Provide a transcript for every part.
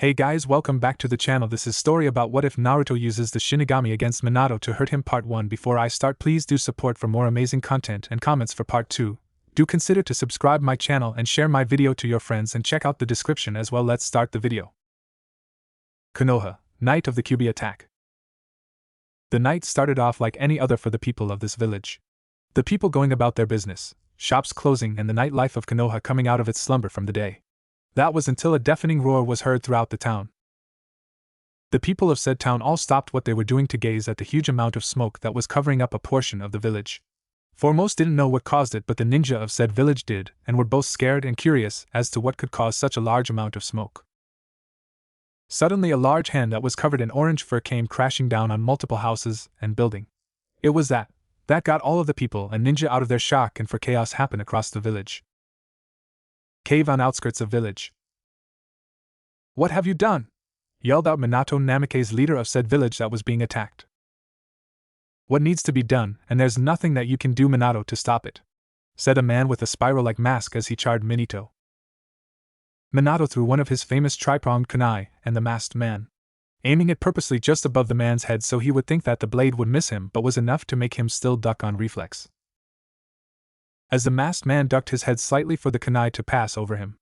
Hey guys, welcome back to the channel. This is story about what if Naruto uses the Shinigami against Minato to hurt him part 1. Before I start, please do support for more amazing content and comments for part 2. Do consider to subscribe my channel and share my video to your friends and check out the description as well. Let's start the video. Konoha, night of the Kyuubi attack. The night started off like any other for the people of this village. The people going about their business, shops closing and the nightlife of Konoha coming out of its slumber from the day. That was until a deafening roar was heard throughout the town. The people of said town all stopped what they were doing to gaze at the huge amount of smoke that was covering up a portion of the village. For most didn't know what caused it, but the ninja of said village did, and were both scared and curious as to what could cause such a large amount of smoke. Suddenly a large hand that was covered in orange fur came crashing down on multiple houses and building. It was that got all of the people and ninja out of their shock, and for chaos happened across the village. Cave on outskirts of village. "What have you done?" yelled out Minato, Namikaze's leader of said village that was being attacked. "What needs to be done, and there's nothing that you can do, Minato, to stop it," said a man with a spiral-like mask as he charged Minato. Minato threw one of his famous tri-pronged kunai, and the masked man, aiming it purposely just above the man's head so he would think that the blade would miss him, but was enough to make him still duck on reflex. As the masked man ducked his head slightly for the kunai to pass over him,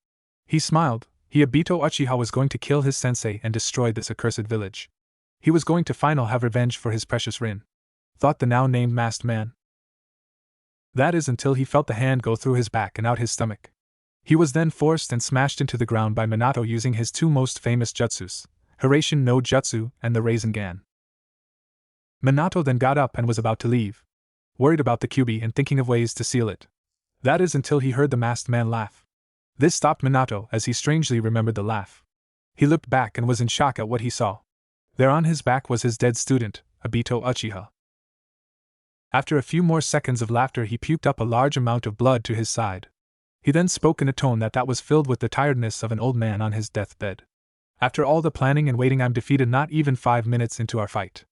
he smiled. Obito Uchiha was going to kill his sensei and destroy this accursed village. He was going to finally have revenge for his precious Rin, thought the now named masked man. That is until he felt the hand go through his back and out his stomach. He was then forced and smashed into the ground by Minato using his two most famous jutsus, Hiraishin no Jutsu and the Rasengan. Minato then got up and was about to leave, worried about the Kyuubi and thinking of ways to seal it. That is until he heard the masked man laugh. This stopped Minato as he strangely remembered the laugh. He looked back and was in shock at what he saw. There on his back was his dead student, Obito Uchiha. After a few more seconds of laughter, he puked up a large amount of blood to his side. He then spoke in a tone that was filled with the tiredness of an old man on his deathbed. "After all the planning and waiting, I'm defeated not even 5 minutes into our fight.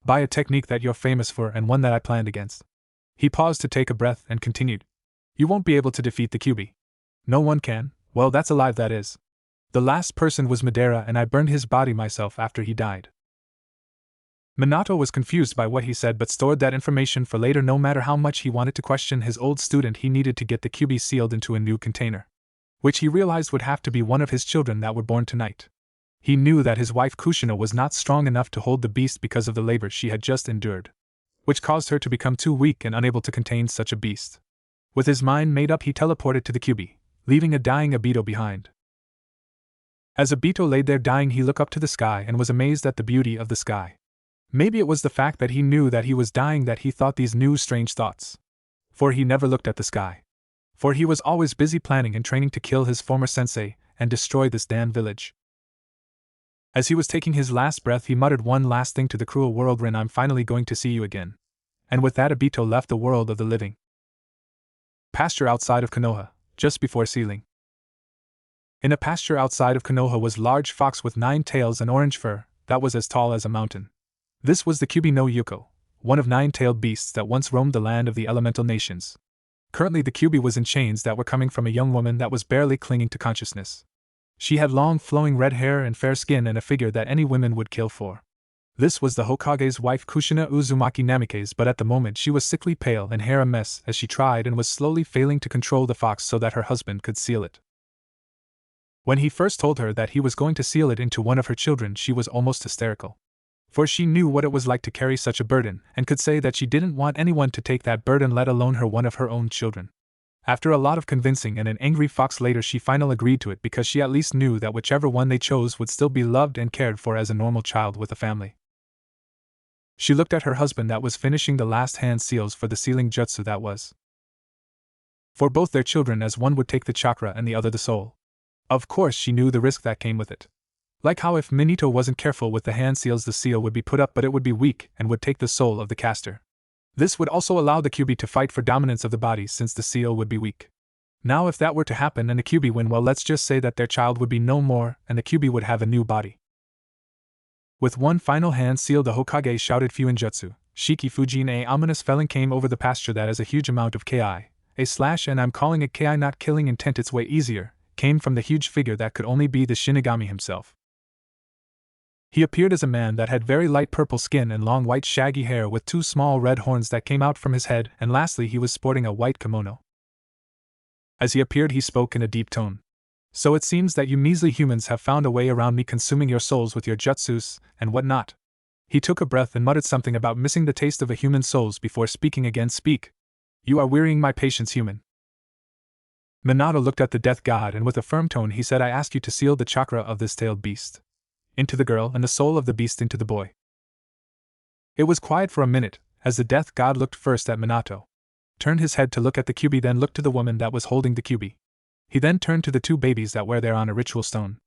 By a technique that you're famous for and one that I planned against." He paused to take a breath and continued. "You won't be able to defeat the Kyuubi. No one can. Well, that's alive, that is. The last person was Madara, and I burned his body myself after he died." Minato was confused by what he said but stored that information for later. No matter how much he wanted to question his old student, he needed to get the Kyuubi sealed into a new container, which he realized would have to be one of his children that were born tonight. He knew that his wife Kushina was not strong enough to hold the beast because of the labor she had just endured, which caused her to become too weak and unable to contain such a beast. With his mind made up, he teleported to the Kyuubi, leaving a dying Obito behind. As Obito laid there dying, he looked up to the sky and was amazed at the beauty of the sky. Maybe it was the fact that he knew that he was dying that he thought these new strange thoughts. For he never looked at the sky. For he was always busy planning and training to kill his former sensei and destroy this damned village. As he was taking his last breath, he muttered one last thing to the cruel world: "Rin, I'm finally going to see you again." And with that, Obito left the world of the living. Pasture outside of Konoha, just before sealing. In a pasture outside of Konoha was large fox with 9 tails and orange fur that was as tall as a mountain. This was the Kyuubi no Yuko, one of 9-tailed beasts that once roamed the land of the elemental nations. Currently the Kyuubi was in chains that were coming from a young woman that was barely clinging to consciousness. She had long flowing red hair and fair skin and a figure that any woman would kill for. This was the Hokage's wife Kushina Uzumaki Namikaze, but at the moment she was sickly pale and hair a mess as she tried and was slowly failing to control the fox so that her husband could seal it. When he first told her that he was going to seal it into one of her children, she was almost hysterical. For she knew what it was like to carry such a burden, and could say that she didn't want anyone to take that burden, let alone one of her own children. After a lot of convincing and an angry fox later, she finally agreed to it because she at least knew that whichever one they chose would still be loved and cared for as a normal child with a family. She looked at her husband that was finishing the last hand seals for the sealing jutsu that was for both their children, as one would take the chakra and the other the soul. Of course she knew the risk that came with it. Like how if Minato wasn't careful with the hand seals, the seal would be put up but it would be weak and would take the soul of the caster. This would also allow the Kyuubi to fight for dominance of the body since the seal would be weak. Now if that were to happen and the Kyuubi win, well, let's just say that their child would be no more and the Kyuubi would have a new body. With one final hand seal, the Hokage shouted Fuinjutsu, Shiki Fujin. A ominous felling came over the pasture that is a huge amount of ki, and I'm calling it ki, not killing intent, its way easier, came from the huge figure that could only be the Shinigami himself. He appeared as a man that had very light purple skin and long white shaggy hair with 2 small red horns that came out from his head, and lastly he was sporting a white kimono. As he appeared he spoke in a deep tone. So it seems that you measly humans have found a way around me, consuming your souls with your jutsus, and what not. He took a breath and muttered something about missing the taste of a human's souls before speaking again. Speak. You are wearying my patience, human. Minato looked at the death god and with a firm tone he said, I ask you to seal the chakra of this tailed beast into the girl and the soul of the beast into the boy. It was quiet for a minute, as the death god looked first at Minato, turned his head to look at the kyubi, then looked to the woman that was holding the kyubi. He then turned to the 2 babies that were there on a ritual stone.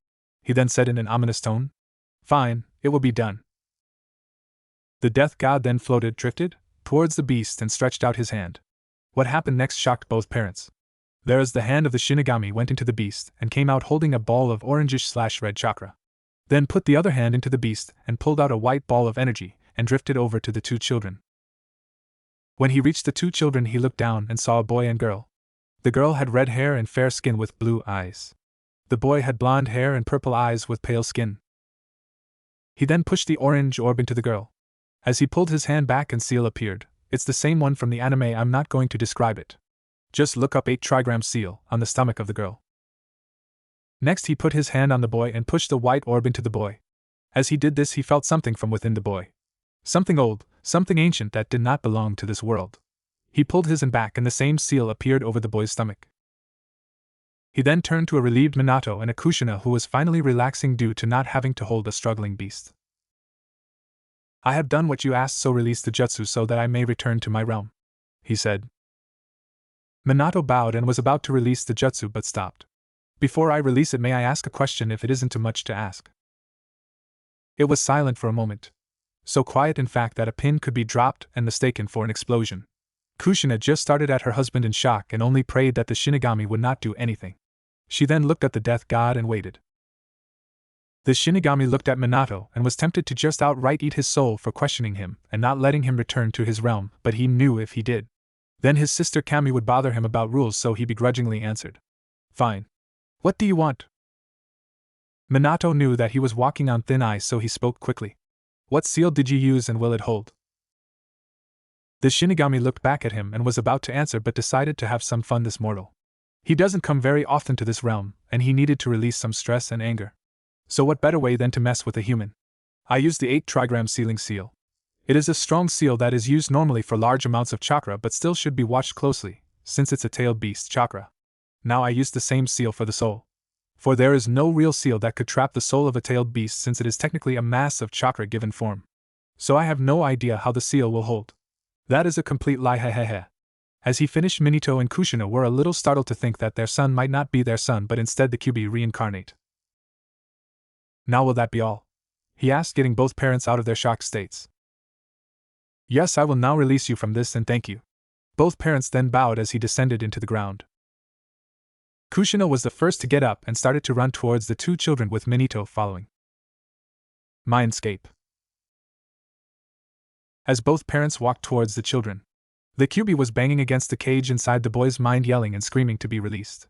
He then said in an ominous tone, Fine, it will be done. The death god then drifted towards the beast and stretched out his hand. What happened next shocked both parents. Thereas the hand of the Shinigami went into the beast and came out holding a ball of orangish/red chakra. Then put the other hand into the beast and pulled out a white ball of energy and drifted over to the 2 children. When he reached the 2 children he looked down and saw a boy and girl. The girl had red hair and fair skin with blue eyes. The boy had blonde hair and purple eyes with pale skin. He then pushed the orange orb into the girl. As he pulled his hand back, and seal appeared. It's the same one from the anime, I'm not going to describe it. Just look up 8 trigram seal on the stomach of the girl. Next he put his hand on the boy and pushed the white orb into the boy. As he did this he felt something from within the boy. Something old, something ancient that did not belong to this world. He pulled his hand back and the same seal appeared over the boy's stomach. He then turned to a relieved Minato and a Kushina who was finally relaxing due to not having to hold a struggling beast. I have done what you asked, so release the jutsu so that I may return to my realm, he said. Minato bowed and was about to release the jutsu but stopped. Before I release it, may I ask a question if it isn't too much to ask? It was silent for a moment. So quiet in fact that a pin could be dropped and mistaken for an explosion. Kushina just started at her husband in shock and only prayed that the Shinigami would not do anything. She then looked at the death god and waited. The Shinigami looked at Minato and was tempted to just outright eat his soul for questioning him and not letting him return to his realm, but he knew if he did, then his sister Kami would bother him about rules, so he begrudgingly answered, Fine. What do you want? Minato knew that he was walking on thin ice, so he spoke quickly. What seal did you use and will it hold? The Shinigami looked back at him and was about to answer but decided to have some fun this mortal. He doesn't come very often to this realm, and he needed to release some stress and anger. So what better way than to mess with a human? I used the 8 trigram sealing seal. It is a strong seal that is used normally for large amounts of chakra but still should be watched closely, since it's a tailed beast chakra. Now I used the same seal for the soul. For there is no real seal that could trap the soul of a tailed beast, since it is technically a mass of chakra given form. So I have no idea how the seal will hold. That is a complete lie, hehehe. As he finished, Minato and Kushina were a little startled to think that their son might not be their son but instead the Kyuubi reincarnate. Now will that be all? He asked, getting both parents out of their shocked states. Yes, I will now release you from this and thank you. Both parents then bowed as he descended into the ground. Kushina was the first to get up and started to run towards the 2 children with Minato following. Mindscape. As both parents walked towards the children, the Kyuubi was banging against the cage inside the boy's mind, yelling and screaming to be released.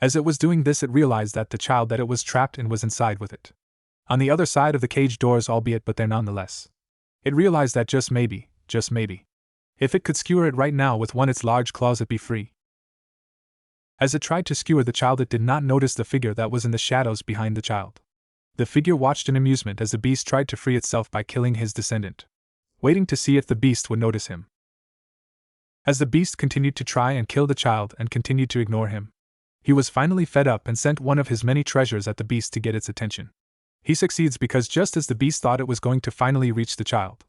As it was doing this, it realized that the child that it was trapped in was inside with it. On the other side of the cage doors, albeit but there nonetheless. It realized that just maybe, if it could skewer it right now with one its large claws, it'd be free. As it tried to skewer the child, it did not notice the figure that was in the shadows behind the child. The figure watched in amusement as the beast tried to free itself by killing his descendant, waiting to see if the beast would notice him. As the beast continued to try and kill the child and continued to ignore him, he was finally fed up and sent one of his many treasures at the beast to get its attention. He succeeds because just as the beast thought it was going to finally reach the child,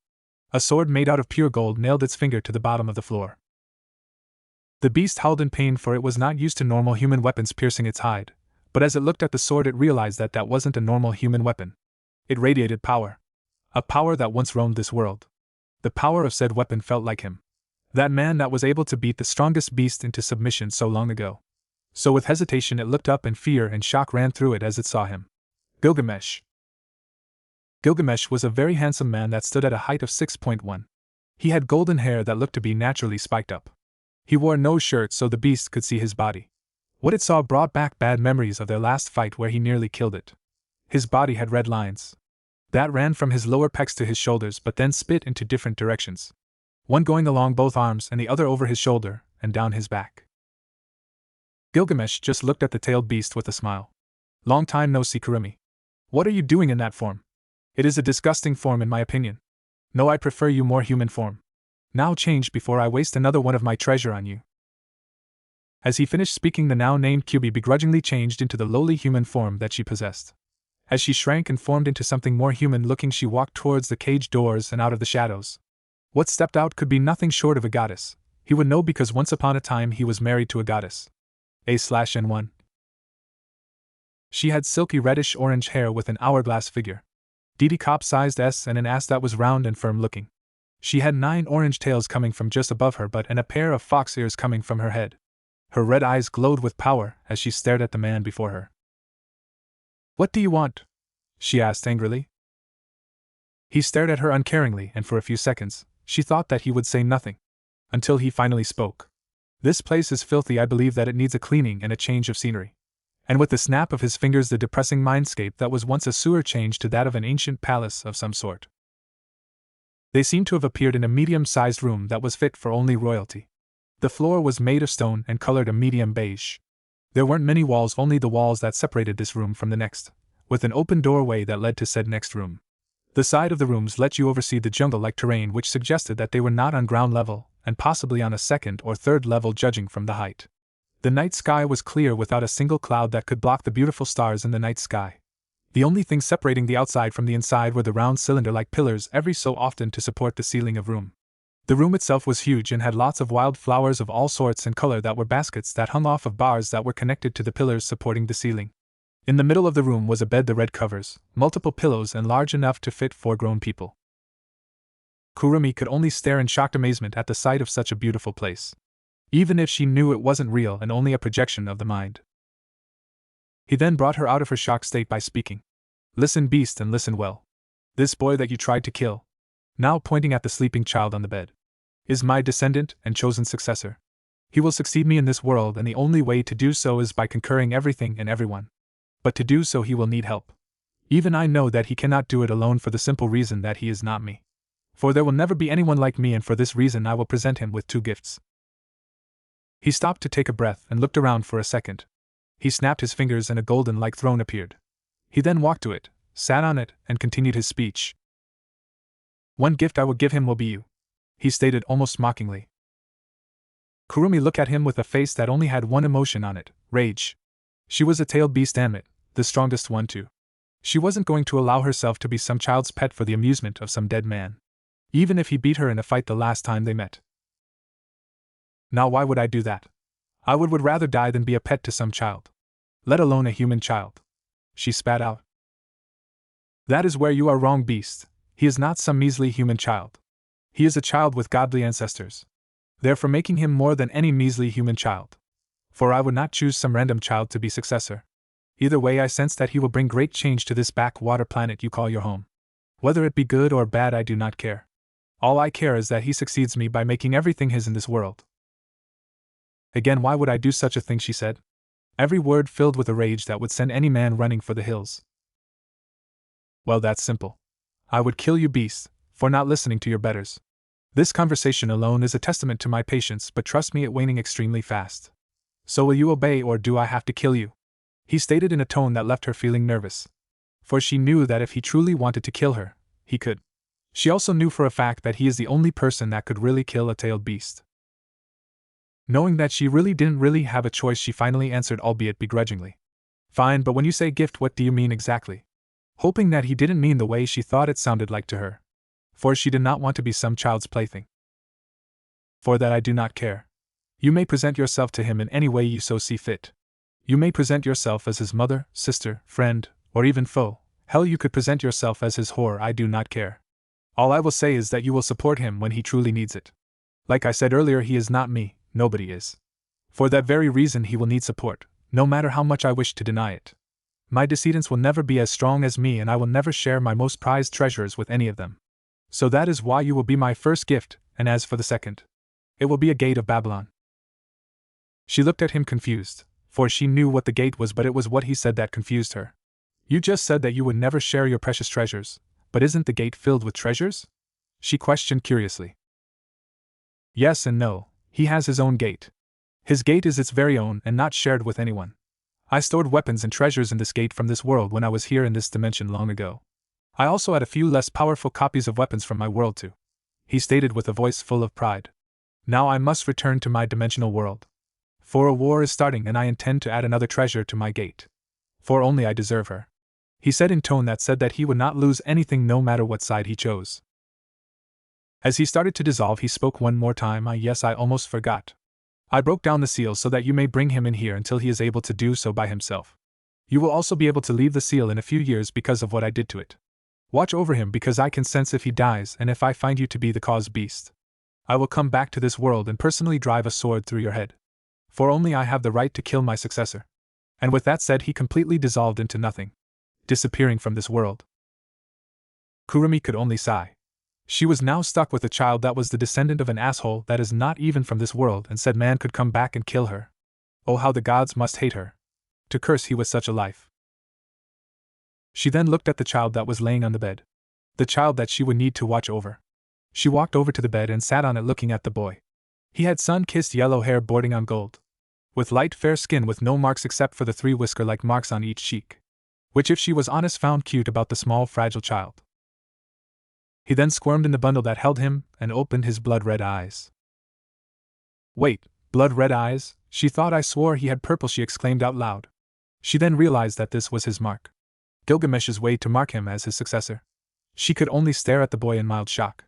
a sword made out of pure gold nailed its finger to the bottom of the floor. The beast howled in pain, for it was not used to normal human weapons piercing its hide, but as it looked at the sword it realized that that wasn't a normal human weapon. It radiated power. A power that once roamed this world. The power of said weapon felt like him. That man that was able to beat the strongest beast into submission so long ago. So with hesitation it looked up and fear and shock ran through it as it saw him. Gilgamesh. Gilgamesh was a very handsome man that stood at a height of 6.1. He had golden hair that looked to be naturally spiked up. He wore no shirt so the beast could see his body. What it saw brought back bad memories of their last fight where he nearly killed it. His body had red lines. that ran from his lower pecs to his shoulders but then spit into different directions. One going along both arms and the other over his shoulder and down his back. Gilgamesh just looked at the tailed beast with a smile. Long time no see, Kurumi. What are you doing in that form? It is a disgusting form in my opinion. No, I prefer you more human form. Now change before I waste another one of my treasure on you. As he finished speaking, the now named Kyubi begrudgingly changed into the lowly human form that she possessed. As she shrank and formed into something more human looking, she walked towards the cage doors and out of the shadows. What stepped out could be nothing short of a goddess. He would know because once upon a time he was married to a goddess. A/N1. She had silky reddish-orange hair with an hourglass figure. DD-cop-sized S and an ass that was round and firm-looking. She had 9 orange tails coming from just above her butt and a pair of fox ears coming from her head. Her red eyes glowed with power as she stared at the man before her. "What do you want?" she asked angrily. He stared at her uncaringly, and for a few seconds, she thought that he would say nothing. Until he finally spoke. "This place is filthy. I believe that it needs a cleaning and a change of scenery." And with the snap of his fingers, the depressing mindscape that was once a sewer changed to that of an ancient palace of some sort. They seemed to have appeared in a medium-sized room that was fit for only royalty. The floor was made of stone and colored a medium beige. There weren't many walls, only the walls that separated this room from the next, with an open doorway that led to said next room. The side of the rooms let you oversee the jungle-like terrain, which suggested that they were not on ground level, and possibly on a second or third level judging from the height. The night sky was clear without a single cloud that could block the beautiful stars in the night sky. The only thing separating the outside from the inside were the round cylinder-like pillars every so often to support the ceiling of room. The room itself was huge and had lots of wild flowers of all sorts and color that were baskets that hung off of bars that were connected to the pillars supporting the ceiling. In the middle of the room was a bed, the red covers, multiple pillows, and large enough to fit 4 grown people. Kurumi could only stare in shocked amazement at the sight of such a beautiful place, even if she knew it wasn't real and only a projection of the mind. He then brought her out of her shocked state by speaking. "Listen, beast, and listen well. This boy that you tried to kill," now pointing at the sleeping child on the bed, "is my descendant and chosen successor. He will succeed me in this world, and the only way to do so is by conquering everything and everyone. But to do so he will need help. Even I know that he cannot do it alone for the simple reason that he is not me. For there will never be anyone like me, and for this reason I will present him with 2 gifts." He stopped to take a breath and looked around for a second. He snapped his fingers and a golden-like throne appeared. He then walked to it, sat on it, and continued his speech. "One gift I will give him will be you," he stated almost mockingly. Kurumi looked at him with a face that only had one emotion on it: rage. She was a tailed beast, damn it, the strongest one too. She wasn't going to allow herself to be some child's pet for the amusement of some dead man, even if he beat her in a fight the last time they met. Now why would I do that? I would rather die than be a pet to some child. Let alone a human child. She spat out. "That is where you are wrong, beast. He is not some measly human child. He is a child with godly ancestors. Therefore making him more than any measly human child. For I would not choose some random child to be successor. Either way, I sense that he will bring great change to this backwater planet you call your home. Whether it be good or bad, I do not care. All I care is that he succeeds me by making everything his in this world." "Again, why would I do such a thing?" she said, every word filled with a rage that would send any man running for the hills. "Well, that's simple. I would kill you, beast, for not listening to your betters. This conversation alone is a testament to my patience, but trust me, it's waning extremely fast. So will you obey, or do I have to kill you?" he stated in a tone that left her feeling nervous. For she knew that if he truly wanted to kill her, he could. She also knew for a fact that he is the only person that could really kill a tailed beast. Knowing that she didn't really have a choice, she finally answered, albeit begrudgingly. "Fine, but when you say gift, what do you mean exactly?" Hoping that he didn't mean the way she thought it sounded like to her. For she did not want to be some child's plaything. "For that I do not care. You may present yourself to him in any way you so see fit. You may present yourself as his mother, sister, friend, or even foe. Hell, you could present yourself as his whore, I do not care. All I will say is that you will support him when he truly needs it. Like I said earlier, he is not me, nobody is. For that very reason he will need support, no matter how much I wish to deny it. My descendants will never be as strong as me, and I will never share my most prized treasures with any of them. So that is why you will be my first gift, and as for the second, it will be a gate of Babylon." She looked at him confused, for she knew what the gate was, but it was what he said that confused her. "You just said that you would never share your precious treasures, But isn't the gate filled with treasures? She questioned curiously. Yes and no, he has his own gate. His gate is its very own and not shared with anyone. I stored weapons and treasures in this gate from this world when I was here in this dimension long ago. I also had a few less powerful copies of weapons from my world too, he stated with a voice full of pride. Now I must return to my dimensional world. For a war is starting and I intend to add another treasure to my gate. For only I deserve her. He said in tone that said that he would not lose anything no matter what side he chose. As he started to dissolve, he spoke one more time. Yes, I almost forgot. I broke down the seal so that you may bring him in here until he is able to do so by himself. You will also be able to leave the seal in a few years because of what I did to it. Watch over him because I can sense if he dies and if I find you to be the cause beast. I will come back to this world and personally drive a sword through your head. For only I have the right to kill my successor. And with that said, he completely dissolved into nothing, disappearing from this world. Kurumi could only sigh. She was now stuck with a child that was the descendant of an asshole that is not even from this world and said man could come back and kill her. Oh, how the gods must hate her. To curse he with such a life. She then looked at the child that was laying on the bed. The child that she would need to watch over. She walked over to the bed and sat on it looking at the boy. He had sun-kissed yellow hair bordering on gold, with light fair skin with no marks except for the 3 whisker-like marks on each cheek, which if she was honest found cute about the small fragile child. He then squirmed in the bundle that held him and opened his blood-red eyes. Wait, blood-red eyes? She thought I swore he had purple, she exclaimed out loud. She then realized that this was his mark. Gilgamesh's way to mark him as his successor. She could only stare at the boy in mild shock.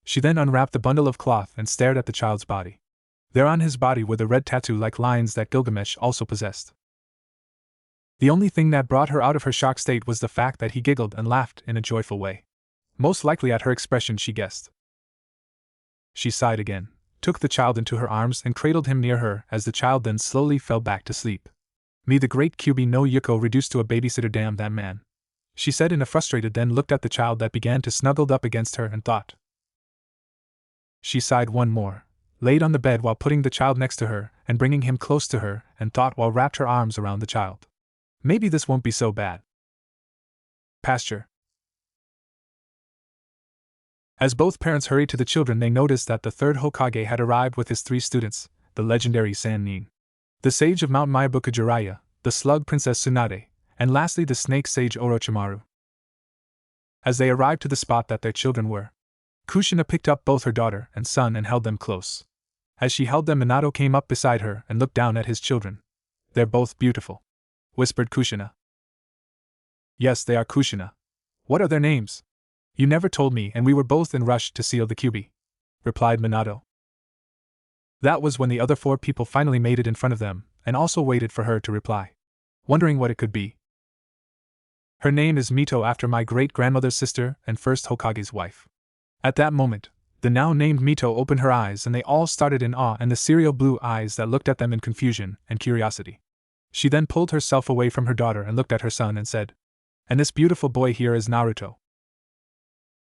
She then unwrapped the bundle of cloth and stared at the child's body. There on his body were the red tattoo-like lines that Gilgamesh also possessed. The only thing that brought her out of her shock state was the fact that he giggled and laughed in a joyful way. Most likely at her expression, she guessed. She sighed again, took the child into her arms and cradled him near her as the child then slowly fell back to sleep. Me the great Kyubi no Yuko reduced to a babysitter, damn that man, she said in a frustrated, then looked at the child that began to snuggle up against her and thought. She sighed one more, laid on the bed while putting the child next to her and bringing him close to her, and thought while wrapped her arms around the child. Maybe this won't be so bad. Pasture. As both parents hurried to the children, they noticed that the third Hokage had arrived with his 3 students, the legendary Sannin, the sage of Mount Myabuka Jiraiya, the slug princess Tsunade, and lastly the snake sage Orochimaru. As they arrived to the spot that their children were, Kushina picked up both her daughter and son and held them close. As she held them, Minato came up beside her and looked down at his children. They're both beautiful, whispered Kushina. Yes, they are, Kushina. What are their names? You never told me, and we were both in rush to seal the Kyubi, replied Minato. That was when the other 4 people finally made it in front of them, and also waited for her to reply, wondering what it could be. Her name is Mito, after my great-grandmother's sister and first Hokage's wife. At that moment, the now named Mito opened her eyes and they all started in awe and the cereal blue eyes that looked at them in confusion and curiosity. She then pulled herself away from her daughter and looked at her son and said, "And this beautiful boy here is Naruto."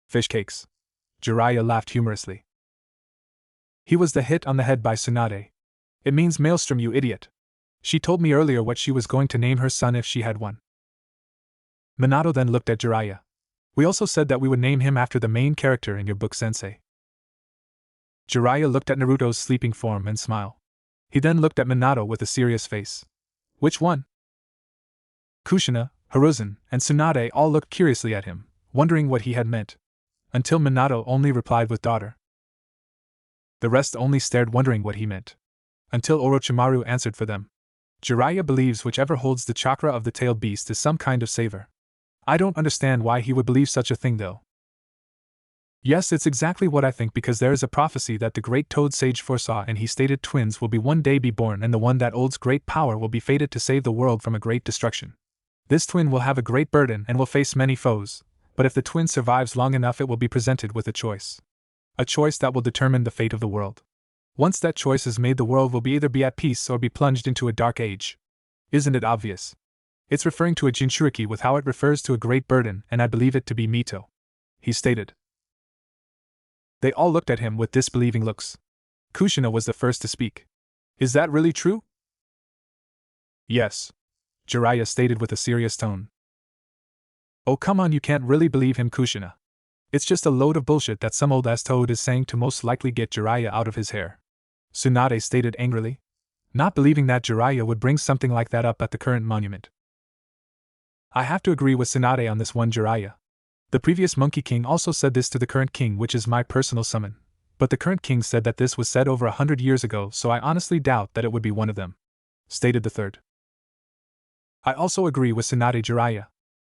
Fish cakes. Jiraiya laughed humorously. He was the hit on the head by Tsunade. It means maelstrom, you idiot. She told me earlier what she was going to name her son if she had one. Minato then looked at Jiraiya. We also said that we would name him after the main character in your book, Sensei. Jiraiya looked at Naruto's sleeping form and smiled. He then looked at Minato with a serious face. Which one? Kushina, Hiruzen, and Tsunade all looked curiously at him, wondering what he had meant, until Minato only replied with daughter. The rest only stared, wondering what he meant, until Orochimaru answered for them. Jiraiya believes whichever holds the chakra of the tailed beast is some kind of saver. I don't understand why he would believe such a thing though. Yes, it's exactly what I think, because there is a prophecy that the great Toad Sage foresaw, and he stated twins will be one day be born, and the one that holds great power will be fated to save the world from a great destruction. This twin will have a great burden and will face many foes, but if the twin survives long enough it will be presented with a choice. A choice that will determine the fate of the world. Once that choice is made, the world will either be at peace or be plunged into a dark age. Isn't it obvious? It's referring to a Jinchuriki with how it refers to a great burden, and I believe it to be Mito, he stated. They all looked at him with disbelieving looks. Kushina was the first to speak. Is that really true? Yes, Jiraiya stated with a serious tone. Oh come on, you can't really believe him, Kushina. It's just a load of bullshit that some old-ass toad is saying to most likely get Jiraiya out of his hair," Tsunade stated angrily, not believing that Jiraiya would bring something like that up at the current monument. "I have to agree with Tsunade on this one, Jiraiya. The previous Monkey King also said this to the current king, which is my personal summon, but the current king said that this was said over 100 years ago, so I honestly doubt that it would be one of them," stated the third. "I also agree with Tsunade, Jiraiya.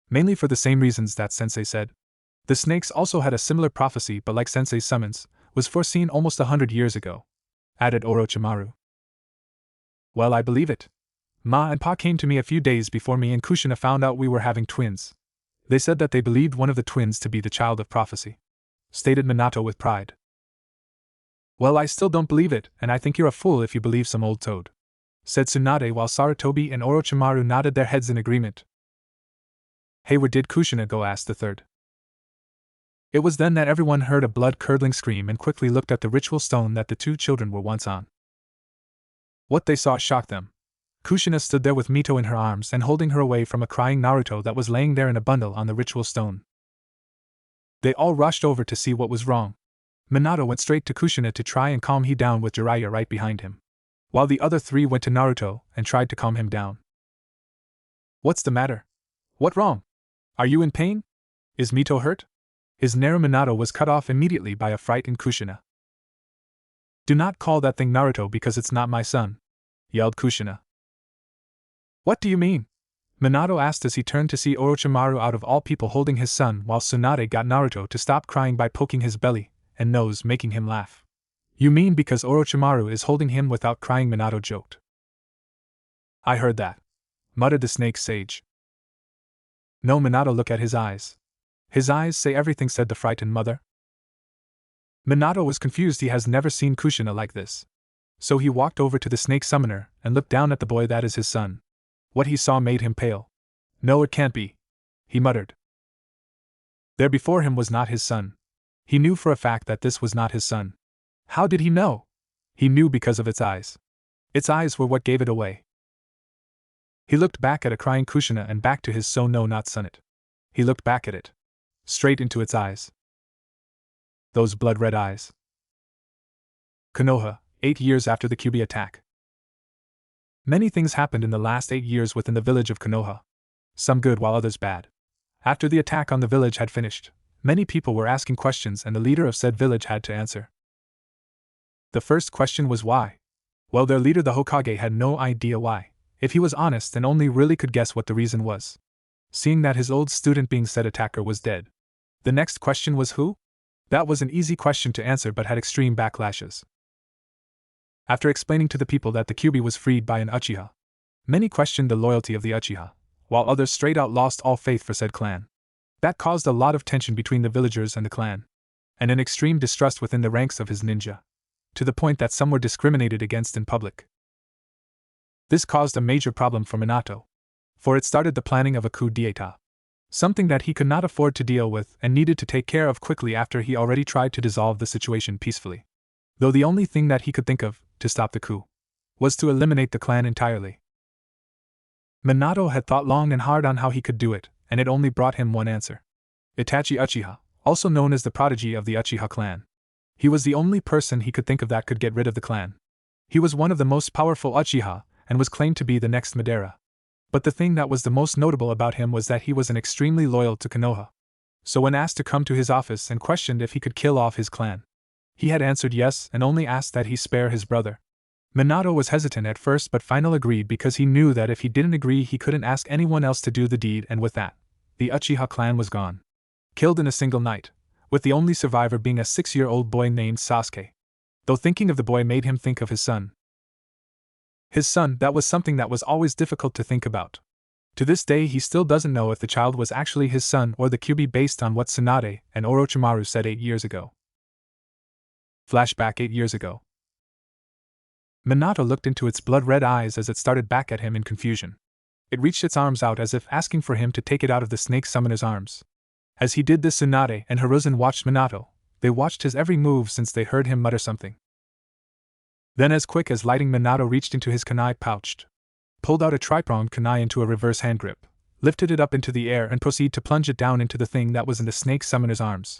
Mainly for the same reasons that Sensei said. The snakes also had a similar prophecy, but like Sensei's summons, was foreseen almost 100 years ago," added Orochimaru. "Well, I believe it. Ma and Pa came to me a few days before me and Kushina found out we were having twins. They said that they believed one of the twins to be the child of prophecy," stated Minato with pride. "Well, I still don't believe it, and I think you're a fool if you believe some old toad," said Tsunade, while Sarutobi and Orochimaru nodded their heads in agreement. "Hey, where did Kushina go?" asked the third. It was then that everyone heard a blood-curdling scream and quickly looked at the ritual stone that the two children were once on. What they saw shocked them. Kushina stood there with Mito in her arms and holding her away from a crying Naruto that was laying there in a bundle on the ritual stone. They all rushed over to see what was wrong. Minato went straight to Kushina to try and calm him down with Jiraiya right behind him, while the other three went to Naruto and tried to calm him down. "What's the matter? What wrong? Are you in pain? Is Mito hurt?" His Naru Minato was cut off immediately by a frightened Kushina. "Do not call that thing Naruto because it's not my son," yelled Kushina. "What do you mean?" Minato asked as he turned to see Orochimaru out of all people holding his son, while Tsunade got Naruto to stop crying by poking his belly and nose, making him laugh. "You mean because Orochimaru is holding him without crying?" Minato joked. "I heard that," muttered the snake sage. "No, Minato, look at his eyes. His eyes say everything," said the frightened mother. Minato was confused. He has never seen Kushina like this. So he walked over to the snake summoner and looked down at the boy that is his son. What he saw made him pale. "No, it can't be," he muttered. There before him was not his son. He knew for a fact that this was not his son. How did he know? He knew because of its eyes. Its eyes were what gave it away. He looked back at a crying Kushina and back to his "so no, not son it." He looked back at it. Straight into its eyes. Those blood-red eyes. Konoha, 8 years after the Kyuubi attack. Many things happened in the last 8 years within the village of Konoha. Some good while others bad. After the attack on the village had finished, many people were asking questions and the leader of said village had to answer. The first question was why? Well, their leader, the Hokage, had no idea why, if he was honest, and only really could guess what the reason was. Seeing that his old student being said attacker was dead. The next question was who? That was an easy question to answer but had extreme backlashes. After explaining to the people that the Kyuubi was freed by an Uchiha, many questioned the loyalty of the Uchiha, while others straight out lost all faith for said clan. That caused a lot of tension between the villagers and the clan, and an extreme distrust within the ranks of his ninja, to the point that some were discriminated against in public. This caused a major problem for Minato, for it started the planning of a coup d'état. Something that he could not afford to deal with and needed to take care of quickly after he already tried to dissolve the situation peacefully. Though the only thing that he could think of, to stop the coup, was to eliminate the clan entirely. Minato had thought long and hard on how he could do it, and it only brought him one answer. Itachi Uchiha, also known as the prodigy of the Uchiha clan. He was the only person he could think of that could get rid of the clan. He was one of the most powerful Uchiha, and was claimed to be the next Madara. But the thing that was the most notable about him was that he was extremely loyal to Konoha. So when asked to come to his office and questioned if he could kill off his clan, he had answered yes and only asked that he spare his brother. Minato was hesitant at first but finally agreed because he knew that if he didn't agree he couldn't ask anyone else to do the deed, and with that, the Uchiha clan was gone. Killed in a single night, with the only survivor being a 6-year-old boy named Sasuke. Though thinking of the boy made him think of his son. His son, that was something that was always difficult to think about. To this day he still doesn't know if the child was actually his son or the Kyuubi based on what Tsunade and Orochimaru said 8 years ago. Flashback 8 years ago. Minato looked into its blood-red eyes as it started back at him in confusion. It reached its arms out as if asking for him to take it out of the snake summoner's arms. As he did this, Tsunade and Hiruzen watched Minato. They watched his every move since they heard him mutter something. Then as quick as lightning, Minato reached into his kunai pouch, pulled out a tri-pronged kunai into a reverse hand grip, lifted it up into the air and proceeded to plunge it down into the thing that was in the snake summoner's arms.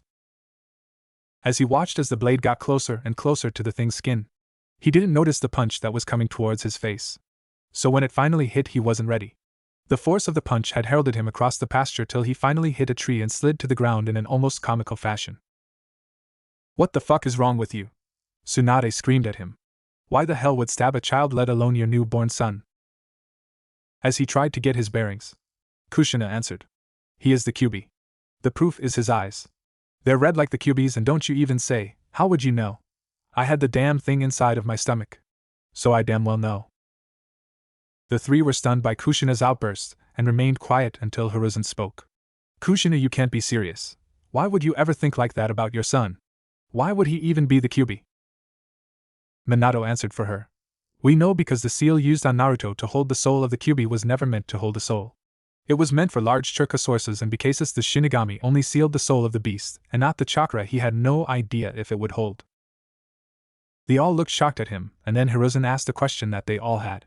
As he watched as the blade got closer and closer to the thing's skin, he didn't notice the punch that was coming towards his face. So when it finally hit, he wasn't ready. The force of the punch had heralded him across the pasture till he finally hit a tree and slid to the ground in an almost comical fashion. "What the fuck is wrong with you?" Tsunade screamed at him. "Why the hell would stab a child, let alone your newborn son?" As he tried to get his bearings, Kushina answered. "He is the QB. The proof is his eyes. They're red like the QB's, and don't you even say, how would you know? I had the damn thing inside of my stomach. So I damn well know." The three were stunned by Kushina's outburst and remained quiet until Hiruzen spoke. "Kushina, you can't be serious. Why would you ever think like that about your son? Why would he even be the QB?" Minato answered for her. "We know because the seal used on Naruto to hold the soul of the QB was never meant to hold a soul. It was meant for large chakra sources, and because the Shinigami only sealed the soul of the beast and not the chakra, he had no idea if it would hold." They all looked shocked at him, and then Hiruzen asked a question that they all had.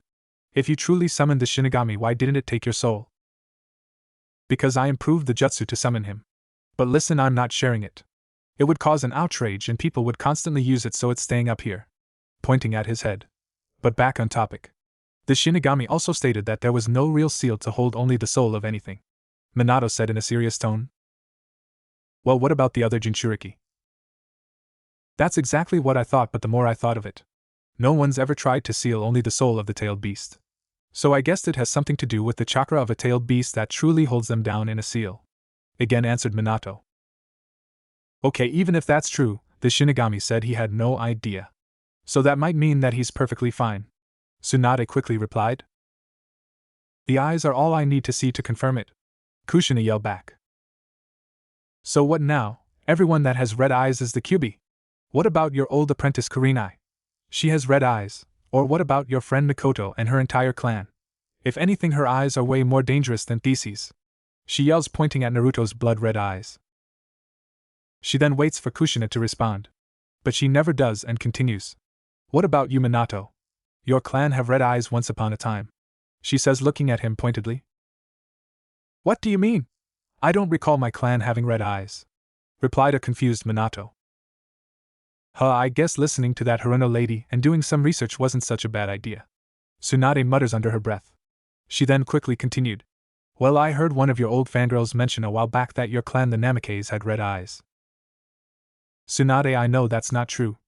"If you truly summoned the Shinigami, why didn't it take your soul?" "Because I improved the jutsu to summon him. But listen, I'm not sharing it. It would cause an outrage and people would constantly use it, so it's staying up here," pointing at his head. But back on topic. The Shinigami also stated that there was no real seal to hold only the soul of anything, Minato said in a serious tone. "Well, what about the other Jinchuriki?" "That's exactly what I thought, but the more I thought of it, no one's ever tried to seal only the soul of the tailed beast. So I guessed it has something to do with the chakra of a tailed beast that truly holds them down in a seal," again answered Minato. "Okay, even if that's true," the Shinigami said he had no idea. "So that might mean that he's perfectly fine," Tsunade quickly replied. "The eyes are all I need to see to confirm it," Kushina yelled back. "So what now? Everyone that has red eyes is the QB. What about your old apprentice Kurenai? She has red eyes. Or what about your friend Mikoto and her entire clan? If anything, her eyes are way more dangerous than Theseus," she yells, pointing at Naruto's blood-red eyes. She then waits for Kushina to respond. But she never does and continues. "What about you, Minato? Your clan have red eyes once upon a time," she says, looking at him pointedly. "What do you mean? I don't recall my clan having red eyes," replied a confused Minato. I guess listening to that Haruno lady and doing some research wasn't such a bad idea," Tsunade mutters under her breath. She then quickly continued. "Well, I heard one of your old fangirls mention a while back that your clan, the Namikaze, had red eyes." "Tsunade, I know that's not true.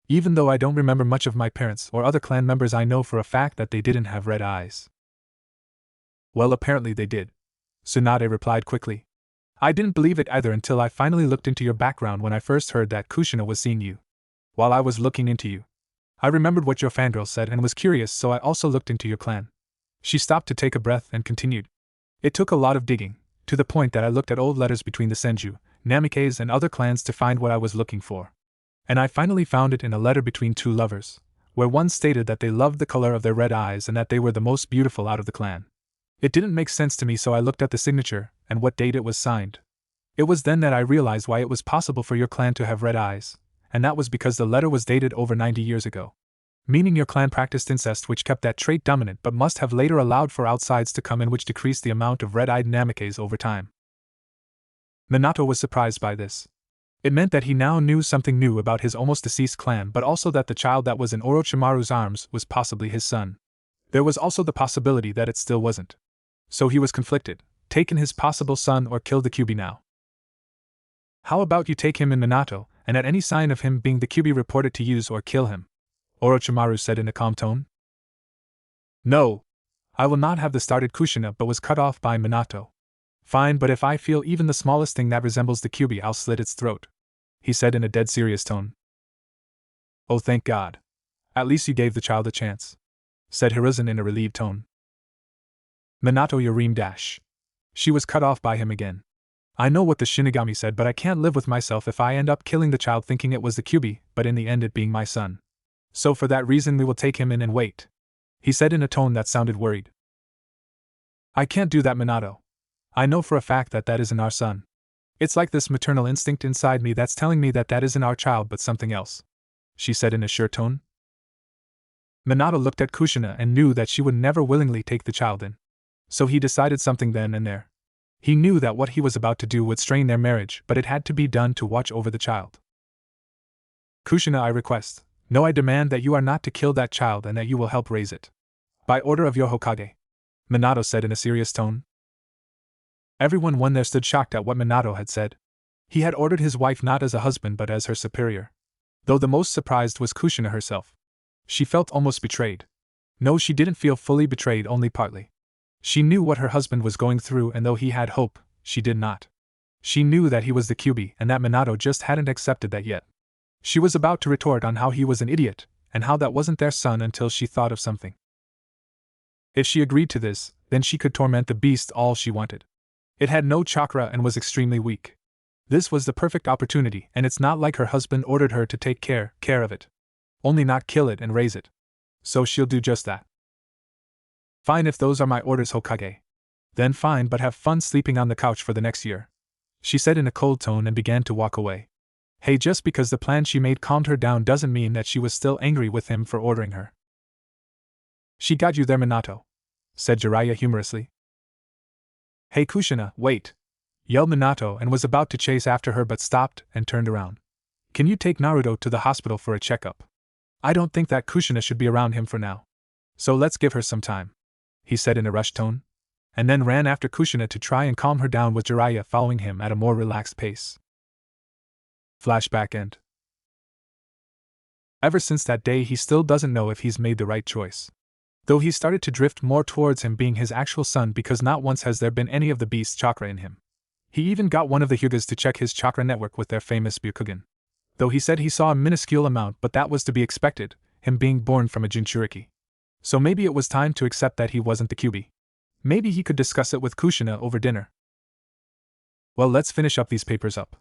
Even though I don't remember much of my parents or other clan members, I know for a fact that they didn't have red eyes." "Well, apparently they did," Tsunade replied quickly. "I didn't believe it either until I finally looked into your background when I first heard that Kushina was seeing you. While I was looking into you, I remembered what your fangirl said and was curious, so I also looked into your clan." She stopped to take a breath and continued. "It took a lot of digging, to the point that I looked at old letters between the Senju, Namikaze, and other clans to find what I was looking for. And I finally found it in a letter between two lovers, where one stated that they loved the color of their red eyes and that they were the most beautiful out of the clan. It didn't make sense to me, so I looked at the signature and what date it was signed. It was then that I realized why it was possible for your clan to have red eyes, and that was because the letter was dated over 90 years ago. Meaning your clan practiced incest, which kept that trait dominant, but must have later allowed for outsides to come in, which decreased the amount of red-eyed Namikaze over time." Minato was surprised by this. It meant that he now knew something new about his almost deceased clan, but also that the child that was in Orochimaru's arms was possibly his son. There was also the possibility that it still wasn't. So he was conflicted: taken his possible son or killed the QB now. "How about you take him in, Minato, and at any sign of him being the QB report it to use or kill him," Orochimaru said in a calm tone. "No, I will not have this," started Kushina, but was cut off by Minato. "Fine, but if I feel even the smallest thing that resembles the QB, I'll slit its throat," he said in a dead serious tone. "Oh, thank God. At least you gave the child a chance," said Hiruzen in a relieved tone. "Minato, your ream dash." She was cut off by him again. "I know what the Shinigami said, but I can't live with myself if I end up killing the child thinking it was the QB, but in the end it being my son. So for that reason we will take him in and wait," he said in a tone that sounded worried. "I can't do that, Minato. I know for a fact that that isn't our son. It's like this maternal instinct inside me that's telling me that that isn't our child but something else," she said in a sure tone. Minato looked at Kushina and knew that she would never willingly take the child in. So he decided something then and there. He knew that what he was about to do would strain their marriage, but it had to be done to watch over the child. Kushina, I request. No, I demand that you are not to kill that child and that you will help raise it. By order of your Hokage. Minato said in a serious tone. Everyone there stood shocked at what Minato had said. He had ordered his wife not as a husband but as her superior. Though the most surprised was Kushina herself. She felt almost betrayed. No, she didn't feel fully betrayed, only partly. She knew what her husband was going through, and though he had hope, she did not. She knew that he was the QB and that Minato just hadn't accepted that yet. She was about to retort on how he was an idiot, and how that wasn't their son until she thought of something. If she agreed to this, then she could torment the beast all she wanted. It had no chakra and was extremely weak. This was the perfect opportunity, and it's not like her husband ordered her to take care of it. Only not kill it and raise it. So she'll do just that. Fine if those are my orders, Hokage. Then fine, but have fun sleeping on the couch for the next year. She said in a cold tone and began to walk away. Hey, just because the plan she made calmed her down doesn't mean that she was still angry with him for ordering her. She got you there, Minato, said Jiraiya humorously. Hey Kushina, wait, yelled Minato and was about to chase after her but stopped and turned around. Can you take Naruto to the hospital for a checkup? I don't think that Kushina should be around him for now. So let's give her some time, he said in a rushed tone, and then ran after Kushina to try and calm her down with Jiraiya following him at a more relaxed pace. Flashback end. Ever since that day he still doesn't know if he's made the right choice. Though he started to drift more towards him being his actual son because not once has there been any of the beast's chakra in him. He even got one of the Hyugas to check his chakra network with their famous Byakugan. Though he said he saw a minuscule amount, but that was to be expected, him being born from a Jinchuriki. So maybe it was time to accept that he wasn't the QB. Maybe he could discuss it with Kushina over dinner. Well, let's finish up these papers up.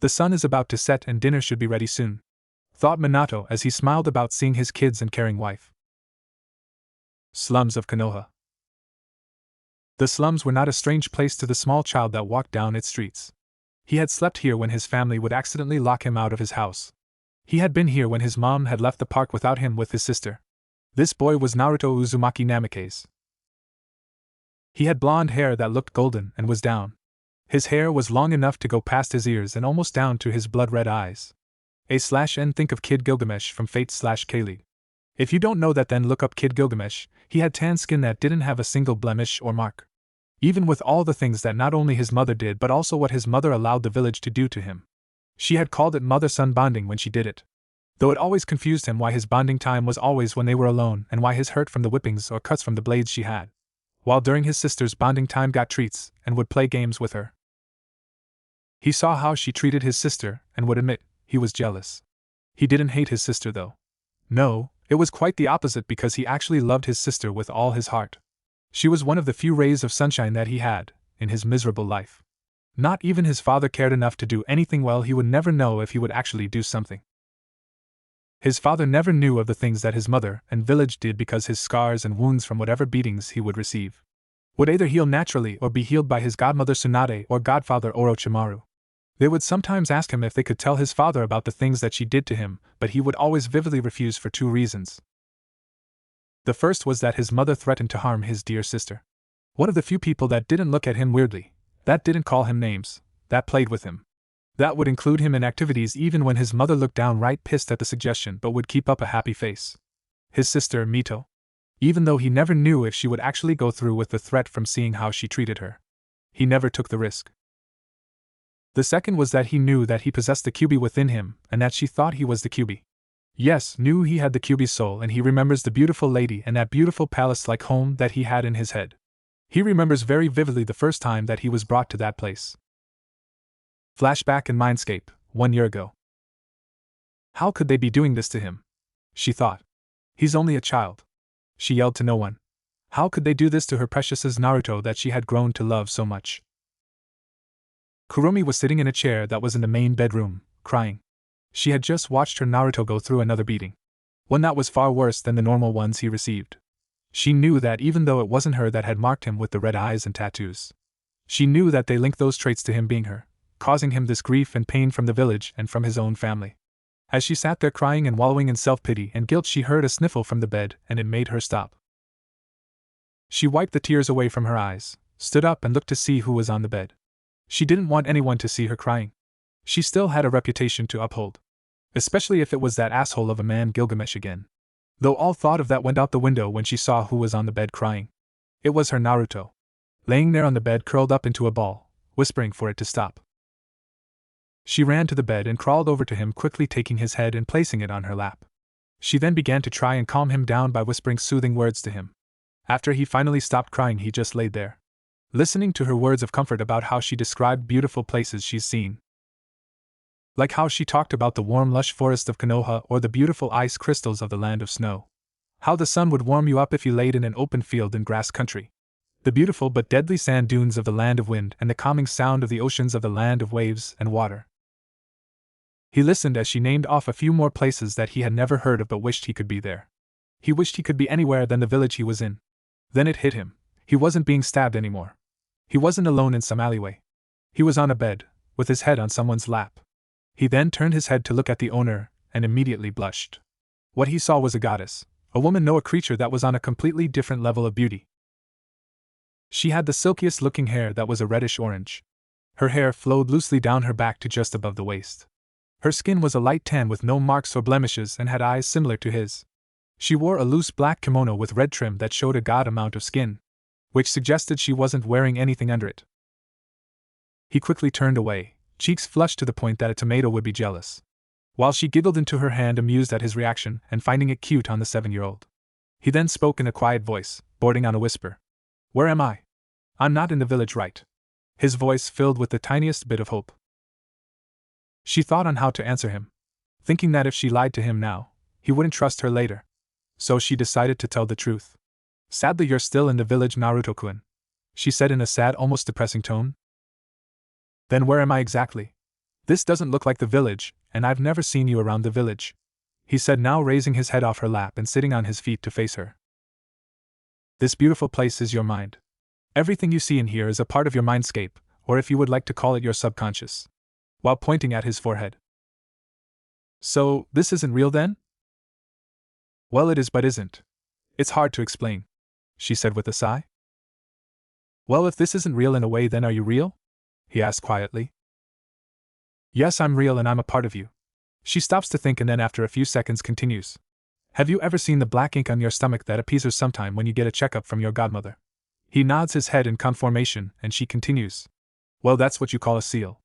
The sun is about to set and dinner should be ready soon, thought Minato as he smiled about seeing his kids and caring wife. Slums of Konoha. The slums were not a strange place to the small child that walked down its streets. He had slept here when his family would accidentally lock him out of his house. He had been here when his mom had left the park without him with his sister. This boy was Naruto Uzumaki Namikaze. He had blonde hair that looked golden and was down. His hair was long enough to go past his ears and almost down to his blood-red eyes. A/N think of Kid Gilgamesh from Fate/K-League. If you don't know that, then look up Kid Gilgamesh. He had tan skin that didn't have a single blemish or mark. Even with all the things that not only his mother did but also what his mother allowed the village to do to him. She had called it mother-son bonding when she did it. Though it always confused him why his bonding time was always when they were alone and why his hurt from the whippings or cuts from the blades she had. While during his sister's bonding time got treats and would play games with her. He saw how she treated his sister and would admit he was jealous. He didn't hate his sister though. No, it was quite the opposite because he actually loved his sister with all his heart. She was one of the few rays of sunshine that he had in his miserable life. Not even his father cared enough to do anything well. He would never know if he would actually do something. His father never knew of the things that his mother and village did because his scars and wounds from whatever beatings he would receive would either heal naturally or be healed by his godmother Tsunade or godfather Orochimaru. They would sometimes ask him if they could tell his father about the things that she did to him, but he would always vividly refuse for two reasons. The first was that his mother threatened to harm his dear sister. One of the few people that didn't look at him weirdly, that didn't call him names, that played with him. That would include him in activities even when his mother looked downright pissed at the suggestion but would keep up a happy face. His sister, Mito. Even though he never knew if she would actually go through with the threat from seeing how she treated her. He never took the risk. The second was that he knew that he possessed the QB within him and that she thought he was the QB. Yes, knew he had the QB soul, and he remembers the beautiful lady and that beautiful palace-like home that he had in his head. He remembers very vividly the first time that he was brought to that place. Flashback and Mindscape, 1 year ago. How could they be doing this to him? She thought. He's only a child. She yelled to no one. How could they do this to her precious Naruto that she had grown to love so much? Kurumi was sitting in a chair that was in the main bedroom, crying. She had just watched her Naruto go through another beating. One that was far worse than the normal ones he received. She knew that even though it wasn't her that had marked him with the red eyes and tattoos. She knew that they linked those traits to him being her, causing him this grief and pain from the village and from his own family. As she sat there crying and wallowing in self-pity and guilt, she heard a sniffle from the bed and it made her stop. She wiped the tears away from her eyes, stood up and looked to see who was on the bed. She didn't want anyone to see her crying. She still had a reputation to uphold. Especially if it was that asshole of a man Gilgamesh again. Though all thought of that went out the window when she saw who was on the bed crying. It was her Naruto. Laying there on the bed curled up into a ball, whispering for it to stop. She ran to the bed and crawled over to him, quickly taking his head and placing it on her lap. She then began to try and calm him down by whispering soothing words to him. After he finally stopped crying, he just laid there, listening to her words of comfort about how she described beautiful places she's seen. Like how she talked about the warm lush forest of Konoha or the beautiful ice crystals of the land of snow. How the sun would warm you up if you laid in an open field in grass country. The beautiful but deadly sand dunes of the land of wind and the calming sound of the oceans of the land of waves and water. He listened as she named off a few more places that he had never heard of but wished he could be there. He wished he could be anywhere than the village he was in. Then it hit him. He wasn't being stabbed anymore. He wasn't alone in some alleyway. He was on a bed, with his head on someone's lap. He then turned his head to look at the owner, and immediately blushed. What he saw was a goddess, a woman, no, a creature that was on a completely different level of beauty. She had the silkiest looking hair that was a reddish orange. Her hair flowed loosely down her back to just above the waist. Her skin was a light tan with no marks or blemishes and had eyes similar to his. She wore a loose black kimono with red trim that showed a god amount of skin, which suggested she wasn't wearing anything under it. He quickly turned away, cheeks flushed to the point that a tomato would be jealous. While she giggled into her hand, amused at his reaction and finding it cute on the 7-year-old. He then spoke in a quiet voice, bordering on a whisper. "Where am I? I'm not in the village, right?" His voice filled with the tiniest bit of hope. She thought on how to answer him, thinking that if she lied to him now, he wouldn't trust her later. So she decided to tell the truth. "Sadly, you're still in the village, Naruto-kun," she said in a sad, almost depressing tone. "Then where am I exactly? This doesn't look like the village, and I've never seen you around the village," he said, now raising his head off her lap and sitting on his feet to face her. "This beautiful place is your mind. Everything you see in here is a part of your mindscape, or if you would like to call it your subconscious," while pointing at his forehead. "So, this isn't real then?" "Well, it is but isn't. It's hard to explain," she said with a sigh. "Well, if this isn't real in a way, then are you real?" he asked quietly. "Yes, I'm real and I'm a part of you." She stops to think and then after a few seconds continues. "Have you ever seen the black ink on your stomach that appears sometime when you get a checkup from your godmother?" He nods his head in confirmation and she continues. "Well, that's what you call a seal.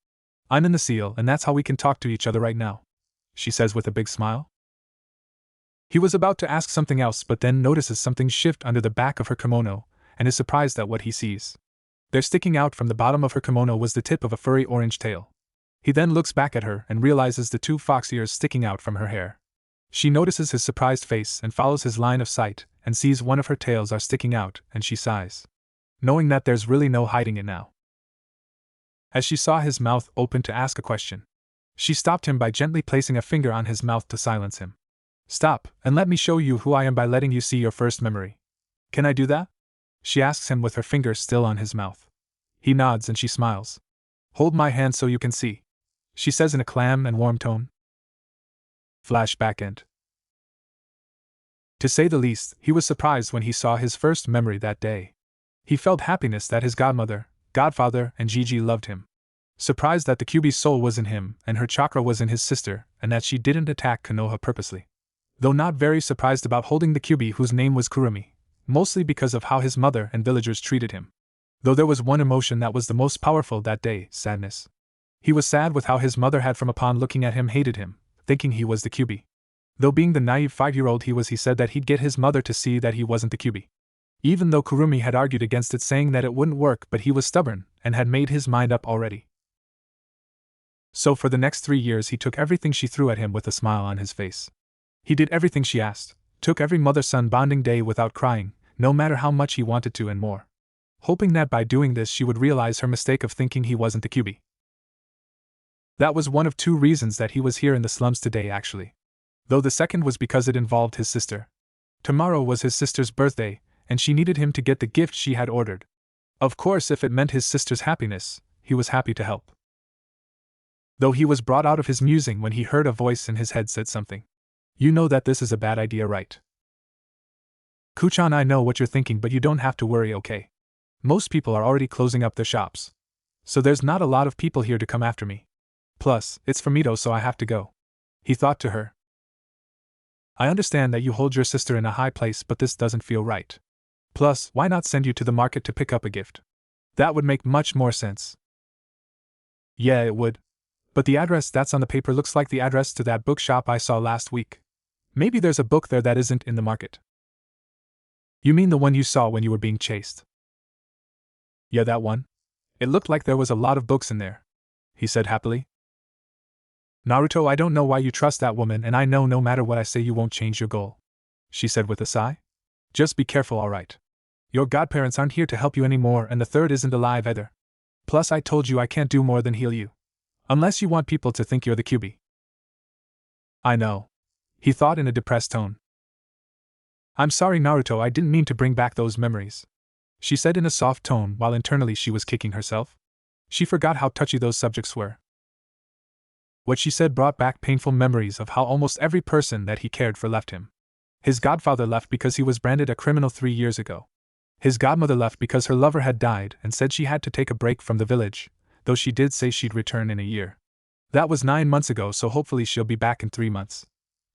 I'm in the seal and that's how we can talk to each other right now," she says with a big smile. He was about to ask something else but then notices something shift under the back of her kimono and is surprised at what he sees. There, sticking out from the bottom of her kimono, was the tip of a furry orange tail. He then looks back at her and realizes the 2 fox ears sticking out from her hair. She notices his surprised face and follows his line of sight and sees one of her tails are sticking out, and she sighs, knowing that there's really no hiding it now. As she saw his mouth open to ask a question, she stopped him by gently placing a finger on his mouth to silence him. "Stop, and let me show you who I am by letting you see your first memory. Can I do that?" she asks him with her finger still on his mouth. He nods and she smiles. "Hold my hand so you can see," she says in a calm and warm tone. Flashback end. To say the least, he was surprised when he saw his first memory that day. He felt happiness that his godmother, godfather, and Gigi loved him. Surprised that the Kyuubi's soul was in him and her chakra was in his sister, and that she didn't attack Konoha purposely. Though not very surprised about holding the Kyuubi whose name was Kurumi, mostly because of how his mother and villagers treated him. Though there was one emotion that was the most powerful that day: sadness. He was sad with how his mother had, from upon looking at him, hated him, thinking he was the Kyuubi. Though being the naive 5-year-old he was, he said that he'd get his mother to see that he wasn't the Kyuubi. Even though Kurumi had argued against it, saying that it wouldn't work, but he was stubborn and had made his mind up already. So for the next 3 years he took everything she threw at him with a smile on his face. He did everything she asked, took every mother-son bonding day without crying, no matter how much he wanted to, and more. Hoping that by doing this she would realize her mistake of thinking he wasn't the Kyuubi. That was one of 2 reasons that he was here in the slums today, actually. Though the second was because it involved his sister. Tomorrow was his sister's birthday, and she needed him to get the gift she had ordered. Of course, if it meant his sister's happiness, he was happy to help. Though he was brought out of his musing when he heard a voice in his head said something. "You know that this is a bad idea, right?" "Kuchan, I know what you're thinking, but you don't have to worry, okay? Most people are already closing up their shops. So there's not a lot of people here to come after me. Plus, it's for Mito, so I have to go." He thought to her. I understand that you hold your sister in a high place, but this doesn't feel right. Plus, why not send you to the market to pick up a gift? That would make much more sense. Yeah, it would. But the address that's on the paper looks like the address to that bookshop I saw last week. Maybe there's a book there that isn't in the market. You mean the one you saw when you were being chased? Yeah, that one. It looked like there was a lot of books in there, he said happily. Naruto, I don't know why you trust that woman, and I know no matter what I say you won't change your goal, she said with a sigh. Just be careful, alright? Your godparents aren't here to help you anymore, and the third isn't alive either. Plus, I told you I can't do more than heal you. Unless you want people to think you're the QB. I know, he thought in a depressed tone. I'm sorry, Naruto, I didn't mean to bring back those memories, she said in a soft tone while internally she was kicking herself. She forgot how touchy those subjects were. What she said brought back painful memories of how almost every person that he cared for left him. His godfather left because he was branded a criminal 3 years ago. His godmother left because her lover had died and said she had to take a break from the village, though she did say she'd return in a year. That was 9 months ago, so hopefully she'll be back in 3 months.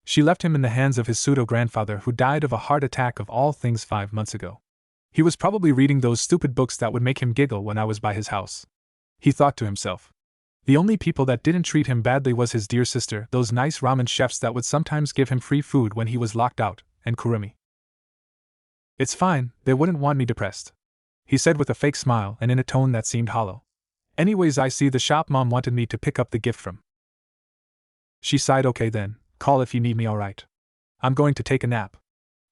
She left him in the hands of his pseudo-grandfather, who died of a heart attack of all things 5 months ago. He was probably reading those stupid books that would make him giggle when I was by his house, he thought to himself. The only people that didn't treat him badly was his dear sister, those nice ramen chefs that would sometimes give him free food when he was locked out, and Kurumi. It's fine, they wouldn't want me depressed, he said with a fake smile and in a tone that seemed hollow. Anyways, I see the shop mom wanted me to pick up the gift from. She sighed. Okay then, call if you need me, alright. I'm going to take a nap.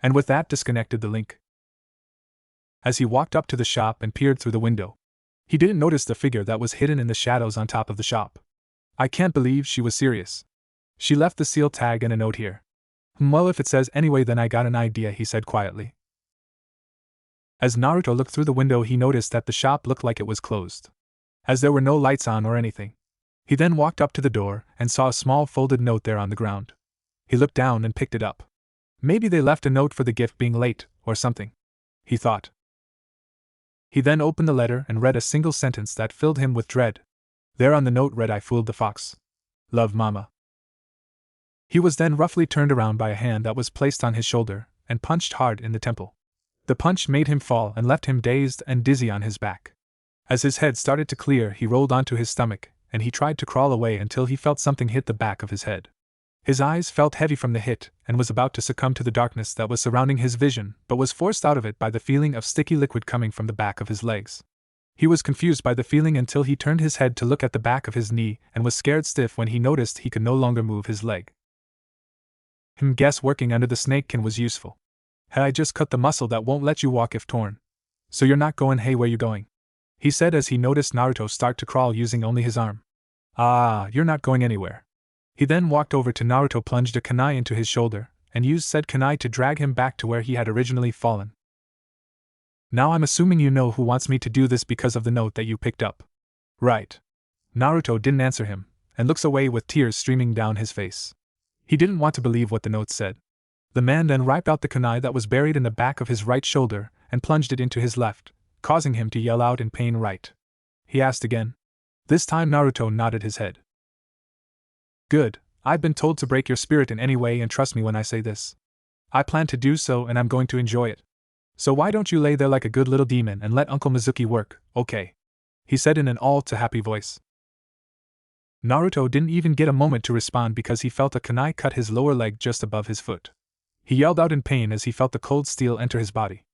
And with that disconnected the link. As he walked up to the shop and peered through the window, he didn't notice the figure that was hidden in the shadows on top of the shop. I can't believe she was serious. She left the seal tag and a note here. Well, if it says anyway, then I got an idea, he said quietly. As Naruto looked through the window, he noticed that the shop looked like it was closed, as there were no lights on or anything. He then walked up to the door and saw a small folded note there on the ground. He looked down and picked it up. Maybe they left a note for the gift being late, or something, he thought. He then opened the letter and read a single sentence that filled him with dread. There on the note read, I fooled the fox. Love, Mama. He was then roughly turned around by a hand that was placed on his shoulder and punched hard in the temple. The punch made him fall and left him dazed and dizzy on his back. As his head started to clear, he rolled onto his stomach, and he tried to crawl away until he felt something hit the back of his head. His eyes felt heavy from the hit and was about to succumb to the darkness that was surrounding his vision, but was forced out of it by the feeling of sticky liquid coming from the back of his legs. He was confused by the feeling until he turned his head to look at the back of his knee and was scared stiff when he noticed he could no longer move his leg. Guess working under the snakekin was useful. Had I just cut the muscle that won't let you walk if torn. So you're not going, hey, where you going? He said as he noticed Naruto start to crawl using only his arm. Ah, you're not going anywhere. He then walked over to Naruto, plunged a kunai into his shoulder, and used said kunai to drag him back to where he had originally fallen. Now I'm assuming you know who wants me to do this because of the note that you picked up. Right. Naruto didn't answer him, and looks away with tears streaming down his face. He didn't want to believe what the note said. The man then ripped out the kunai that was buried in the back of his right shoulder and plunged it into his left, causing him to yell out in pain. Right? He asked again. This time Naruto nodded his head. Good, I've been told to break your spirit in any way, and trust me when I say this. I plan to do so, and I'm going to enjoy it. So why don't you lay there like a good little demon and let Uncle Mizuki work, okay? He said in an all-too-happy voice. Naruto didn't even get a moment to respond because he felt a kunai cut his lower leg just above his foot. He yelled out in pain as he felt the cold steel enter his body.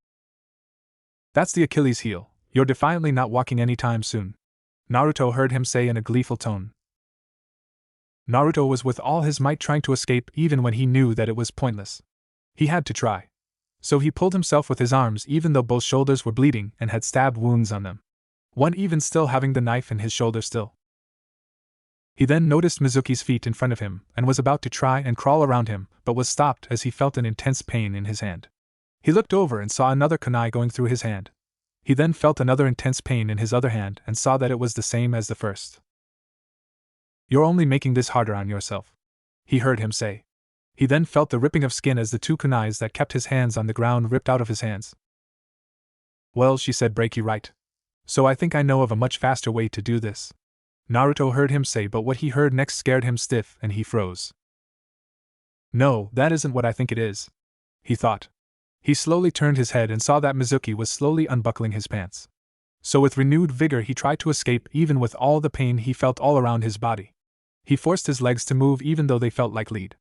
That's the Achilles heel, you're defiantly not walking anytime soon, Naruto heard him say in a gleeful tone. Naruto was with all his might trying to escape even when he knew that it was pointless. He had to try. So he pulled himself with his arms even though both shoulders were bleeding and had stab wounds on them. One even still having the knife in his shoulder still. He then noticed Mizuki's feet in front of him and was about to try and crawl around him, but was stopped as he felt an intense pain in his hand. He looked over and saw another kunai going through his hand. He then felt another intense pain in his other hand and saw that it was the same as the first. You're only making this harder on yourself, he heard him say. He then felt the ripping of skin as the two kunais that kept his hands on the ground ripped out of his hands. Well, she said, break you right. So I think I know of a much faster way to do this. Naruto heard him say, but what he heard next scared him stiff and he froze. No, that isn't what I think it is, he thought. He slowly turned his head and saw that Mizuki was slowly unbuckling his pants. So with renewed vigor he tried to escape even with all the pain he felt all around his body. He forced his legs to move even though they felt like lead.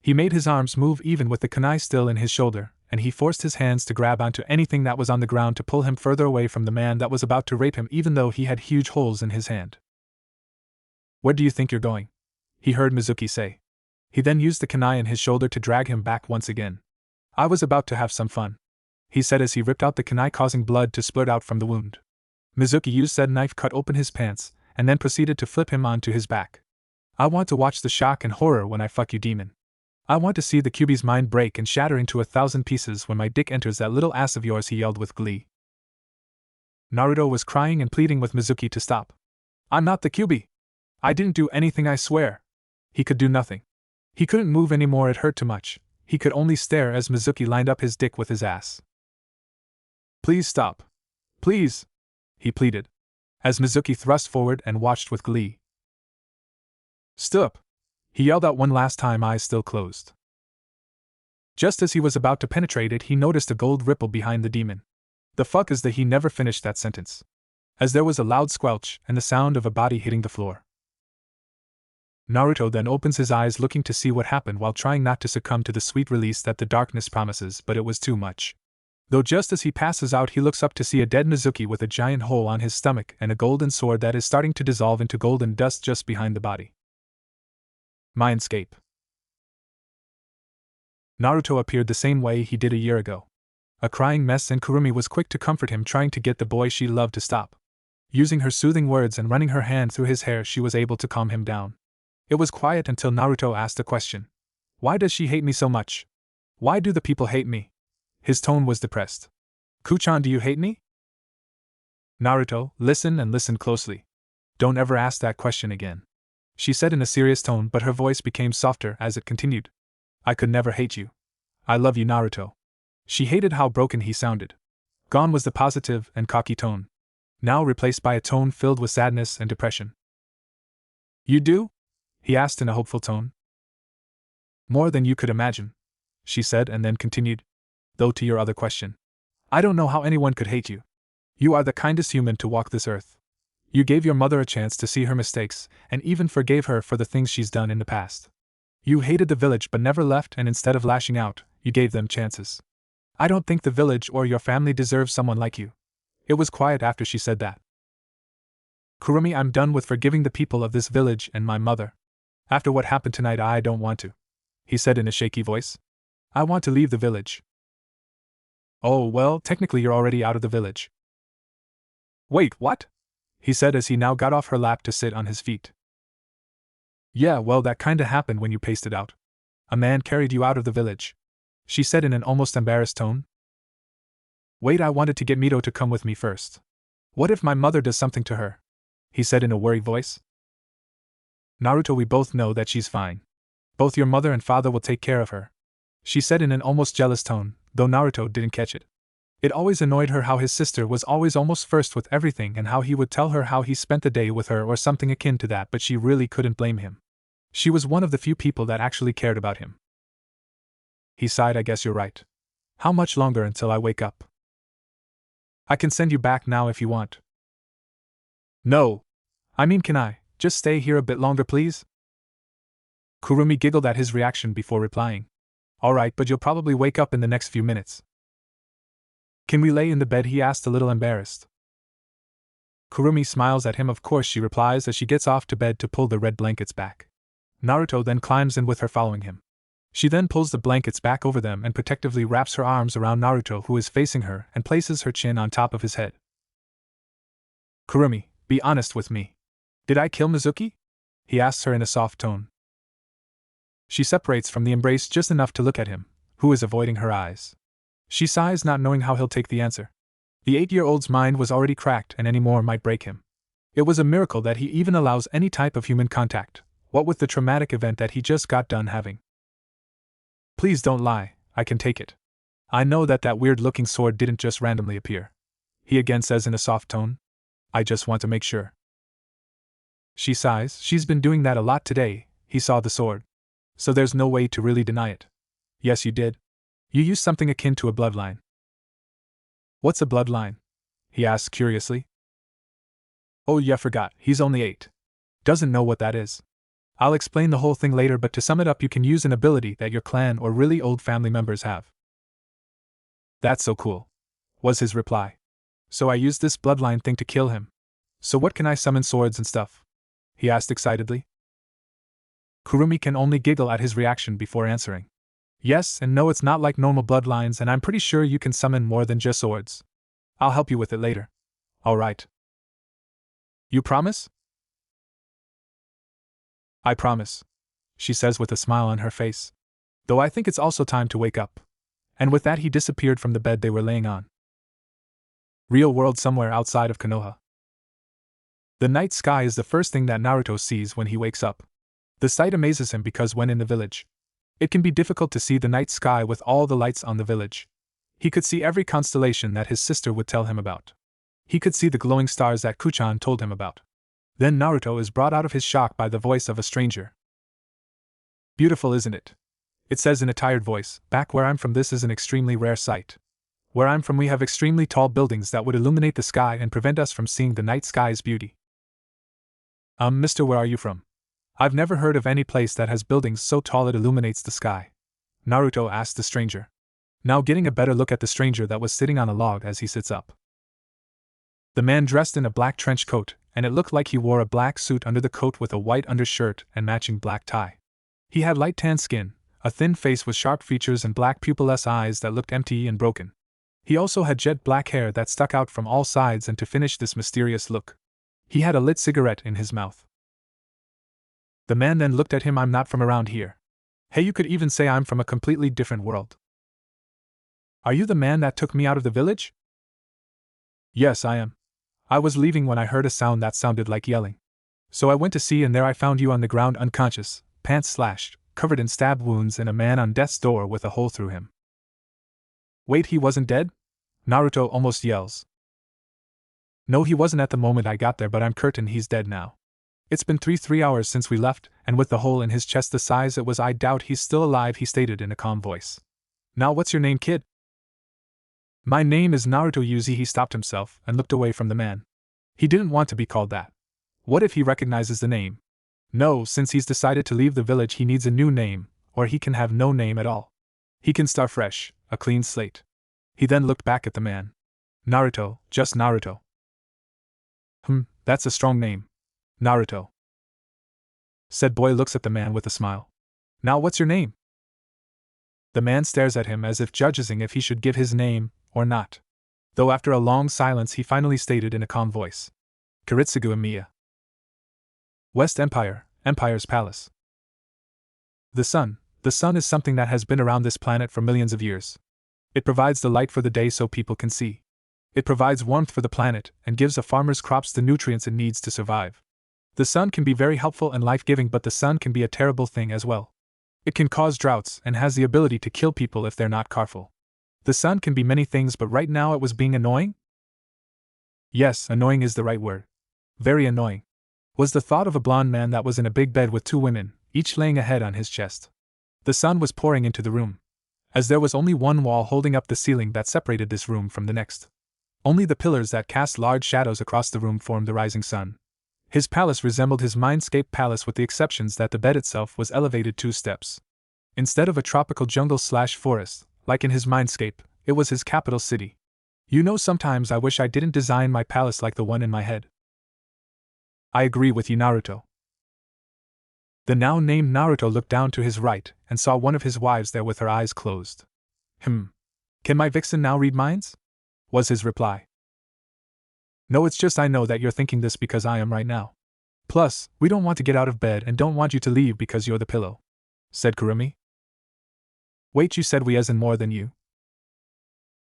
He made his arms move even with the kunai still in his shoulder, and he forced his hands to grab onto anything that was on the ground to pull him further away from the man that was about to rape him even though he had huge holes in his hand. Where do you think you're going? He heard Mizuki say. He then used the kunai in his shoulder to drag him back once again. I was about to have some fun, he said as he ripped out the kunai causing blood to spurt out from the wound. Mizuki used said knife cut open his pants, and then proceeded to flip him onto his back. I want to watch the shock and horror when I fuck you, demon. I want to see the Kyuubi's mind break and shatter into 1,000 pieces when my dick enters that little ass of yours, he yelled with glee. Naruto was crying and pleading with Mizuki to stop. I'm not the Kyuubi. I didn't do anything, I swear. He could do nothing. He couldn't move anymore, it hurt too much. He could only stare as Mizuki lined up his dick with his ass. Please stop. Please, he pleaded, as Mizuki thrust forward and watched with glee. Stop! He yelled out one last time, eyes still closed. Just as he was about to penetrate it, he noticed a gold ripple behind the demon. The fuck is that? He never finished that sentence, as there was a loud squelch and the sound of a body hitting the floor. Naruto then opens his eyes looking to see what happened while trying not to succumb to the sweet release that the darkness promises, but it was too much. Though just as he passes out he looks up to see a dead Mizuki with a giant hole on his stomach and a golden sword that is starting to dissolve into golden dust just behind the body. Mindscape. Naruto appeared the same way he did a year ago. A crying mess, and Kurumi was quick to comfort him, trying to get the boy she loved to stop. Using her soothing words and running her hand through his hair, she was able to calm him down. It was quiet until Naruto asked a question. Why does she hate me so much? Why do the people hate me? His tone was depressed. Kuchan, do you hate me? Naruto, listen and listen closely. Don't ever ask that question again, she said in a serious tone, but her voice became softer as it continued. I could never hate you. I love you, Naruto. She hated how broken he sounded. Gone was the positive and cocky tone, now replaced by a tone filled with sadness and depression. You do? He asked in a hopeful tone. More than you could imagine, she said, and then continued. Though to your other question, I don't know how anyone could hate you. You are the kindest human to walk this earth. You gave your mother a chance to see her mistakes, and even forgave her for the things she's done in the past. You hated the village but never left, and instead of lashing out, you gave them chances. I don't think the village or your family deserves someone like you. It was quiet after she said that. Kurumi, I'm done with forgiving the people of this village and my mother. After what happened tonight, I don't want to, he said in a shaky voice. I want to leave the village. Oh, well, technically you're already out of the village. Wait, what? He said as he now got off her lap to sit on his feet. Yeah, well, that kinda happened when you pasted out. A man carried you out of the village, she said in an almost embarrassed tone. Wait, I wanted to get Mito to come with me first. What if my mother does something to her? He said in a worried voice. Naruto, we both know that she's fine. Both your mother and father will take care of her, she said in an almost jealous tone, though Naruto didn't catch it. It always annoyed her how his sister was always almost first with everything and how he would tell her how he spent the day with her or something akin to that, but she really couldn't blame him. She was one of the few people that actually cared about him. He sighed. I guess you're right. How much longer until I wake up? I can send you back now if you want. No. I mean, can I just stay here a bit longer, please? Kurumi giggled at his reaction before replying. All right, but you'll probably wake up in the next few minutes. Can we lay in the bed? He asked, a little embarrassed. Kurumi smiles at him. Of course, she replies as she gets off to bed to pull the red blankets back. Naruto then climbs in with her following him. She then pulls the blankets back over them and protectively wraps her arms around Naruto, who is facing her, and places her chin on top of his head. Kurumi, be honest with me. Did I kill Mizuki? He asks her in a soft tone. She separates from the embrace just enough to look at him, who is avoiding her eyes. She sighs, not knowing how he'll take the answer. The 8-year-old's mind was already cracked, and any more might break him. It was a miracle that he even allows any type of human contact, what with the traumatic event that he just got done having. Please don't lie, I can take it. I know that weird-looking sword didn't just randomly appear, he again says in a soft tone. I just want to make sure. She sighs. She's been doing that a lot today. He saw the sword. So there's no way to really deny it. Yes, you did. You used something akin to a bloodline. What's a bloodline? He asked curiously. Oh yeah, forgot, he's only 8. Doesn't know what that is. I'll explain the whole thing later, but to sum it up, you can use an ability that your clan or really old family members have. That's so cool, was his reply. So I used this bloodline thing to kill him. So what can I summon swords and stuff? He asked excitedly. Kurumi can only giggle at his reaction before answering. Yes and no, it's not like normal bloodlines, and I'm pretty sure you can summon more than just swords. I'll help you with it later. Alright. You promise? I promise, she says with a smile on her face. Though I think it's also time to wake up. And with that he disappeared from the bed they were laying on. Real world somewhere outside of Konoha. The night sky is the first thing that Naruto sees when he wakes up. The sight amazes him because when in the village, it can be difficult to see the night sky with all the lights on the village. He could see every constellation that his sister would tell him about. He could see the glowing stars that Kuchan told him about. Then Naruto is brought out of his shock by the voice of a stranger. Beautiful, isn't it? It says in a tired voice. Back where I'm from, this is an extremely rare sight. Where I'm from, we have extremely tall buildings that would illuminate the sky and prevent us from seeing the night sky's beauty. Mister, where are you from? I've never heard of any place that has buildings so tall it illuminates the sky. Naruto asked the stranger, now getting a better look at the stranger that was sitting on a log as he sits up. The man dressed in a black trench coat, and it looked like he wore a black suit under the coat with a white undershirt and matching black tie. He had light tan skin, a thin face with sharp features and black pupilless eyes that looked empty and broken. He also had jet black hair that stuck out from all sides, and to finish this mysterious look, he had a lit cigarette in his mouth. The man then looked at him. I'm not from around here. Hey, you could even say I'm from a completely different world. Are you the man that took me out of the village? Yes, I am. I was leaving when I heard a sound that sounded like yelling. So I went to see, and there I found you on the ground unconscious, pants slashed, covered in stab wounds, and a man on death's door with a hole through him. Wait, he wasn't dead? Naruto almost yells. No, he wasn't at the moment I got there, but I'm certain he's dead now. It's been 3 hours since we left, and with the hole in his chest the size it was, I doubt he's still alive, he stated in a calm voice. Now what's your name, kid? My name is Naruto Yuzi. He stopped himself and looked away from the man. He didn't want to be called that. What if he recognizes the name? No, since he's decided to leave the village he needs a new name, or he can have no name at all. He can start fresh, a clean slate. He then looked back at the man. Naruto, just Naruto. That's a strong name. Naruto. Said boy looks at the man with a smile. Now what's your name? The man stares at him as if judging if he should give his name or not. Though after a long silence he finally stated in a calm voice. Kiritsugu Emiya. West Empire, Empire's palace. The sun is something that has been around this planet for millions of years. It provides the light for the day so people can see. It provides warmth for the planet and gives a farmer's crops the nutrients it needs to survive. The sun can be very helpful and life-giving, but the sun can be a terrible thing as well. It can cause droughts and has the ability to kill people if they're not careful. The sun can be many things, but right now it was being annoying? Yes, annoying is the right word. Very annoying. Was the thought of a blonde man that was in a big bed with 2 women, each laying a head on his chest. The sun was pouring into the room, as there was only one wall holding up the ceiling that separated this room from the next. Only the pillars that cast large shadows across the room formed the rising sun. His palace resembled his mindscape palace, with the exceptions that the bed itself was elevated 2 steps. Instead of a tropical jungle/forest, like in his mindscape, it was his capital city. You know, sometimes I wish I didn't design my palace like the one in my head. I agree with you, Naruto. The now named Naruto looked down to his right and saw one of his wives there with her eyes closed. Can my vixen now read minds? Was his reply. No, it's just I know that you're thinking this because I am right now. Plus, we don't want to get out of bed and don't want you to leave because you're the pillow, said Kurumi. Wait, you said we as in more than you?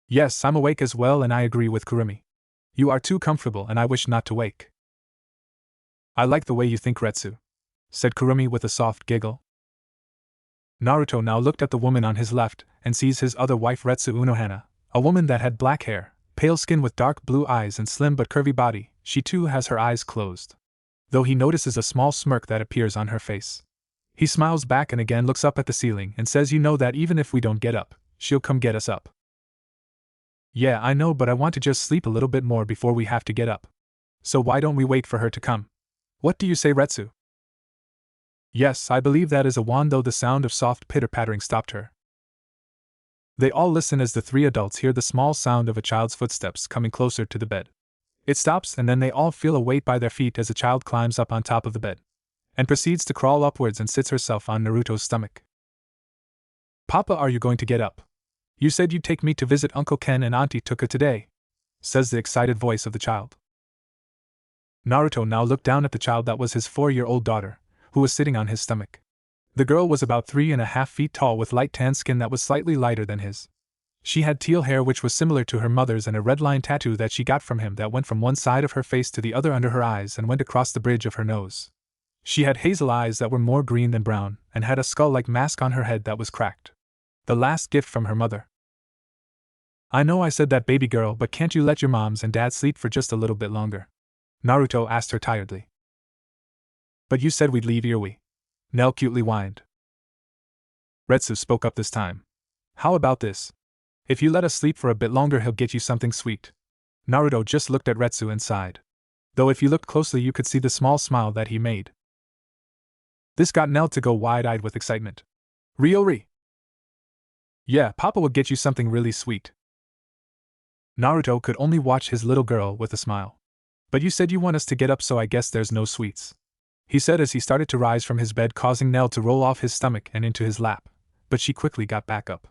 Yes, I'm awake as well, and I agree with Kurumi. You are too comfortable and I wish not to wake. I like the way you think, Retsu, said Kurumi with a soft giggle. Naruto now looked at the woman on his left and sees his other wife, Retsu Unohana, a woman that had black hair, pale skin with dark blue eyes and slim but curvy body. She too has her eyes closed, though he notices a small smirk that appears on her face. He smiles back and again looks up at the ceiling and says, "You know that even if we don't get up, she'll come get us up." "Yeah, I know, but I want to just sleep a little bit more before we have to get up. So why don't we wait for her to come? What do you say, Retsu?" "Yes, I believe that is a wand," though the sound of soft pitter-pattering stopped her. They all listen as the three adults hear the small sound of a child's footsteps coming closer to the bed. It stops, and then they all feel a weight by their feet as a child climbs up on top of the bed and proceeds to crawl upwards and sits herself on Naruto's stomach. "Papa, are you going to get up? You said you'd take me to visit Uncle Ken and Auntie Tuka today," says the excited voice of the child. Naruto now looked down at the child that was his 4-year-old daughter, who was sitting on his stomach. The girl was about 3.5 feet tall with light tan skin that was slightly lighter than his. She had teal hair which was similar to her mother's and a red line tattoo that she got from him that went from one side of her face to the other under her eyes and went across the bridge of her nose. She had hazel eyes that were more green than brown and had a skull-like mask on her head that was cracked. The last gift from her mother. "I know I said that, baby girl, but can't you let your moms and dads sleep for just a little bit longer?" Naruto asked her tiredly. "But you said we'd leave early," Nell cutely whined. Retsu spoke up this time. "How about this? If you let us sleep for a bit longer, he'll get you something sweet." Naruto just looked at Retsu and sighed. Though if you looked closely you could see the small smile that he made. This got Nell to go wide-eyed with excitement. "Ryori?" "Yeah, Papa will get you something really sweet." Naruto could only watch his little girl with a smile. "But you said you want us to get up, so I guess there's no sweets," he said as he started to rise from his bed, causing Nell to roll off his stomach and into his lap, but she quickly got back up.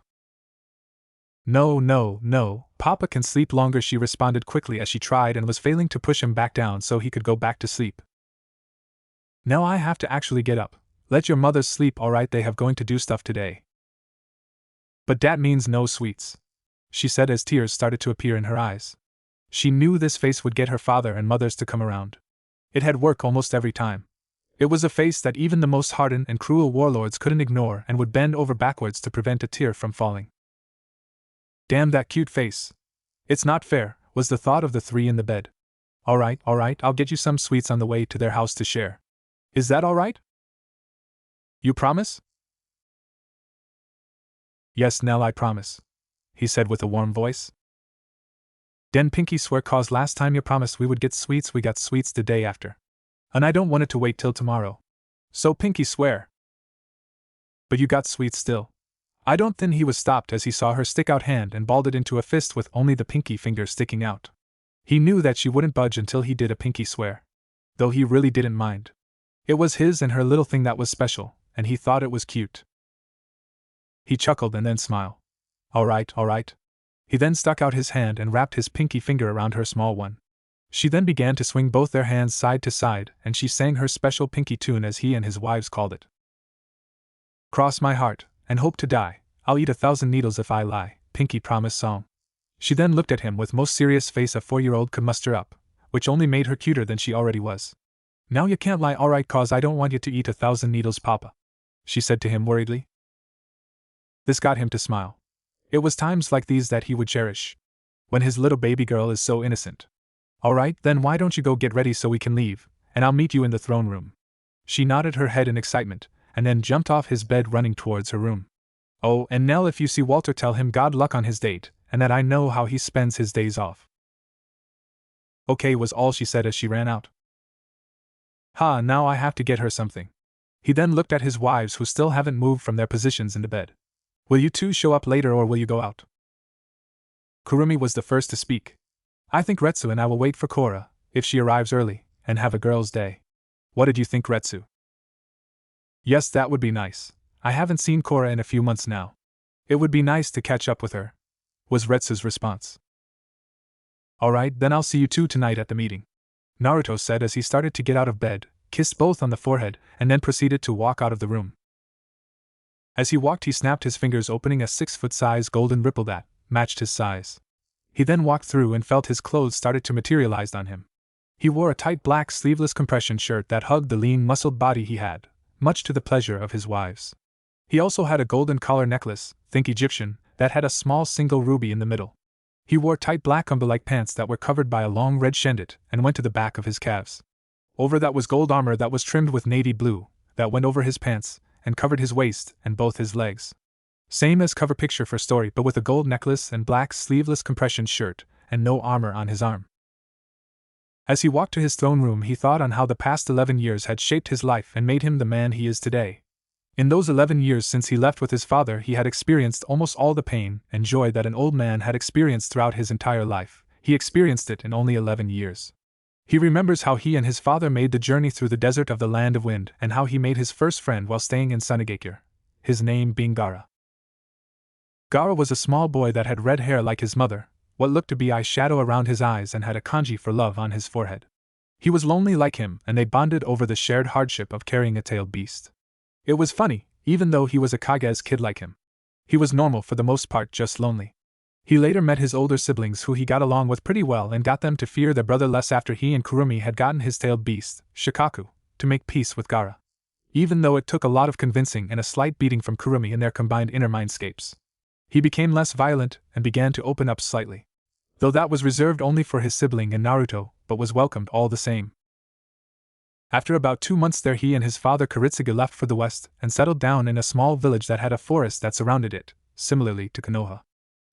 No, Papa can sleep longer," she responded quickly as she tried and was failing to push him back down so he could go back to sleep. "Now I have to actually get up. Let your mothers sleep, alright, they have going to do stuff today." "But that means no sweets," she said as tears started to appear in her eyes. She knew this face would get her father and mothers to come around. It had worked almost every time. It was a face that even the most hardened and cruel warlords couldn't ignore and would bend over backwards to prevent a tear from falling. "Damn that cute face. It's not fair," was the thought of the three in the bed. Alright, I'll get you some sweets on the way to their house to share. Is that alright? You promise?" "Yes, Nell, I promise," he said with a warm voice. "Den Pinky swear, cause last time you promised we would get sweets, we got sweets the day after. And I don't want it to wait till tomorrow. So Pinky swear." "But you got sweets still. I don't." Then he was stopped as he saw her stick out hand and balled it into a fist with only the pinky finger sticking out. He knew that she wouldn't budge until he did a pinky swear. Though he really didn't mind. It was his and her little thing that was special, and he thought it was cute. He chuckled and then smiled. Alright. He then stuck out his hand and wrapped his pinky finger around her small one. She then began to swing both their hands side to side, and she sang her special pinky tune as he and his wives called it. "Cross my heart, and hope to die, I'll eat 1,000 needles if I lie," Pinky promise song. She then looked at him with most serious face a 4-year-old could muster up, which only made her cuter than she already was. "Now you can't lie, alright, cause I don't want you to eat 1,000 needles, Papa," she said to him worriedly. This got him to smile. It was times like these that he would cherish. When his little baby girl is so innocent. "Alright, then why don't you go get ready so we can leave, and I'll meet you in the throne room." She nodded her head in excitement, and then jumped off his bed running towards her room. "Oh, and Nell, if you see Walter, tell him God luck on his date, and that I know how he spends his days off." "Okay," was all she said as she ran out. "Ha, now I have to get her something." He then looked at his wives who still haven't moved from their positions in the bed. "Will you two show up later or will you go out?" Kurumi was the first to speak. "I think Retsu and I will wait for Korra, if she arrives early, and have a girls' day. What did you think, Retsu?" "Yes, that would be nice. I haven't seen Korra in a few months now. It would be nice to catch up with her," was Retsu's response. "Alright, then I'll see you two tonight at the meeting," Naruto said as he started to get out of bed, kissed both on the forehead, and then proceeded to walk out of the room. As he walked, he snapped his fingers, opening a 6-foot-size golden ripple that matched his size. He then walked through and felt his clothes started to materialize on him. He wore a tight black sleeveless compression shirt that hugged the lean, muscled body he had, much to the pleasure of his wives. He also had a golden collar necklace, think Egyptian, that had a small single ruby in the middle. He wore tight black umbrella-like pants that were covered by a long red shendit and went to the back of his calves. Over that was gold armor that was trimmed with navy blue, that went over his pants, and covered his waist and both his legs. Same as cover picture for story, but with a gold necklace and black sleeveless compression shirt, and no armor on his arm. As he walked to his throne room, he thought on how the past 11 years had shaped his life and made him the man he is today. In those 11 years since he left with his father, he had experienced almost all the pain and joy that an old man had experienced throughout his entire life. He experienced it in only 11 years. He remembers how he and his father made the journey through the desert of the Land of Wind, and how he made his first friend while staying in Sunagakure, his name being Gaara. Gaara was a small boy that had red hair like his mother, what looked to be eyeshadow around his eyes, and had a kanji for love on his forehead. He was lonely like him, and they bonded over the shared hardship of carrying a tailed beast. It was funny, even though he was a Kage's kid like him. He was normal for the most part, just lonely. He later met his older siblings, who he got along with pretty well and got them to fear their brother less after he and Kurumi had gotten his tailed beast, Shikaku, to make peace with Gaara. Even though it took a lot of convincing and a slight beating from Kurumi in their combined inner mindscapes. He became less violent and began to open up slightly. Though that was reserved only for his sibling and Naruto, but was welcomed all the same. After about 2 months there, he and his father Kiritsugu left for the west and settled down in a small village that had a forest that surrounded it, similarly to Konoha.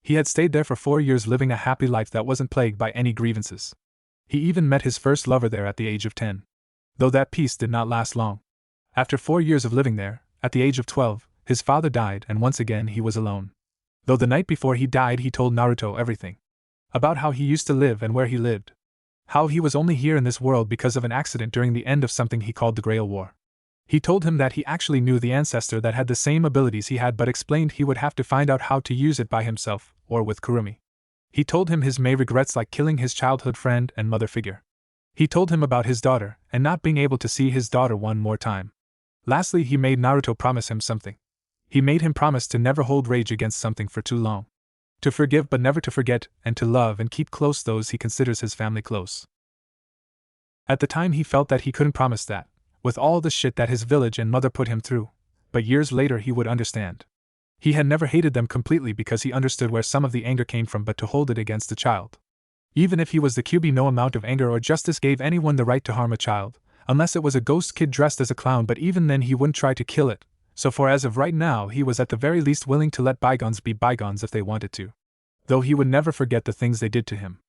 He had stayed there for 4 years, living a happy life that wasn't plagued by any grievances. He even met his first lover there at the age of 10. Though that peace did not last long. After 4 years of living there, at the age of 12, his father died and once again he was alone. Though the night before he died he told Naruto everything. About how he used to live and where he lived. How he was only here in this world because of an accident during the end of something he called the Grail War. He told him that he actually knew the ancestor that had the same abilities he had, but explained he would have to find out how to use it by himself, or with Kurumi. He told him his May regrets like killing his childhood friend and mother figure. He told him about his daughter, and not being able to see his daughter one more time. Lastly, he made Naruto promise him something. He made him promise to never hold rage against something for too long. To forgive but never to forget, and to love and keep close those he considers his family close. At the time he felt that he couldn't promise that, with all the shit that his village and mother put him through, but years later he would understand. He had never hated them completely because he understood where some of the anger came from, but to hold it against the child. Even if he was the QB, no amount of anger or justice gave anyone the right to harm a child, unless it was a ghost kid dressed as a clown, but even then he wouldn't try to kill it. So for as of right now he was at the very least willing to let bygones be bygones if they wanted to. Though he would never forget the things they did to him.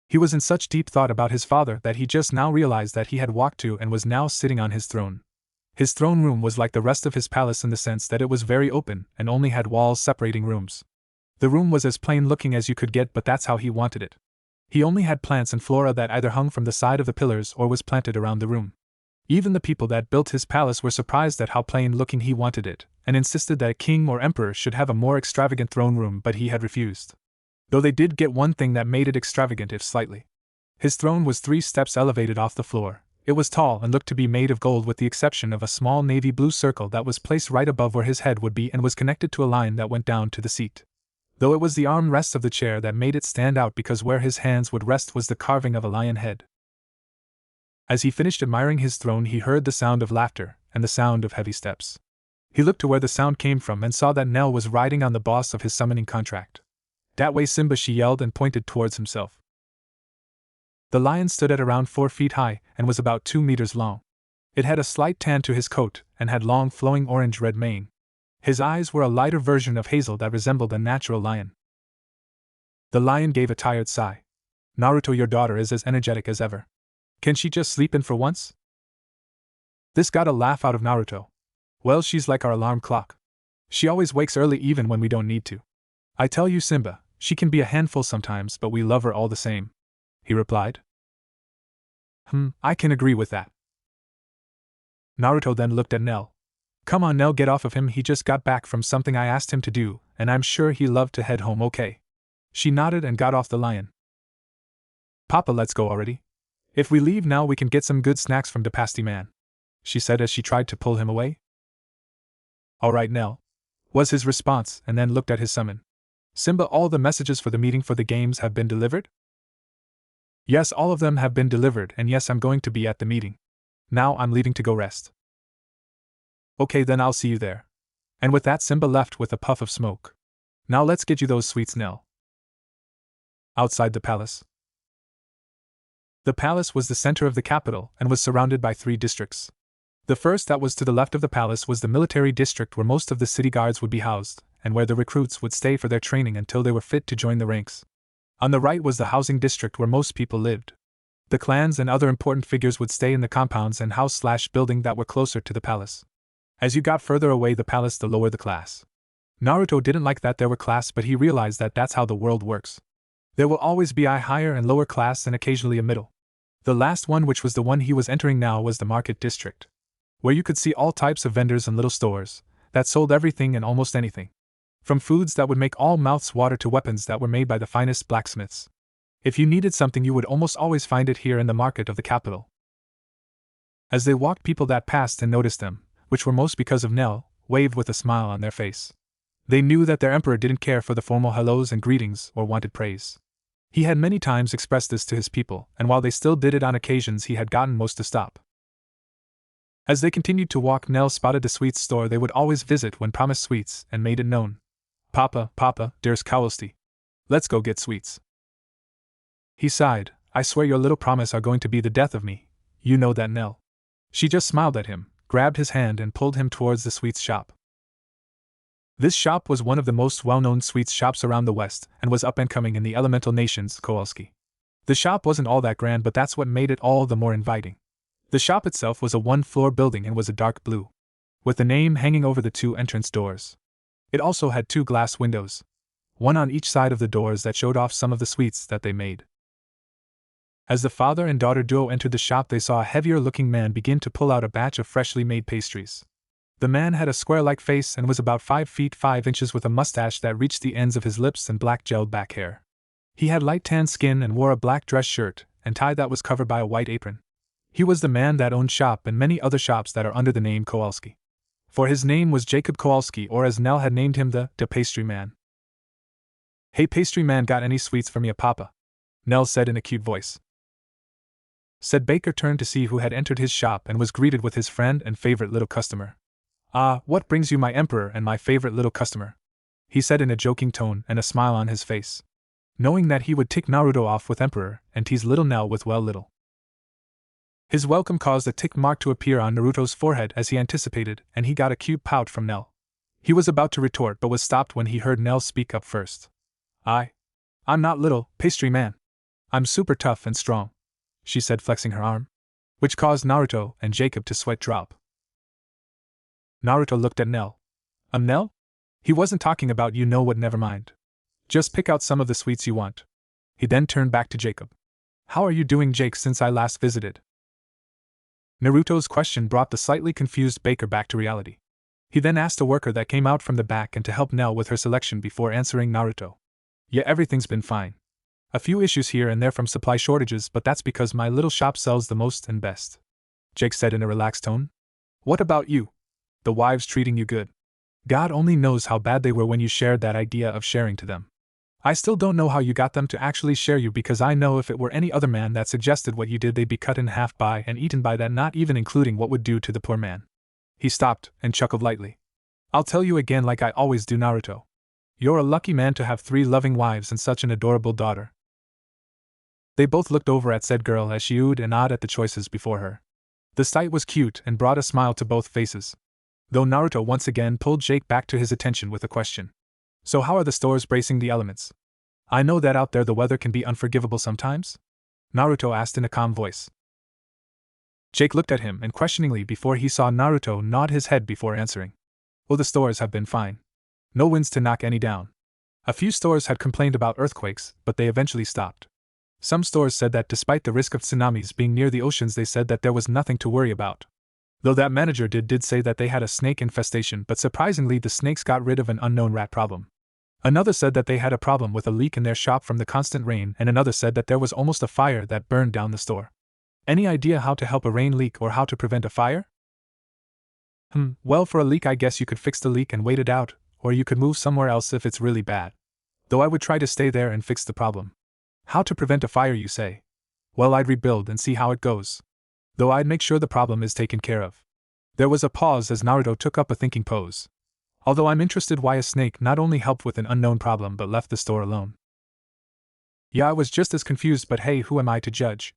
He was in such deep thought about his father that he just now realized that he had walked to and was now sitting on his throne. His throne room was like the rest of his palace in the sense that it was very open and only had walls separating rooms. The room was as plain looking as you could get, but that's how he wanted it. He only had plants and flora that either hung from the side of the pillars or was planted around the room. Even the people that built his palace were surprised at how plain looking he wanted it, and insisted that a king or emperor should have a more extravagant throne room, but he had refused. Though they did get one thing that made it extravagant, if slightly. His throne was 3 steps elevated off the floor. It was tall and looked to be made of gold, with the exception of a small navy blue circle that was placed right above where his head would be and was connected to a line that went down to the seat. Though it was the arm rest of the chair that made it stand out, because where his hands would rest was the carving of a lion head. As he finished admiring his throne, he heard the sound of laughter and the sound of heavy steps. He looked to where the sound came from and saw that Nell was riding on the boss of his summoning contract. "That way, Simba," she yelled and pointed towards himself. The lion stood at around 4 feet high and was about 2 meters long. It had a slight tan to his coat and had long flowing orange-red mane. His eyes were a lighter version of hazel that resembled a natural lion. The lion gave a tired sigh. "Naruto, your daughter is as energetic as ever. Can she just sleep in for once?" This got a laugh out of Naruto. "Well, she's like our alarm clock. She always wakes early even when we don't need to. I tell you, Simba, she can be a handful sometimes, but we love her all the same," he replied. I can agree with that." Naruto then looked at Nell. "Come on, Nell, get off of him. He just got back from something I asked him to do, and I'm sure he'd love to head home, okay?" She nodded and got off the lion. "Papa, let's go already. If we leave now, we can get some good snacks from the pasty man," she said as she tried to pull him away. "All right, Nell," was his response, and then looked at his summon. "Simba, all the messages for the meeting for the games have been delivered?" "Yes, all of them have been delivered, and yes, I'm going to be at the meeting. Now I'm leaving to go rest." "Okay, then I'll see you there." And with that, Simba left with a puff of smoke. "Now let's get you those sweets, Nell." Outside the palace. The palace was the center of the capital and was surrounded by 3 districts. The first, that was to the left of the palace, was the military district where most of the city guards would be housed, and where the recruits would stay for their training until they were fit to join the ranks. On the right was the housing district where most people lived. The clans and other important figures would stay in the compounds and house/building that were closer to the palace. As you got further away the palace, the lower the class. Naruto didn't like that there were class, but he realized that that's how the world works. There will always be a higher and lower class and occasionally a middle. The last one, which was the one he was entering now, was the market district, where you could see all types of vendors and little stores that sold everything and almost anything. From foods that would make all mouths water to weapons that were made by the finest blacksmiths. If you needed something, you would almost always find it here in the market of the capital. As they walked, people that passed and noticed them, which were most because of Nell, waved with a smile on their face. They knew that their emperor didn't care for the formal hellos and greetings or wanted praise. He had many times expressed this to his people, and while they still did it on occasions, he had gotten most to stop. As they continued to walk, Nell spotted the sweets store they would always visit when promised sweets and made it known. Papa, dearest Kowalski. Let's go get sweets. He sighed. I swear your little promise are going to be the death of me. You know that, Nell. She just smiled at him, grabbed his hand and pulled him towards the sweets shop. This shop was one of the most well-known sweets shops around the West and was up and coming in the elemental nations, Kowalski. The shop wasn't all that grand, but that's what made it all the more inviting. The shop itself was a one-floor building and was a dark blue, with the name hanging over the 2 entrance doors. It also had 2 glass windows, one on each side of the doors, that showed off some of the sweets that they made. As the father and daughter duo entered the shop, they saw a heavier-looking man begin to pull out a batch of freshly made pastries. The man had a square-like face and was about 5 feet 5 inches with a mustache that reached the ends of his lips and black gelled back hair. He had light tan skin and wore a black dress shirt and tie that was covered by a white apron. He was the man that owned shop and many other shops that are under the name Kowalski. For his name was Jacob Kowalski, or as Nell had named him, the pastry man. Hey pastry man, got any sweets for me, papa? Nell said in a cute voice. Said Baker turned to see who had entered his shop and was greeted with his friend and favorite little customer. Ah, what brings you, my emperor and my favorite little customer? He said in a joking tone and a smile on his face, knowing that he would tick Naruto off with emperor and tease little Nell with little. His welcome caused a tick mark to appear on Naruto's forehead as he anticipated, and he got a cute pout from Nell. He was about to retort but was stopped when he heard Nell speak up first. I'm not little, pastry man. I'm super tough and strong, she said, flexing her arm, which caused Naruto and Jacob to sweat drop. Naruto looked at Nell. Nell? He wasn't talking about you know what, never mind. Just pick out some of the sweets you want. He then turned back to Jacob. How are you doing, Jake, since I last visited? Naruto's question brought the slightly confused Baker back to reality. He then asked a worker that came out from the back and to help Nell with her selection before answering Naruto. Yeah, everything's been fine. A few issues here and there from supply shortages, but that's because my little shop sells the most and best, Jake said in a relaxed tone. What about you? The wives treating you good? God only knows how bad they were when you shared that idea of sharing to them. I still don't know how you got them to actually share you, because I know if it were any other man that suggested what you did, they'd be cut in half by and eaten by that, not even including what would do to the poor man. He stopped and chuckled lightly. I'll tell you again, like I always do, Naruto. You're a lucky man to have 3 loving wives and such an adorable daughter. They both looked over at said girl as she oohed and awed at the choices before her. The sight was cute and brought a smile to both faces. Though Naruto once again pulled Jake back to his attention with a question. So how are the stores bracing the elements? I know that out there the weather can be unforgivable sometimes? Naruto asked in a calm voice. Jake looked at him and questioningly before he saw Naruto nod his head before answering. Well, the stores have been fine. No winds to knock any down. A few stores had complained about earthquakes, but they eventually stopped. Some stores said that despite the risk of tsunamis being near the oceans, they said that there was nothing to worry about. Though that manager did say that they had a snake infestation, but surprisingly the snakes got rid of an unknown rat problem. Another said that they had a problem with a leak in their shop from the constant rain, and another said that there was almost a fire that burned down the store. Any idea how to help a rain leak or how to prevent a fire? Well, for a leak I guess you could fix the leak and wait it out, or you could move somewhere else if it's really bad. Though I would try to stay there and fix the problem. How to prevent a fire, you say? Well, I'd rebuild and see how it goes. Though I'd make sure the problem is taken care of. There was a pause as Naruto took up a thinking pose. Although I'm interested why a snake not only helped with an unknown problem but left the store alone. Yeah, I was just as confused, but hey, who am I to judge?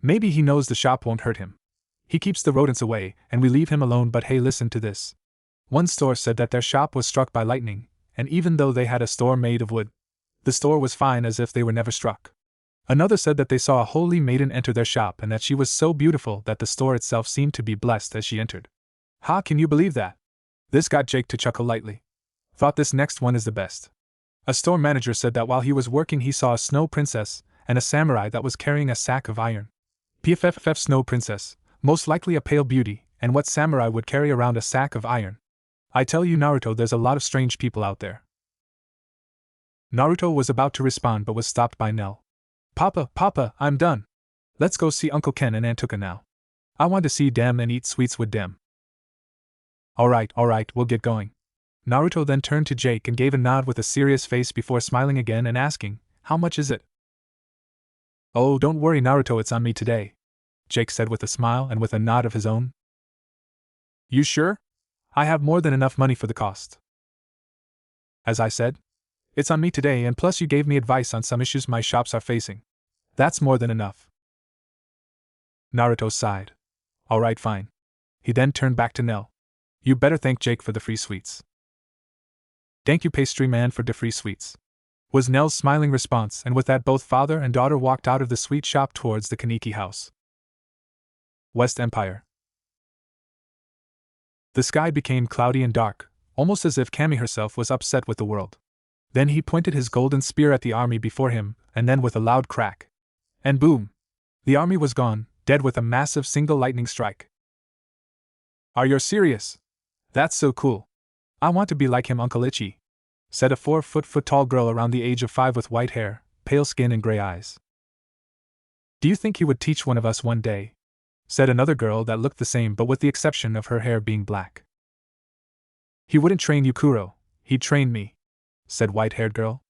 Maybe he knows the shop won't hurt him. He keeps the rodents away, and we leave him alone. But hey, listen to this. One store said that their shop was struck by lightning, and even though they had a store made of wood, the store was fine as if they were never struck. Another said that they saw a holy maiden enter their shop and that she was so beautiful that the store itself seemed to be blessed as she entered. Ha, can you believe that? This got Jake to chuckle lightly. Thought this next one is the best. A store manager said that while he was working he saw a snow princess and a samurai that was carrying a sack of iron. PFFF snow princess, most likely a pale beauty, and what samurai would carry around a sack of iron? I tell you Naruto, there's a lot of strange people out there. Naruto was about to respond but was stopped by Nell. Papa, I'm done. Let's go see Uncle Ken and Aunt Tuka now. I want to see dem and eat sweets with dem. Alright, we'll get going. Naruto then turned to Jake and gave a nod with a serious face before smiling again and asking, how much is it? Oh, don't worry Naruto, it's on me today, Jake said with a smile and with a nod of his own. You sure? I have more than enough money for the cost. As I said, it's on me today, and plus you gave me advice on some issues my shops are facing. That's more than enough. Naruto sighed. Alright, fine. He then turned back to Nell. You better thank Jake for the free sweets. Thank you pastry man for the free sweets, was Nell's smiling response, and with that both father and daughter walked out of the sweet shop towards the Kaneki house. West Empire. The sky became cloudy and dark, almost as if Kami herself was upset with the world. Then he pointed his golden spear at the army before him, and then with a loud crack. And boom! The army was gone, dead with a massive single lightning strike. Are you serious? That's so cool. I want to be like him, Uncle Ichi, said a 4-foot tall girl around the age of 5 with white hair, pale skin and gray eyes. Do you think he would teach one of us one day? Said another girl that looked the same but with the exception of her hair being black. He wouldn't train you, Kuro, he'd train me, said white-haired girl.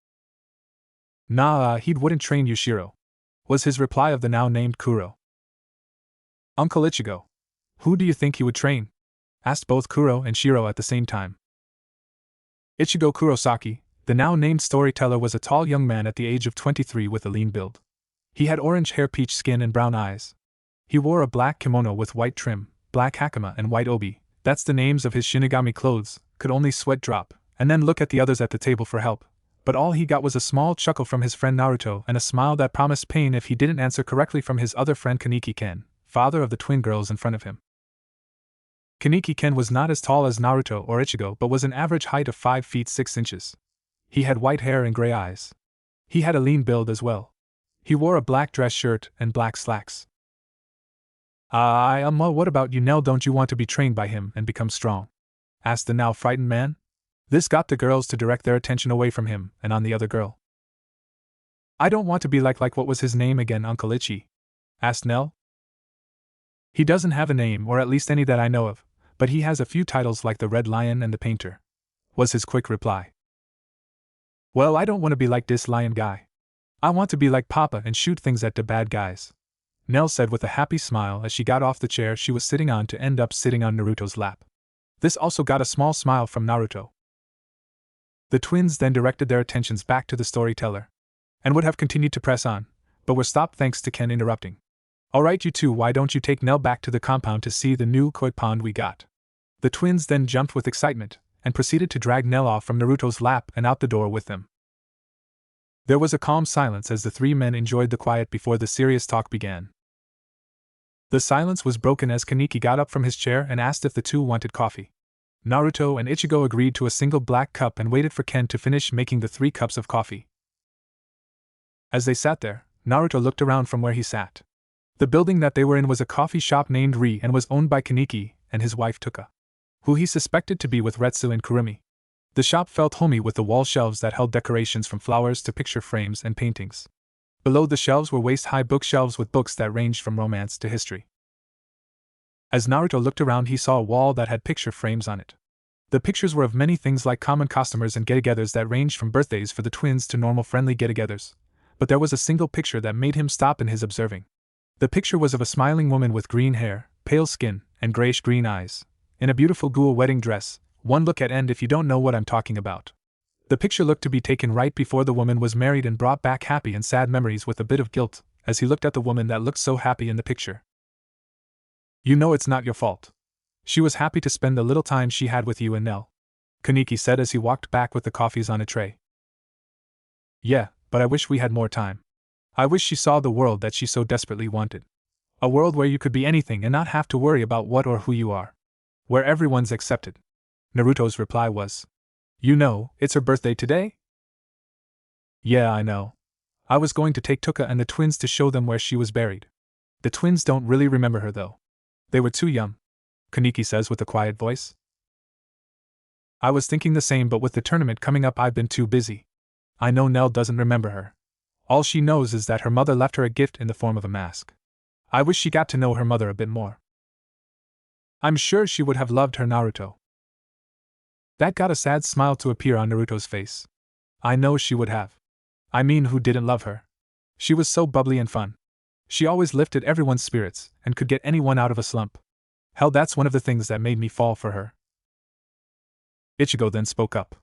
Nah, he wouldn't train you, Shiro, was his reply of the now-named Kuro. Uncle Ichigo, who do you think he would train? Asked both Kuro and Shiro at the same time. Ichigo Kurosaki, the now-named storyteller, was a tall young man at the age of 23 with a lean build. He had orange hair, peach skin and brown eyes. He wore a black kimono with white trim, black hakama and white obi, that's the names of his Shinigami clothes, could only sweat drop, and then look at the others at the table for help, but all he got was a small chuckle from his friend Naruto and a smile that promised pain if he didn't answer correctly from his other friend Kaneki Ken, father of the twin girls in front of him. Kaneki Ken was not as tall as Naruto or Ichigo but was an average height of 5 feet 6 inches. He had white hair and gray eyes. He had a lean build as well. He wore a black dress shirt and black slacks. What about you, Nell? Don't you want to be trained by him and become strong? Asked the now frightened man. This got the girls to direct their attention away from him and on the other girl. I don't want to be like what was his name again, Uncle Ichi? Asked Nell. He doesn't have a name, or at least any that I know of, but he has a few titles like the Red Lion and the Painter, was his quick reply. Well, I don't want to be like this lion guy. I want to be like Papa and shoot things at the bad guys, Nell said with a happy smile as she got off the chair she was sitting on to end up sitting on Naruto's lap. This also got a small smile from Naruto. The twins then directed their attentions back to the storyteller, and would have continued to press on, but were stopped thanks to Ken interrupting. Alright you two, why don't you take Nell back to the compound to see the new koi pond we got? The twins then jumped with excitement, and proceeded to drag Nell off from Naruto's lap and out the door with them. There was a calm silence as the three men enjoyed the quiet before the serious talk began. The silence was broken as Kaneki got up from his chair and asked if the two wanted coffee. Naruto and Ichigo agreed to a single black cup and waited for Ken to finish making the 3 cups of coffee. As they sat there, Naruto looked around from where he sat. The building that they were in was a coffee shop named Ri and was owned by Kaneki and his wife Tuka, who he suspected to be with Retsu and Kurumi. The shop felt homey with the wall shelves that held decorations from flowers to picture frames and paintings. Below the shelves were waist-high bookshelves with books that ranged from romance to history. As Naruto looked around, he saw a wall that had picture frames on it. The pictures were of many things like common customers and get-togethers that ranged from birthdays for the twins to normal friendly get-togethers, but there was a single picture that made him stop in his observing. The picture was of a smiling woman with green hair, pale skin, and grayish-green eyes, in a beautiful ghoul wedding dress. One look at and if you don't know what I'm talking about. The picture looked to be taken right before the woman was married and brought back happy and sad memories with a bit of guilt, as he looked at the woman that looked so happy in the picture. You know it's not your fault. She was happy to spend the little time she had with you and Nell," Kaneki said as he walked back with the coffees on a tray. "Yeah, but I wish we had more time. I wish she saw the world that she so desperately wanted. A world where you could be anything and not have to worry about what or who you are. Where everyone's accepted." Naruto's reply was, "You know, it's her birthday today?" "Yeah, I know. I was going to take Tuka and the twins to show them where she was buried. The twins don't really remember her though. They were too young," Kaneki says with a quiet voice. "I was thinking the same, but with the tournament coming up I've been too busy. I know Nell doesn't remember her. All she knows is that her mother left her a gift in the form of a mask. I wish she got to know her mother a bit more. I'm sure she would have loved her Naruto." That got a sad smile to appear on Naruto's face. "I know she would have. I mean, who didn't love her? She was so bubbly and fun. She always lifted everyone's spirits and could get anyone out of a slump. Hell, that's one of the things that made me fall for her." Ichigo then spoke up.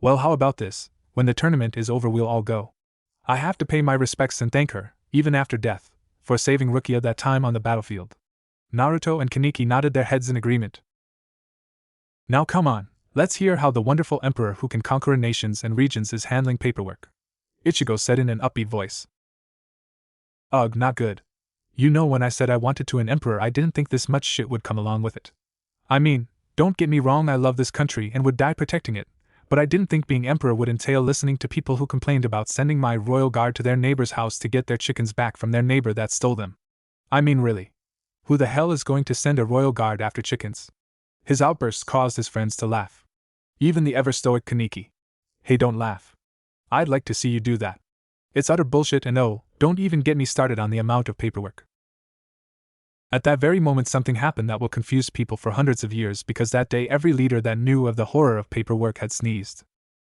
"Well, how about this? When the tournament is over we'll all go. I have to pay my respects and thank her, even after death, for saving Rukia that time on the battlefield." Naruto and Kaneki nodded their heads in agreement. "Now come on, let's hear how the wonderful emperor who can conquer nations and regions is handling paperwork," Ichigo said in an upbeat voice. "Ugh, not good. You know, when I said I wanted to an emperor I didn't think this much shit would come along with it. I mean, don't get me wrong, I love this country and would die protecting it, but I didn't think being emperor would entail listening to people who complained about sending my royal guard to their neighbor's house to get their chickens back from their neighbor that stole them. I mean, really. Who the hell is going to send a royal guard after chickens?" His outburst caused his friends to laugh. Even the ever-stoic Kaneki. "Hey, don't laugh. I'd like to see you do that. It's utter bullshit, and oh, don't even get me started on the amount of paperwork." At that very moment something happened that will confuse people for hundreds of years, because that day every leader that knew of the horror of paperwork had sneezed.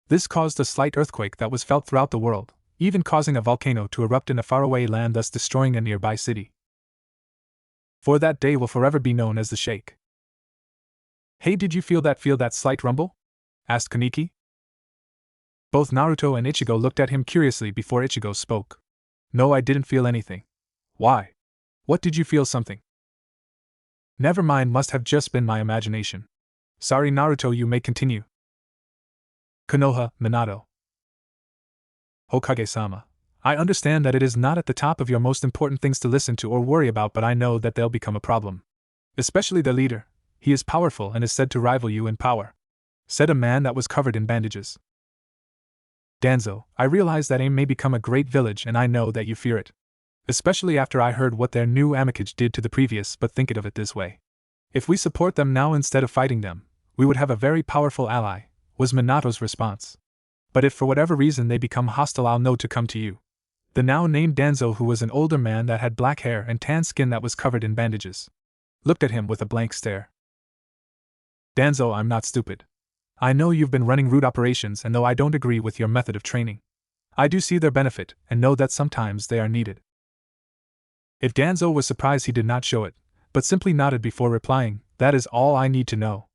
This caused a slight earthquake that was felt throughout the world, even causing a volcano to erupt in a faraway land, thus destroying a nearby city. For that day will forever be known as the Shake. "Hey, did you feel that slight rumble?" asked Kaneki. Both Naruto and Ichigo looked at him curiously before Ichigo spoke. "No, I didn't feel anything." "Why? What did you feel? Something?" "Never mind, must have just been my imagination. Sorry, Naruto, you may continue." Konoha, Minato. "Hokage-sama, I understand that it is not at the top of your most important things to listen to or worry about, but I know that they'll become a problem. Especially the leader. He is powerful and is said to rival you in power," said a man that was covered in bandages. "Danzo, I realize that AIM may become a great village and I know that you fear it. Especially after I heard what their new Amikage did to the previous, but think of it this way. If we support them now instead of fighting them, we would have a very powerful ally," was Minato's response. "But if for whatever reason they become hostile, I'll know to come to you." The now named Danzo, who was an older man that had black hair and tan skin that was covered in bandages, looked at him with a blank stare. "Danzo, I'm not stupid. I know you've been running root operations, and though I don't agree with your method of training, I do see their benefit and know that sometimes they are needed." If Danzo was surprised, he did not show it, but simply nodded before replying, "That is all I need to know.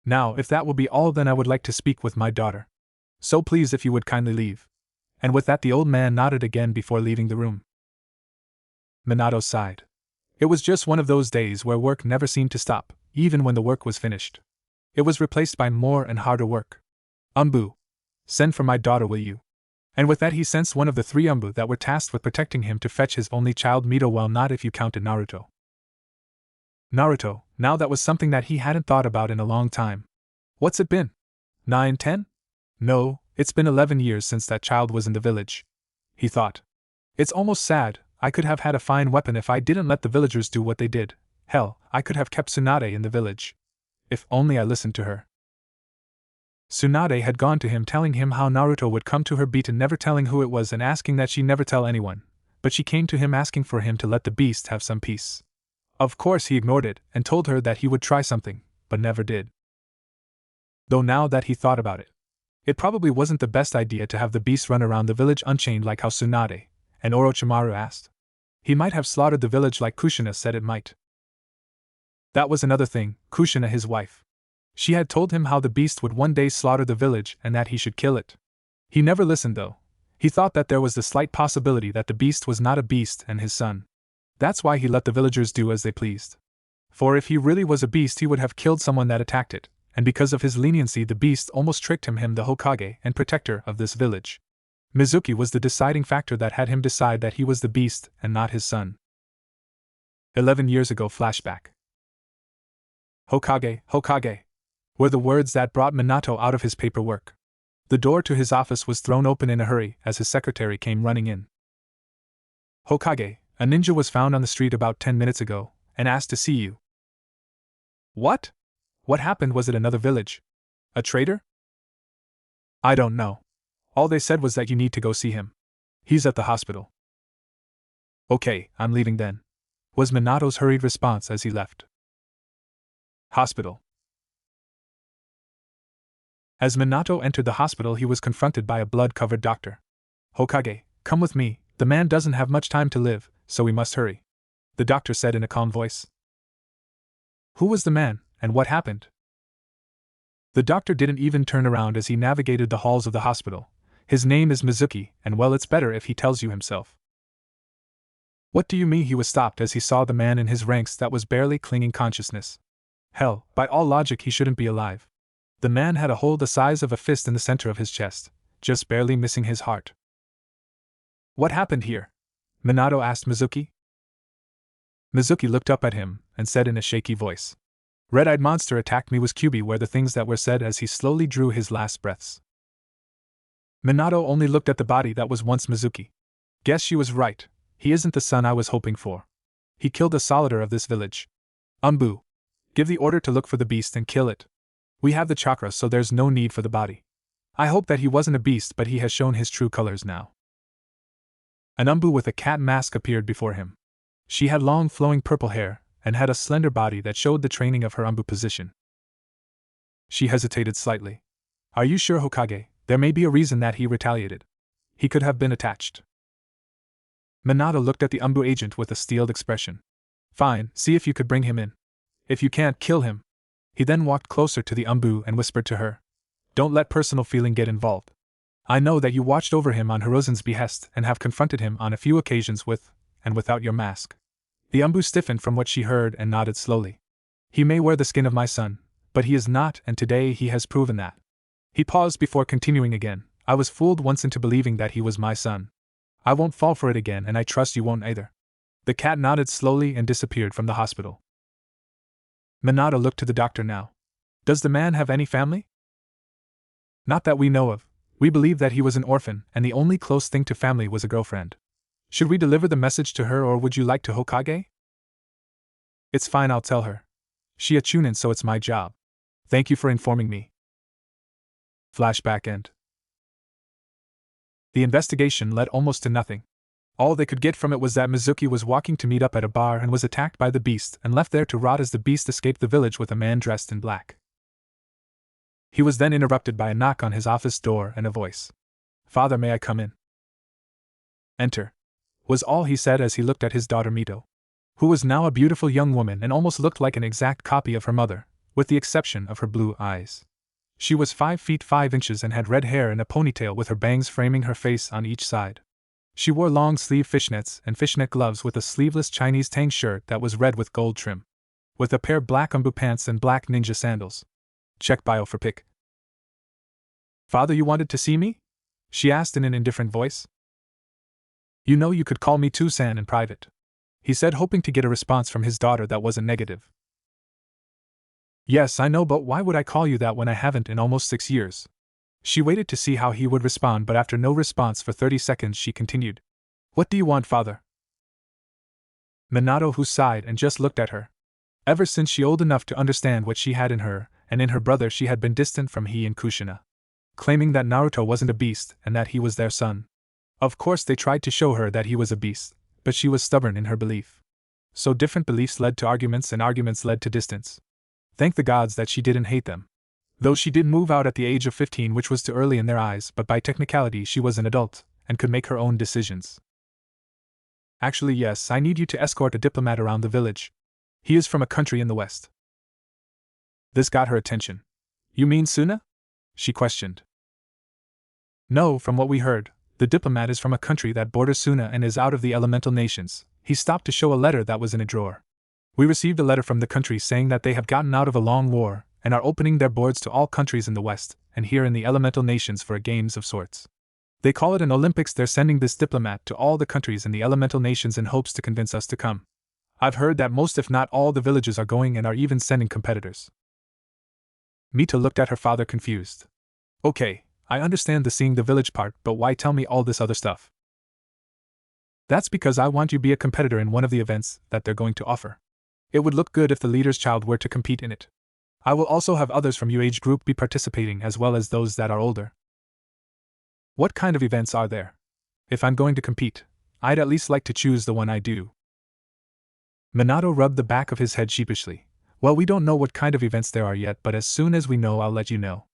Now, if that will be all, then I would like to speak with my daughter. So please, if you would kindly leave." And with that the old man nodded again before leaving the room. Minato sighed. It was just one of those days where work never seemed to stop, even when the work was finished. It was replaced by more and harder work. "Umbu, send for my daughter, will you?" And with that he sensed one of the 3 Umbu that were tasked with protecting him to fetch his only child Mito, well, not if you counted Naruto. Naruto, now that was something that he hadn't thought about in a long time. What's it been? 9, 10? No, it's been 11 years since that child was in the village, he thought. It's almost sad. I could have had a fine weapon if I didn't let the villagers do what they did. Hell, I could have kept Tsunade in the village. If only I listened to her. Tsunade had gone to him telling him how Naruto would come to her beat and never telling who it was and asking that she never tell anyone, but she came to him asking for him to let the beast have some peace. Of course he ignored it and told her that he would try something, but never did. Though now that he thought about it, it probably wasn't the best idea to have the beast run around the village unchained like how Tsunade and Orochimaru asked. He might have slaughtered the village like Kushina said it might. That was another thing, Kushina, his wife. She had told him how the beast would one day slaughter the village and that he should kill it. He never listened though. He thought that there was the slight possibility that the beast was not a beast and his son. That's why he let the villagers do as they pleased. For if he really was a beast, he would have killed someone that attacked it, and because of his leniency, the beast almost tricked him, the Hokage and protector of this village. Mizuki was the deciding factor that had him decide that he was the beast and not his son. 11 years ago flashback. Hokage, Hokage, were the words that brought Minato out of his paperwork. The door to his office was thrown open in a hurry as his secretary came running in. Hokage, a ninja was found on the street about 10 minutes ago, and asked to see you. What? What happened? Was it another village? A traitor? I don't know. All they said was that you need to go see him. He's at the hospital. Okay, I'm leaving then, was Minato's hurried response as he left. Hospital. As Minato entered the hospital, he was confronted by a blood-covered doctor. Hokage, come with me, the man doesn't have much time to live, so we must hurry, the doctor said in a calm voice. Who was the man, and what happened? The doctor didn't even turn around as he navigated the halls of the hospital. His name is Mizuki, and well, it's better if he tells you himself. What do you mean? He was stopped as he saw the man in his ranks that was barely clinging consciousness. Hell, by all logic he shouldn't be alive. The man had a hole the size of a fist in the center of his chest, just barely missing his heart. What happened here? Minato asked Mizuki. Mizuki looked up at him and said in a shaky voice. Red-eyed monster attacked me, was QB were the things that were said as he slowly drew his last breaths. Minato only looked at the body that was once Mizuki. Guess she was right, he isn't the son I was hoping for. He killed the solitaire of this village. Umbu, give the order to look for the beast and kill it. We have the chakra, so there's no need for the body. I hope that he wasn't a beast, but he has shown his true colors now. An Umbu with a cat mask appeared before him. She had long flowing purple hair, and had a slender body that showed the training of her Umbu position. She hesitated slightly. Are you sure, Hokage? There may be a reason that he retaliated. He could have been attached. Minato looked at the Umbu agent with a steeled expression. Fine, see if you could bring him in. If you can't, kill him. He then walked closer to the Umbu and whispered to her. Don't let personal feeling get involved. I know that you watched over him on Hiruzen's behest and have confronted him on a few occasions with and without your mask. The Umbu stiffened from what she heard and nodded slowly. He may wear the skin of my son, but he is not, and today he has proven that. He paused before continuing again. I was fooled once into believing that he was my son. I won't fall for it again, and I trust you won't either. The cat nodded slowly and disappeared from the hospital. Minato looked to the doctor now. Does the man have any family? Not that we know of. We believe that he was an orphan, and the only close thing to family was a girlfriend. Should we deliver the message to her, or would you like to, Hokage? It's fine, I'll tell her. She a chunin, so it's my job. Thank you for informing me. Flashback end. The investigation led almost to nothing. All they could get from it was that Mizuki was walking to meet up at a bar and was attacked by the beast and left there to rot as the beast escaped the village with a man dressed in black. He was then interrupted by a knock on his office door and a voice. Father, may I come in? Enter, was all he said as he looked at his daughter Mito, who was now a beautiful young woman and almost looked like an exact copy of her mother, with the exception of her blue eyes. She was 5 feet 5 inches and had red hair in a ponytail with her bangs framing her face on each side. She wore long-sleeve fishnets and fishnet gloves with a sleeveless Chinese tang shirt that was red with gold trim, with a pair of black Umbu pants and black ninja sandals. Check bio for pic. Father, you wanted to see me? She asked in an indifferent voice. You know you could call me Tusan in private, he said, hoping to get a response from his daughter that wasn't negative. Yes, I know, but why would I call you that when I haven't in almost 6 years? She waited to see how he would respond, but after no response for 30 seconds she continued. What do you want, father? Minato, who sighed and just looked at her. Ever since she old enough to understand what she had in her, and in her brother, she had been distant from he and Kushina, claiming that Naruto wasn't a beast and that he was their son. Of course they tried to show her that he was a beast, but she was stubborn in her belief. So different beliefs led to arguments and arguments led to distance. Thank the gods that she didn't hate them. Though she did move out at the age of 15, which was too early in their eyes, but by technicality she was an adult, and could make her own decisions. Actually yes, I need you to escort a diplomat around the village. He is from a country in the west. This got her attention. You mean Suna? She questioned. No, from what we heard, the diplomat is from a country that borders Suna and is out of the elemental nations, He stopped to show a letter that was in a drawer. We received a letter from the country saying that they have gotten out of a long war and are opening their boards to all countries in the West and here in the elemental nations for a games of sorts. They call it an Olympics. They're sending this diplomat to all the countries in the elemental nations in hopes to convince us to come. I've heard that most if not all the villages are going and are even sending competitors. Mito looked at her father confused. Okay, I understand the seeing the village part, but why tell me all this other stuff? That's because I want you to be a competitor in one of the events that they're going to offer. It would look good if the leader's child were to compete in it. I will also have others from your age group be participating as well as those that are older. What kind of events are there? If I'm going to compete, I'd at least like to choose the one I do. Minato rubbed the back of his head sheepishly. Well, we don't know what kind of events there are yet, but as soon as we know, I'll let you know.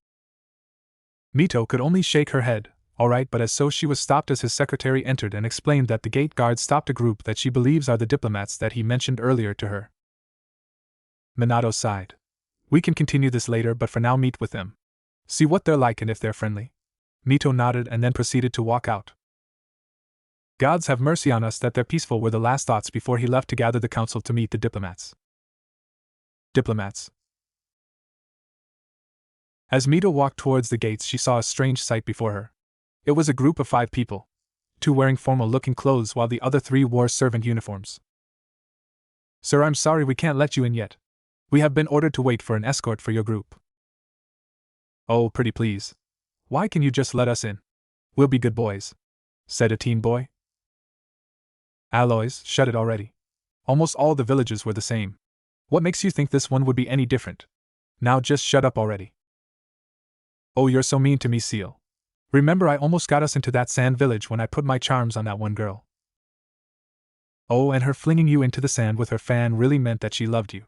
Mito could only shake her head. All right, but as so she was stopped as his secretary entered and explained that the gate guard stopped a group that she believes are the diplomats that he mentioned earlier to her. Minato sighed. We can continue this later, but for now meet with them. See what they're like and if they're friendly. Mito nodded and then proceeded to walk out. Gods have mercy on us that they're peaceful were the last thoughts before he left to gather the council to meet the diplomats. Diplomats. As Mito walked towards the gates, she saw a strange sight before her. It was a group of 5 people, 2 wearing formal-looking clothes while the other 3 wore servant uniforms. Sir, I'm sorry we can't let you in yet. We have been ordered to wait for an escort for your group. Oh, pretty please. Why can you just let us in? We'll be good boys, said a teen boy. Aloys, shut it already. Almost all the villages were the same. What makes you think this one would be any different? Now just shut up already. Oh, you're so mean to me, Seal. Remember, I almost got us into that sand village when I put my charms on that one girl. Oh, and her flinging you into the sand with her fan really meant that she loved you.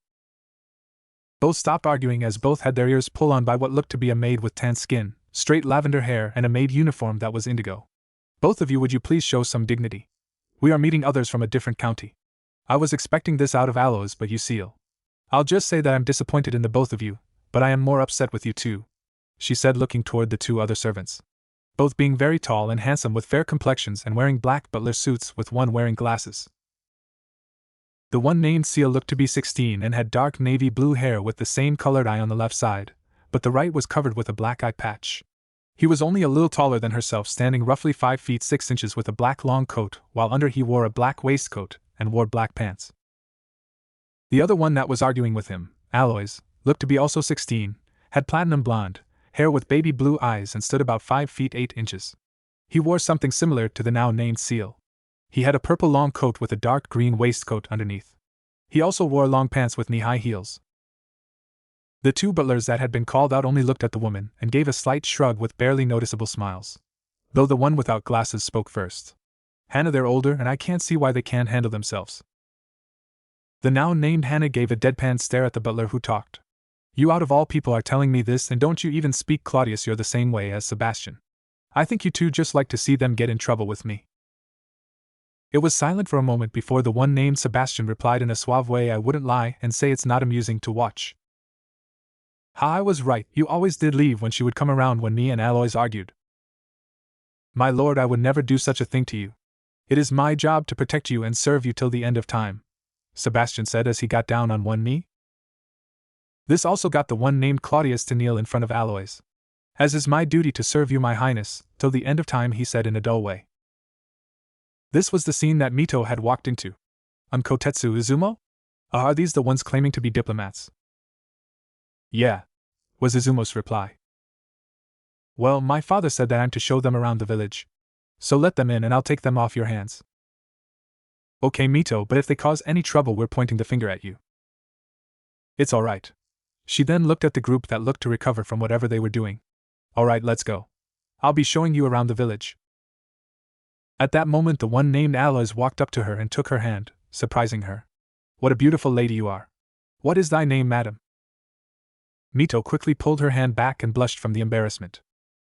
Both stopped arguing as both had their ears pulled on by what looked to be a maid with tan skin, straight lavender hair, and a maid uniform that was indigo. Both of you, would you please show some dignity? We are meeting others from a different county. I was expecting this out of Aloys, but you, Seal. I'll just say that I'm disappointed in the both of you, but I am more upset with you too, she said, looking toward the 2 other servants. Both being very tall and handsome with fair complexions and wearing black butler suits, with one wearing glasses. The one named Seal looked to be 16 and had dark navy blue hair with the same colored eye on the left side, but the right was covered with a black eye patch. He was only a little taller than herself, standing roughly 5 feet 6 inches with a black long coat, while under he wore a black waistcoat and wore black pants. The other one that was arguing with him, Aloys, looked to be also 16, had platinum blonde hair with baby blue eyes and stood about 5 feet 8 inches. He wore something similar to the now named Seal. He had a purple long coat with a dark green waistcoat underneath. He also wore long pants with knee-high heels. The 2 butlers that had been called out only looked at the woman and gave a slight shrug with barely noticeable smiles. Though the one without glasses spoke first. Hannah, they're older and I can't see why they can't handle themselves. The now named Hannah gave a deadpan stare at the butler who talked. You out of all people are telling me this, and don't you even speak Claudius? You're the same way as Sebastian. I think you two just like to see them get in trouble with me. It was silent for a moment before the one named Sebastian replied in a suave way, I wouldn't lie and say it's not amusing to watch. Ha, I was right, you always did leave when she would come around when me and Aloys argued. My lord, I would never do such a thing to you. It is my job to protect you and serve you till the end of time, Sebastian said as he got down on one knee. This also got the one named Claudius to kneel in front of Aloys. As is my duty to serve you, my highness, till the end of time, he said in a dull way. This was the scene that Mito had walked into. Kotetsu Izumo? Are these the ones claiming to be diplomats? Yeah, was Izumo's reply. Well, my father said that I'm to show them around the village. So let them in and I'll take them off your hands. Okay, Mito, but if they cause any trouble, we're pointing the finger at you. It's alright. She then looked at the group that looked to recover from whatever they were doing. Alright, let's go. I'll be showing you around the village. At that moment, the one named Aloys walked up to her and took her hand, surprising her. What a beautiful lady you are. What is thy name, madam? Mito quickly pulled her hand back and blushed from the embarrassment.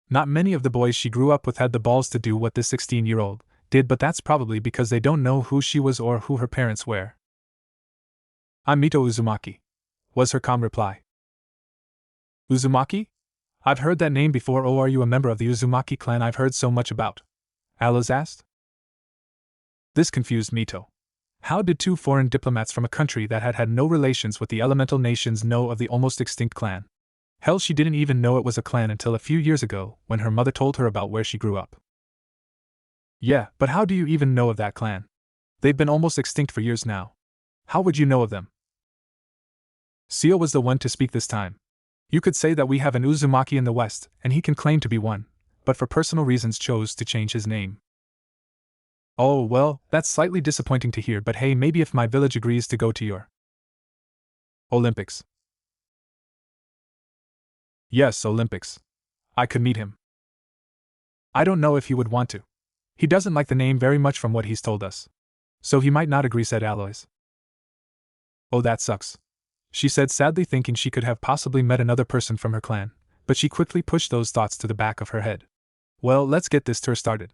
Not many of the boys she grew up with had the balls to do what this 16-year-old did, but that's probably because they don't know who she was or who her parents were. I'm Mito Uzumaki, was her calm reply. Uzumaki? I've heard that name before. Oh, are you a member of the Uzumaki clan I've heard so much about? Aloys asked. This confused Mito. How did two foreign diplomats from a country that had had no relations with the elemental nations know of the almost extinct clan? Hell, she didn't even know it was a clan until a few years ago, when her mother told her about where she grew up. Yeah, but how do you even know of that clan? They've been almost extinct for years now. How would you know of them? Seal was the one to speak this time. You could say that we have an Uzumaki in the West, and he can claim to be one, but for personal reasons chose to change his name. Oh, well, that's slightly disappointing to hear, but hey, maybe if my village agrees to go to your Olympics. Yes, Olympics. I could meet him. I don't know if he would want to. He doesn't like the name very much from what he's told us. So he might not agree, said Aloys. Oh, that sucks. She said sadly, thinking she could have possibly met another person from her clan, but she quickly pushed those thoughts to the back of her head. Well, let's get this tour started.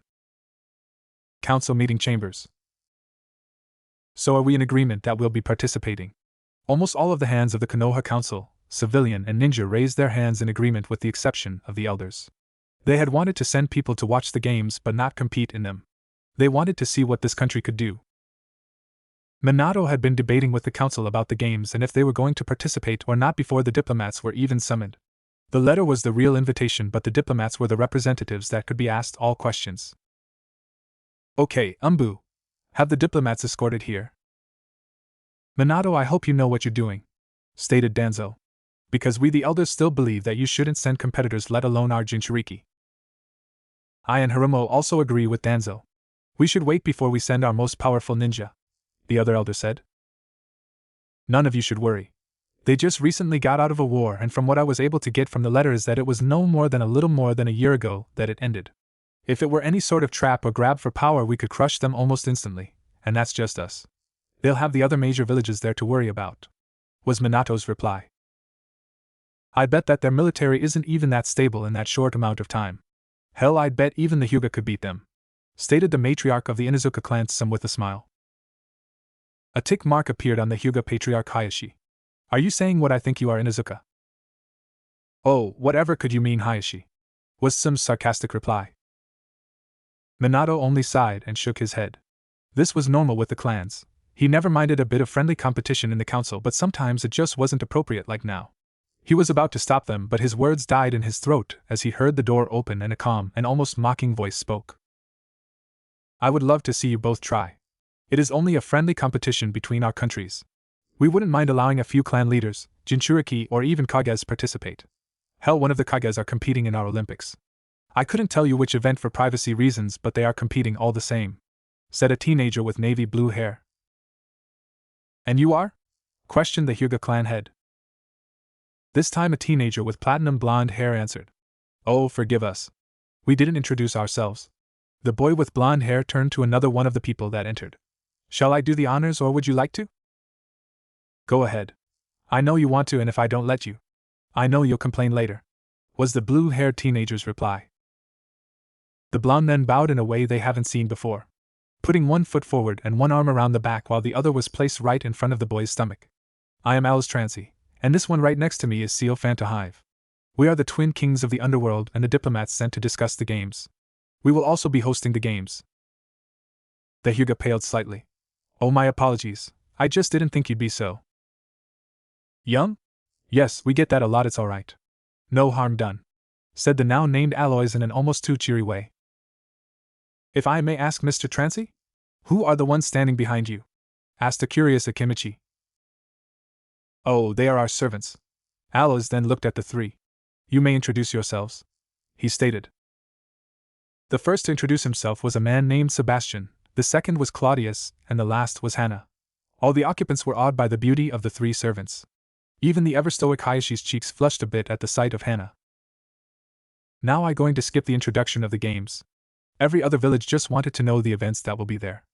Council meeting chambers. So are we in agreement that we'll be participating? Almost all of the hands of the Konoha Council, civilian and ninja, raised their hands in agreement with the exception of the elders. They had wanted to send people to watch the games but not compete in them. They wanted to see what this country could do. Minato had been debating with the council about the games and if they were going to participate or not before the diplomats were even summoned. The letter was the real invitation, but the diplomats were the representatives that could be asked all questions. Okay, Umbu. Have the diplomats escorted here. Minato, I hope you know what you're doing, stated Danzo. Because we the elders still believe that you shouldn't send competitors, let alone our Jinchuriki. I and Hiromo also agree with Danzo. We should wait before we send our most powerful ninja, the other elder said. None of you should worry. They just recently got out of a war, and from what I was able to get from the letter is that it was no more than a little more than a year ago that it ended. If it were any sort of trap or grab for power, we could crush them almost instantly, and that's just us. They'll have the other major villages there to worry about, was Minato's reply. I bet that their military isn't even that stable in that short amount of time. Hell, I'd bet even the Hyuga could beat them, stated the matriarch of the Inuzuka clan with a smile. A tick mark appeared on the Hyuga patriarch Hayashi. Are you saying what I think you are, Inuzuka? Oh, whatever could you mean, Hayashi? Was some sarcastic reply. Minato only sighed and shook his head. This was normal with the clans. He never minded a bit of friendly competition in the council, but sometimes it just wasn't appropriate like now. He was about to stop them, but his words died in his throat as he heard the door open and a calm and almost mocking voice spoke. I would love to see you both try. It is only a friendly competition between our countries. We wouldn't mind allowing a few clan leaders, Jinchuriki, or even Kages participate. Hell, one of the Kages are competing in our Olympics. I couldn't tell you which event for privacy reasons, but they are competing all the same, said a teenager with navy blue hair. And you are? Questioned the Hyuga clan head. This time a teenager with platinum blonde hair answered. Oh, forgive us. We didn't introduce ourselves. The boy with blonde hair turned to another one of the people that entered. Shall I do the honors, or would you like to? Go ahead. I know you want to, and if I don't let you, I know you'll complain later, was the blue-haired teenager's reply. The blonde then bowed in a way they haven't seen before, putting one foot forward and one arm around the back while the other was placed right in front of the boy's stomach. I am Alice Trancy, and this one right next to me is Seal Fantahive. We are the twin kings of the underworld and the diplomats sent to discuss the games. We will also be hosting the games. The Hyuga paled slightly. Oh, my apologies, I just didn't think you'd be so young? Yes, we get that a lot, it's alright. No harm done, said the now named Aloys in an almost too cheery way. If I may ask, Mr. Trancy? Who are the ones standing behind you? Asked a curious Akimichi. Oh, they are our servants. Aloys then looked at the three. You may introduce yourselves, he stated. The first to introduce himself was a man named Sebastian, the second was Claudius, and the last was Hannah. All the occupants were awed by the beauty of the three servants. Even the ever-stoic Hayashi's cheeks flushed a bit at the sight of Hannah. Now I'm going to skip the introduction of the games. Every other village just wanted to know the events that will be there.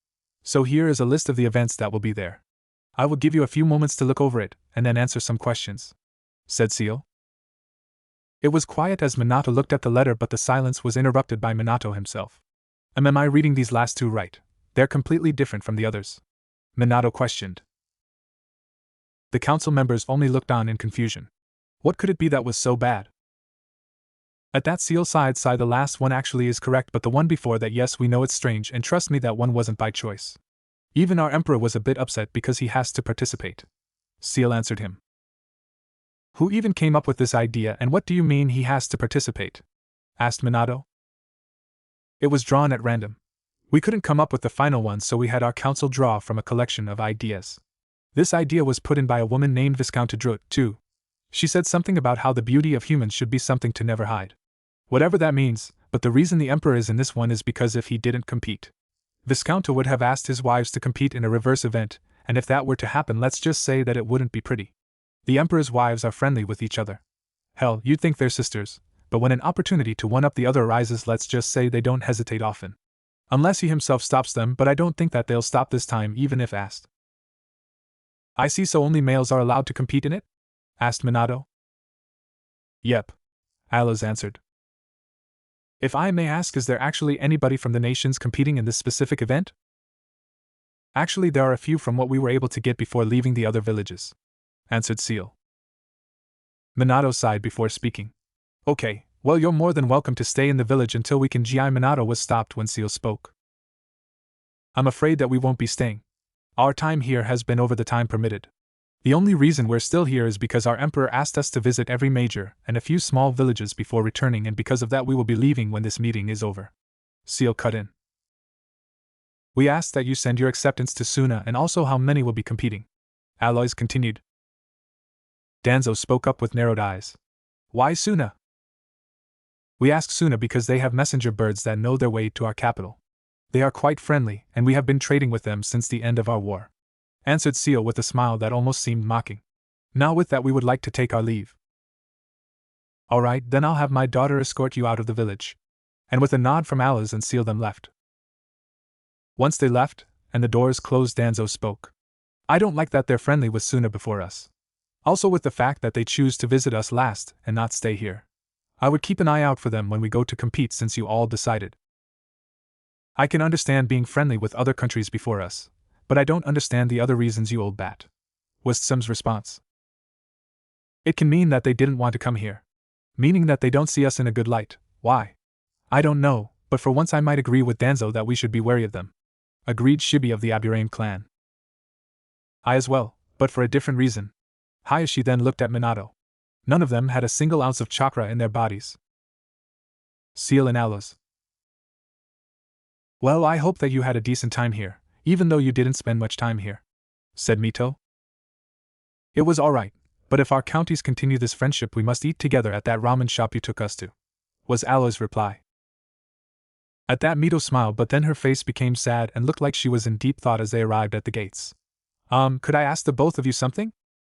So here is a list of the events that will be there. I will give you a few moments to look over it, and then answer some questions, said Seal. It was quiet as Minato looked at the letter, but the silence was interrupted by Minato himself. Am I reading these last two right? They're completely different from the others, Minato questioned. The council members only looked on in confusion. What could it be that was so bad? At that, Seal sighed. The last one actually is correct, but the one before that, yes, we know it's strange, and trust me, that one wasn't by choice. Even our emperor was a bit upset because he has to participate. Seal answered him. Who even came up with this idea, and what do you mean he has to participate? Asked Minato. It was drawn at random. We couldn't come up with the final one, so we had our council draw from a collection of ideas. This idea was put in by a woman named Viscount Drut, too. She said something about how the beauty of humans should be something to never hide. Whatever that means, but the reason the emperor is in this one is because if he didn't compete, Viscount would have asked his wives to compete in a reverse event, and if that were to happen, let's just say that it wouldn't be pretty. The emperor's wives are friendly with each other. Hell, you'd think they're sisters, but when an opportunity to one-up the other arises, let's just say they don't hesitate often. Unless he himself stops them, but I don't think that they'll stop this time even if asked. I see, so only males are allowed to compete in it? Asked Minato. Yep. Alice answered. If I may ask, is there actually anybody from the nations competing in this specific event? Actually, there are a few from what we were able to get before leaving the other villages, answered Seal. Minato sighed before speaking. Okay, well, you're more than welcome to stay in the village until we can GI. Minato was stopped when Seal spoke. I'm afraid that we won't be staying. Our time here has been over the time permitted. The only reason we're still here is because our emperor asked us to visit every major and a few small villages before returning, and because of that we will be leaving when this meeting is over. Seal cut in. We ask that you send your acceptance to Suna, and also how many will be competing. Aloys continued. Danzo spoke up with narrowed eyes. Why Suna? We ask Suna because they have messenger birds that know their way to our capital. They are quite friendly, and we have been trading with them since the end of our war, answered Seal with a smile that almost seemed mocking. Now with that we would like to take our leave. All right, then I'll have my daughter escort you out of the village. And with a nod from Alice and Seal, them left. Once they left, and the doors closed, Danzo spoke. I don't like that they're friendly with Suna before us. Also with the fact that they choose to visit us last and not stay here. I would keep an eye out for them when we go to compete, since you all decided. I can understand being friendly with other countries before us, but I don't understand the other reasons, you old bat, was Tsum's response. It can mean that they didn't want to come here. Meaning that they don't see us in a good light. Why? I don't know, but for once I might agree with Danzo that we should be wary of them. Agreed Shibi of the Aburame clan. I as well, but for a different reason. Hayashi then looked at Minato. None of them had a single ounce of chakra in their bodies. Seal and Alice. Well, I hope that you had a decent time here, even though you didn't spend much time here, said Mito. It was alright, but if our counties continue this friendship, we must eat together at that ramen shop you took us to, was Aloy's reply. At that, Mito smiled, but then her face became sad and looked like she was in deep thought as they arrived at the gates. Could I ask the both of you something?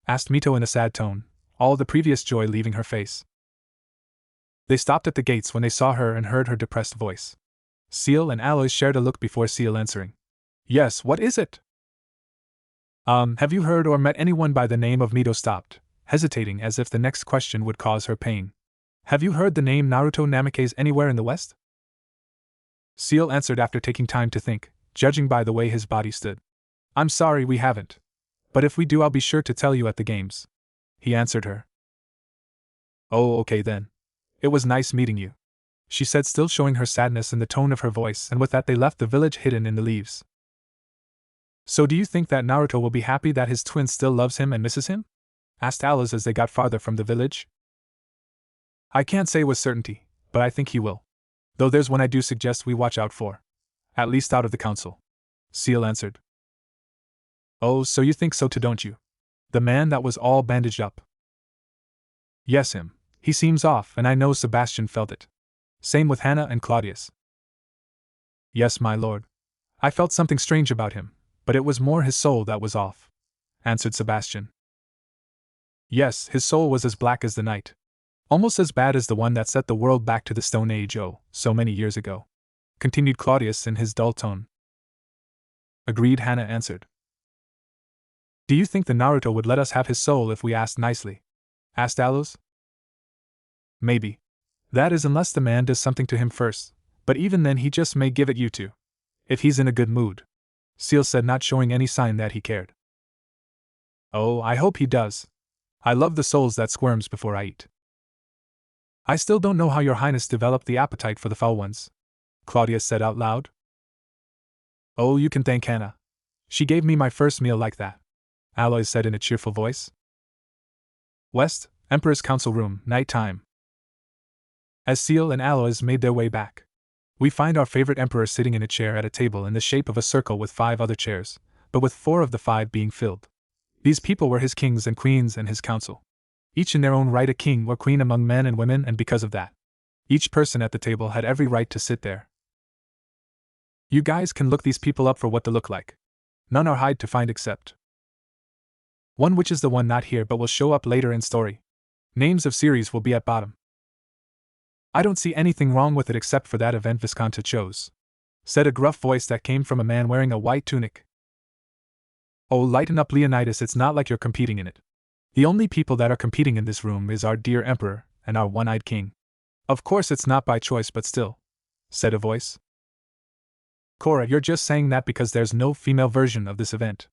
Asked Mito in a sad tone, all the previous joy leaving her face. They stopped at the gates when they saw her and heard her depressed voice. Seal and Aloy shared a look before Seal answering. Yes, what is it? Have you heard or met anyone by the name of Mito? Stopped, hesitating as if the next question would cause her pain. Have you heard the name Naruto Namikaze anywhere in the West? Seal answered after taking time to think, judging by the way his body stood. I'm sorry, we haven't. But if we do, I'll be sure to tell you at the games. He answered her. Oh, okay then. It was nice meeting you, she said, still showing her sadness in the tone of her voice, and with that they left the village hidden in the leaves. So do you think that Naruto will be happy that his twin still loves him and misses him? Asked Alice as they got farther from the village. I can't say with certainty, but I think he will. Though there's one I do suggest we watch out for. At least out of the council. Seal answered. Oh, so you think so too, don't you? The man that was all bandaged up. Yes, him. He seems off, and I know Sebastian felt it. Same with Hannah and Claudius. Yes, my lord. I felt something strange about him, but it was more his soul that was off, answered Sebastian. Yes, his soul was as black as the night. Almost as bad as the one that set the world back to the Stone Age so many years ago, continued Claudius in his dull tone. Agreed, Hannah answered. Do you think the Naruto would let us have his soul if we asked nicely? Asked Alus. Maybe. That is, unless the man does something to him first, but even then he just may give it you to. If he's in a good mood, Seal said, not showing any sign that he cared. Oh, I hope he does. I love the souls that squirms before I eat. I still don't know how your highness developed the appetite for the foul ones, Claudius said out loud. Oh, you can thank Hannah. She gave me my first meal like that, Aloys said in a cheerful voice. West, Emperor's Council Room, night time. As Seal and Aloys made their way back, we find our favorite Emperor sitting in a chair at a table in the shape of a circle with 5 other chairs, but with 4 of the 5 being filled. These people were his kings and queens and his council. Each in their own right a king or queen among men and women, and because of that, each person at the table had every right to sit there. You guys can look these people up for what they look like. None are hard to find except one, which is the one not here but will show up later in story. Names of series will be at bottom. I don't see anything wrong with it except for that event Visconti chose, said a gruff voice that came from a man wearing a white tunic. Oh, lighten up, Leonidas, it's not like you're competing in it. The only people that are competing in this room is our dear Emperor and our one-eyed king. Of course it's not by choice, but still, said a voice. Cora, you're just saying that because there's no female version of this event.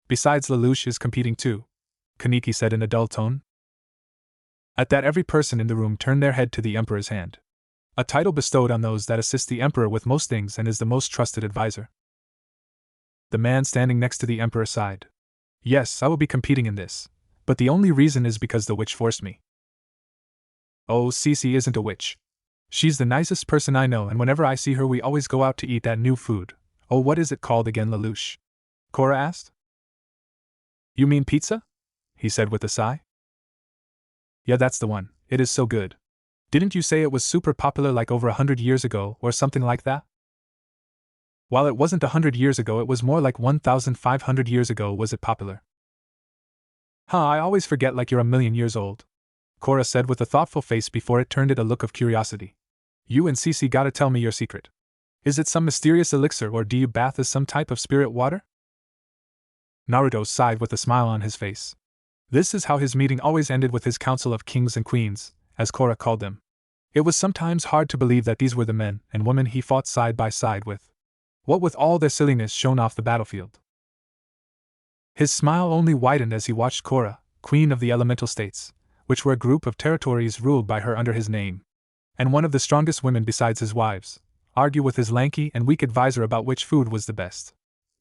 Besides, Lelouch is competing too, Kaneki said in a dull tone. At that, every person in the room turned their head to the Emperor's hand. A title bestowed on those that assist the Emperor with most things and is the most trusted advisor. The man standing next to the Emperor sighed. Yes, I will be competing in this, but the only reason is because the witch forced me. Oh, Cece isn't a witch. She's the nicest person I know, and whenever I see her we always go out to eat that new food. Oh, what is it called again, Lelouch? Cora asked. You mean pizza? He said with a sigh. Yeah, that's the one. It is so good. Didn't you say it was super popular like over 100 years ago, or something like that? While it wasn't 100 years ago, it was more like 1,500 years ago was it popular. Huh, I always forget like you're a million years old, Cora said with a thoughtful face before it turned it a look of curiosity. You and Cece gotta tell me your secret. Is it some mysterious elixir, or do you bath as some type of spirit water? Naruto sighed with a smile on his face. This is how his meeting always ended with his council of kings and queens, as Cora called them. It was sometimes hard to believe that these were the men and women he fought side by side with. What with all their silliness shown off the battlefield. His smile only widened as he watched Cora, Queen of the Elemental States, which were a group of territories ruled by her under his name, and one of the strongest women besides his wives, argue with his lanky and weak advisor about which food was the best.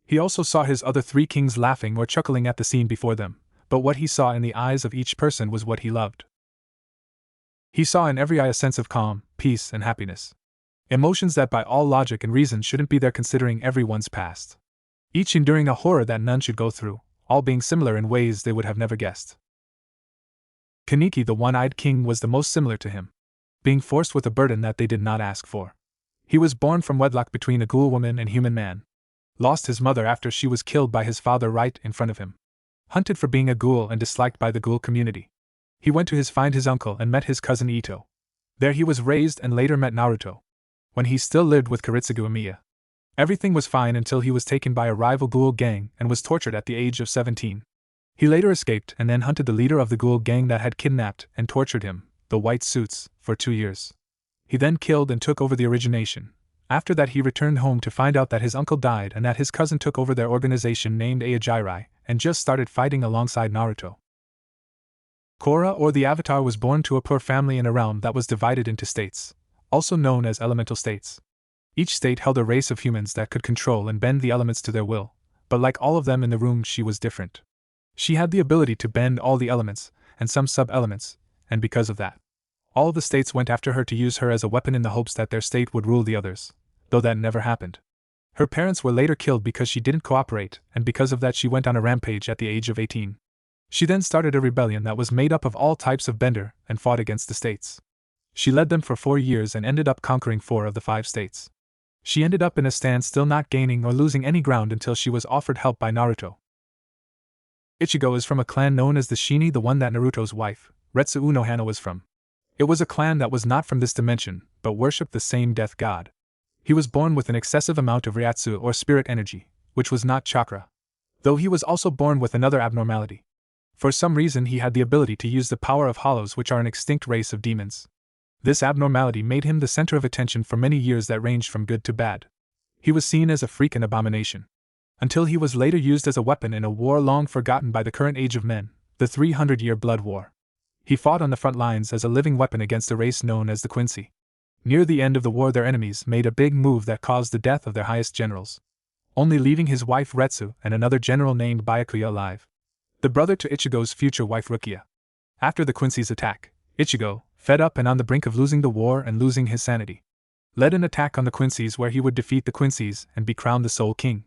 He also saw his other 3 kings laughing or chuckling at the scene before them, but what he saw in the eyes of each person was what he loved. He saw in every eye a sense of calm, peace, and happiness. Emotions that by all logic and reason shouldn't be there considering everyone's past. Each enduring a horror that none should go through, all being similar in ways they would have never guessed. Kaneki, the one-eyed king, was the most similar to him, being forced with a burden that they did not ask for. He was born from wedlock between a ghoul woman and human man, lost his mother after she was killed by his father right in front of him, hunted for being a ghoul and disliked by the ghoul community. He went to find his uncle and met his cousin Ito. There he was raised and later met Naruto, when he still lived with Kiritsugu Amiya. Everything was fine until he was taken by a rival ghoul gang and was tortured at the age of 17. He later escaped and then hunted the leader of the ghoul gang that had kidnapped and tortured him, the White Suits, for 2 years. He then killed and took over the origination. After that he returned home to find out that his uncle died and that his cousin took over their organization named Aojirai and just started fighting alongside Naruto. Korra, or the Avatar, was born to a poor family in a realm that was divided into states, also known as elemental states. Each state held a race of humans that could control and bend the elements to their will, but like all of them in the room, she was different. She had the ability to bend all the elements, and some sub-elements, and because of that, all the states went after her to use her as a weapon in the hopes that their state would rule the others, though that never happened. Her parents were later killed because she didn't cooperate, and because of that she went on a rampage at the age of 18. She then started a rebellion that was made up of all types of bender and fought against the states. She led them for 4 years and ended up conquering 4 of the 5 states. She ended up in a standstill, not gaining or losing any ground until she was offered help by Naruto. Ichigo is from a clan known as the Shini, the one that Naruto's wife, Retsu Unohana, was from. It was a clan that was not from this dimension, but worshipped the same death god. He was born with an excessive amount of Ryatsu or spirit energy, which was not chakra. Though he was also born with another abnormality. For some reason he had the ability to use the power of hollows, which are an extinct race of demons. This abnormality made him the center of attention for many years that ranged from good to bad. He was seen as a freak and abomination. Until he was later used as a weapon in a war long forgotten by the current age of men, the 300-year Blood War. He fought on the front lines as a living weapon against a race known as the Quincy. Near the end of the war their enemies made a big move that caused the death of their highest generals. only leaving his wife Retsu and another general named Byakuya alive. The brother to Ichigo's future wife Rukia. After the Quincy's attack, Ichigo, fed up and on the brink of losing the war and losing his sanity, led an attack on the Quincy's where he would defeat the Quincy's and be crowned the sole king.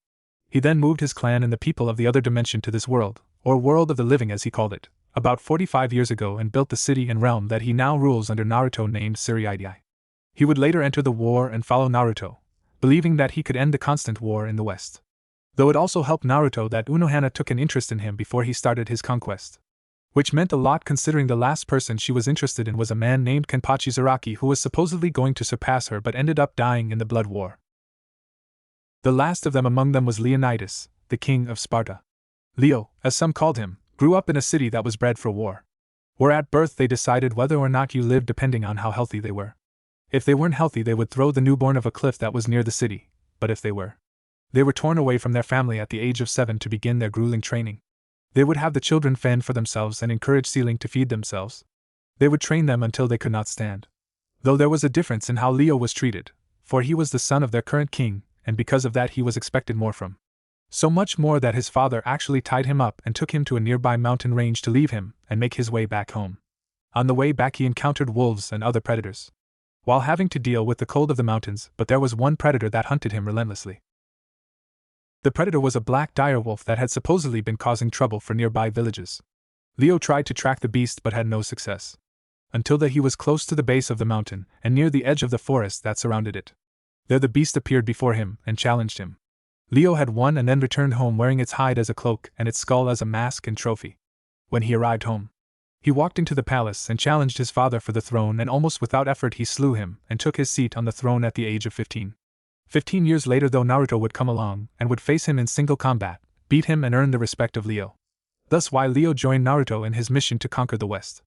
He then moved his clan and the people of the other dimension to this world, or world of the living as he called it, about 45 years ago and built the city and realm that he now rules under Naruto named Tsuruyaidai. He would later enter the war and follow Naruto, believing that he could end the constant war in the West. Though it also helped Naruto that Unohana took an interest in him before he started his conquest. Which meant a lot considering the last person she was interested in was a man named Kenpachi Zaraki who was supposedly going to surpass her but ended up dying in the blood war. The last of them among them was Leonidas, the king of Sparta. Leo, as some called him, grew up in a city that was bred for war. Where at birth they decided whether or not you lived depending on how healthy they were. If they weren't healthy they would throw the newborn off a cliff that was near the city, but if they were torn away from their family at the age of 7 to begin their grueling training. They would have the children fend for themselves and encourage Sealing to feed themselves. They would train them until they could not stand. Though there was a difference in how Leo was treated, for he was the son of their current king, and because of that he was expected more from. So much more that his father actually tied him up and took him to a nearby mountain range to leave him and make his way back home. On the way back he encountered wolves and other predators, while having to deal with the cold of the mountains, but there was one predator that hunted him relentlessly. The predator was a black direwolf that had supposedly been causing trouble for nearby villages. Leo tried to track the beast but had no success. Until he was close to the base of the mountain and near the edge of the forest that surrounded it. There the beast appeared before him and challenged him. Leo had won and then returned home wearing its hide as a cloak and its skull as a mask and trophy. When he arrived home, he walked into the palace and challenged his father for the throne, and almost without effort he slew him and took his seat on the throne at the age of 15. 15 years later though Naruto would come along and would face him in single combat, beat him and earn the respect of Leo. Thus why Leo joined Naruto in his mission to conquer the West.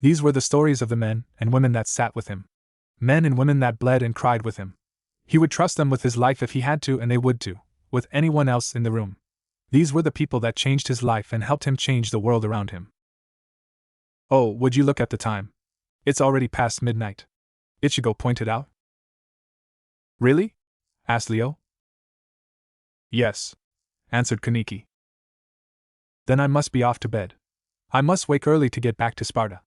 These were the stories of the men and women that sat with him. Men and women that bled and cried with him. He would trust them with his life if he had to, and they would too, with anyone else in the room. These were the people that changed his life and helped him change the world around him. Oh, would you look at the time? It's already past midnight, Ichigo pointed out. Really? Asked Leo. Yes, answered Kaneki. Then I must be off to bed. I must wake early to get back to Sparta.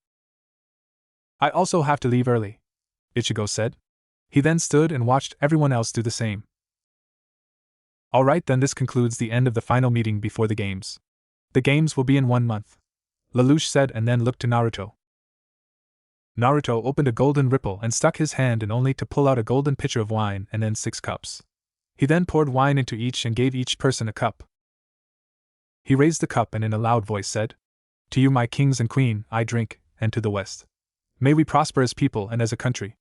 I also have to leave early, Ichigo said. He then stood and watched everyone else do the same. Alright then, this concludes the end of the final meeting before the games. The games will be in 1 month, Lelouch said and then looked to Naruto. Naruto opened a golden ripple and stuck his hand in only to pull out a golden pitcher of wine and then 6 cups. He then poured wine into each and gave each person a cup. He raised the cup and in a loud voice said, "To you, my kings and queen, I drink, and to the West. May we prosper as people and as a country."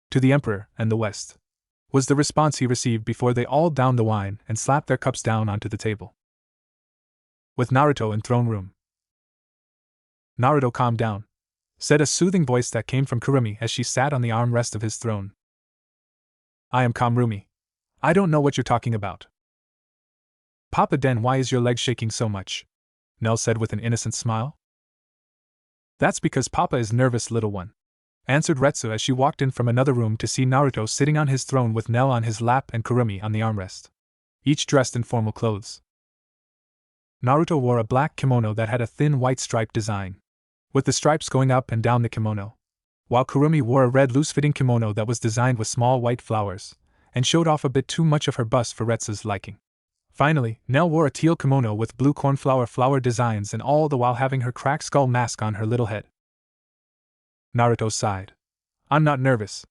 "To the Emperor and the West," was the response he received before they all downed the wine and slapped their cups down onto the table. With Naruto in throne room. "Naruto, calm down," said a soothing voice that came from Kurumi as she sat on the armrest of his throne. "I am Kamrumi. I don't know what you're talking about." "Papa Den, why is your leg shaking so much?" Nell said with an innocent smile. "That's because Papa is nervous, little one," answered Retsu as she walked in from another room to see Naruto sitting on his throne with Nell on his lap and Kurumi on the armrest, each dressed in formal clothes. Naruto wore a black kimono that had a thin white stripe design, with the stripes going up and down the kimono, while Kurumi wore a red loose-fitting kimono that was designed with small white flowers, and showed off a bit too much of her bust for Retsu's liking. Finally, Nell wore a teal kimono with blue cornflower flower designs and all the while having her cracked skull mask on her little head. Naruto sighed. "I'm not nervous."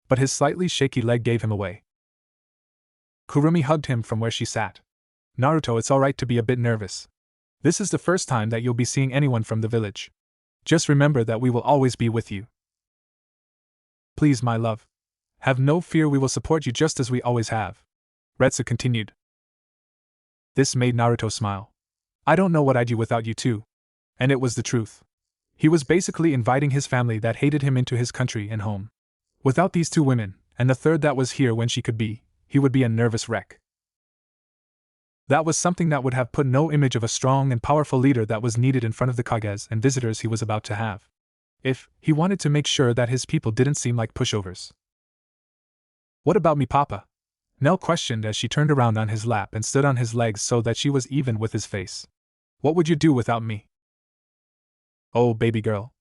But his slightly shaky leg gave him away. Kurumi hugged him from where she sat. "Naruto, it's alright to be a bit nervous. This is the first time that you'll be seeing anyone from the village. Just remember that we will always be with you. Please, my love. Have no fear, we will support you just as we always have," Retsu continued. This made Naruto smile. "I don't know what I'd do without you too." And it was the truth. He was basically inviting his family that hated him into his country and home. Without these 2 women, and the third that was here when she could be, he would be a nervous wreck. That was something that would have put no image of a strong and powerful leader that was needed in front of the Kages and visitors he was about to have. If he wanted to make sure that his people didn't seem like pushovers. "What about me, Papa?" Nell questioned as she turned around on his lap and stood on his legs so that she was even with his face. What would you do without me? Oh, baby girl.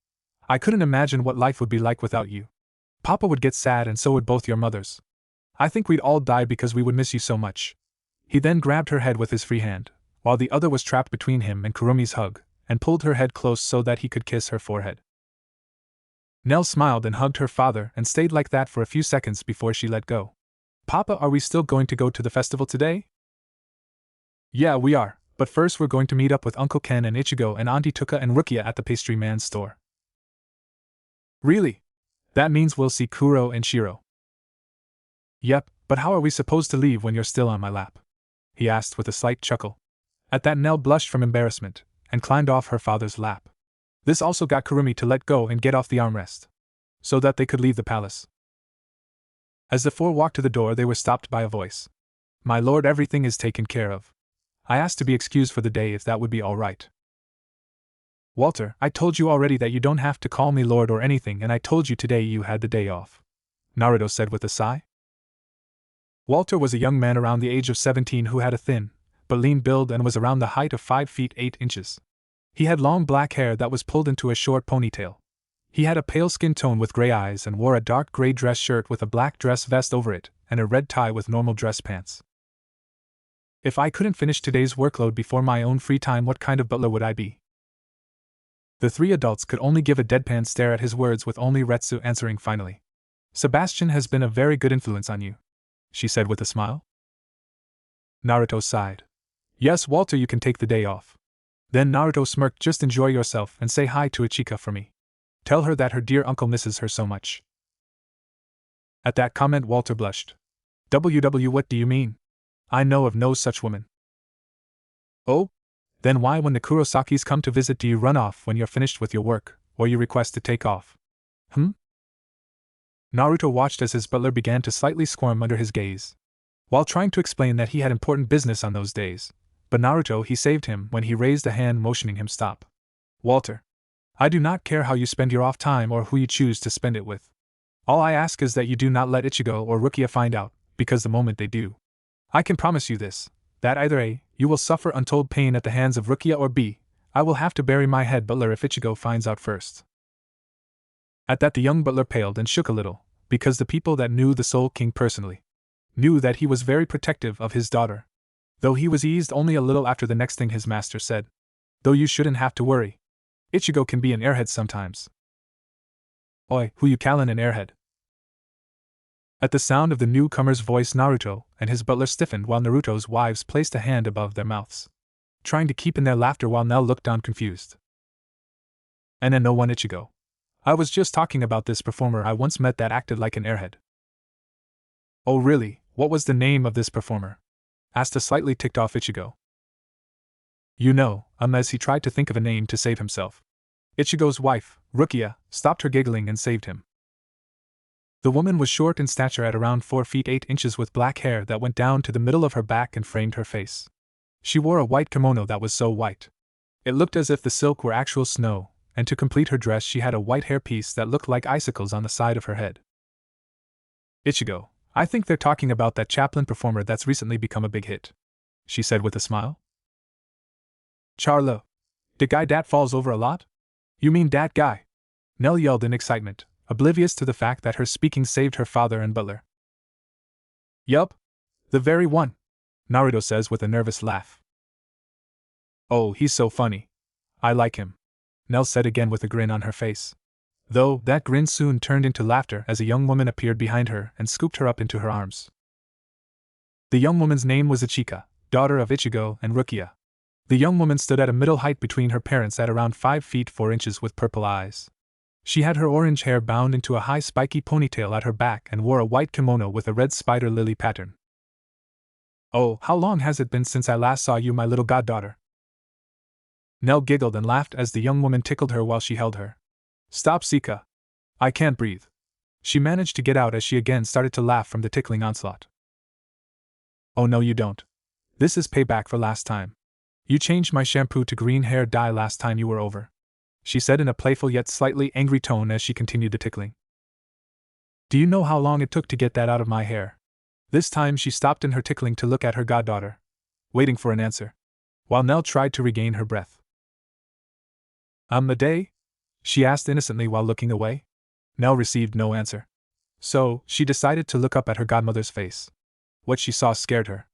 I couldn't imagine what life would be like without you. Papa would get sad and so would both your mothers. I think we'd all die because we would miss you so much. He then grabbed her head with his free hand, while the other was trapped between him and Kurumi's hug, and pulled her head close so that he could kiss her forehead. Nell smiled and hugged her father and stayed like that for a few seconds before she let go. Papa, are we still going to go to the festival today? Yeah, we are, but first we're going to meet up with Uncle Ken and Ichigo and Auntie Tuka and Rukia at the pastry man's store. Really? That means we'll see Kuro and Shiro. Yep, but how are we supposed to leave when you're still on my lap? He asked with a slight chuckle. At that, Nell blushed from embarrassment and climbed off her father's lap. This also got Kurumi to let go and get off the armrest, so that they could leave the palace. As the four walked to the door, they were stopped by a voice. My lord, everything is taken care of. I asked to be excused for the day if that would be all right. Walter, I told you already that you don't have to call me lord or anything, and I told you today you had the day off, Naruto said with a sigh. Walter was a young man around the age of 17 who had a thin, but lean build and was around the height of 5 feet 8 inches. He had long black hair that was pulled into a short ponytail. He had a pale skin tone with gray eyes and wore a dark gray dress shirt with a black dress vest over it and a red tie with normal dress pants. If I couldn't finish today's workload before my own free time, what kind of butler would I be? The three adults could only give a deadpan stare at his words, with only Retsu answering finally. Sebastian has been a very good influence on you, she said with a smile. Naruto sighed. Yes, Walter, you can take the day off. Then Naruto smirked. Just enjoy yourself and say hi to Ichika for me. Tell her that her dear uncle misses her so much. At that comment, Walter blushed. WW, what do you mean? I know of no such woman. Oh? Then why, when the Kurosakis come to visit, do you run off when you're finished with your work, or you request to take off? Naruto watched as his butler began to slightly squirm under his gaze, while trying to explain that he had important business on those days. But Naruto, he saved him when he raised a hand motioning him stop. Walter, I do not care how you spend your off time or who you choose to spend it with. All I ask is that you do not let Ichigo or Rukia find out, because the moment they do, I can promise you this, that either A, you will suffer untold pain at the hands of Rukia, or B, I will have to bury my head butler if Ichigo finds out first. At that, the young butler paled and shook a little, because the people that knew the Soul King personally knew that he was very protective of his daughter. Though he was eased only a little after the next thing his master said. Though you shouldn't have to worry. Ichigo can be an airhead sometimes. Oi, who you callin' an airhead? At the sound of the newcomer's voice, Naruto and his butler stiffened, while Naruto's wives placed a hand above their mouths, trying to keep in their laughter, while Nell looked on confused. And no one, Ichigo. I was just talking about this performer I once met that acted like an airhead. Oh really, what was the name of this performer? Asked a slightly ticked off Ichigo. You know, as he tried to think of a name to save himself. Ichigo's wife, Rukia, stopped her giggling and saved him. The woman was short in stature at around 4 feet 8 inches, with black hair that went down to the middle of her back and framed her face. She wore a white kimono that was so white it looked as if the silk were actual snow, and to complete her dress she had a white hairpiece that looked like icicles on the side of her head. Ichigo, I think they're talking about that Chaplin performer that's recently become a big hit, she said with a smile. Charlo. The guy dat falls over a lot? You mean dat guy? Nell yelled in excitement, oblivious to the fact that her speaking saved her father and butler. Yup. The very one, Naruto says with a nervous laugh. Oh, he's so funny. I like him, Nell said again with a grin on her face. Though that grin soon turned into laughter as a young woman appeared behind her and scooped her up into her arms. The young woman's name was Ichika, daughter of Ichigo and Rukia. The young woman stood at a middle height between her parents at around 5 feet 4 inches, with purple eyes. She had her orange hair bound into a high spiky ponytail at her back and wore a white kimono with a red spider lily pattern. Oh, how long has it been since I last saw you, my little goddaughter? Nell giggled and laughed as the young woman tickled her while she held her. Stop, Sika. I can't breathe. She managed to get out as she again started to laugh from the tickling onslaught. Oh no, you don't. This is payback for last time. You changed my shampoo to green hair dye last time you were over, she said in a playful yet slightly angry tone as she continued the tickling. Do you know how long it took to get that out of my hair? This time she stopped in her tickling to look at her goddaughter, waiting for an answer, while Nell tried to regain her breath. A day? She asked innocently while looking away. Nell received no answer. So, she decided to look up at her godmother's face. What she saw scared her.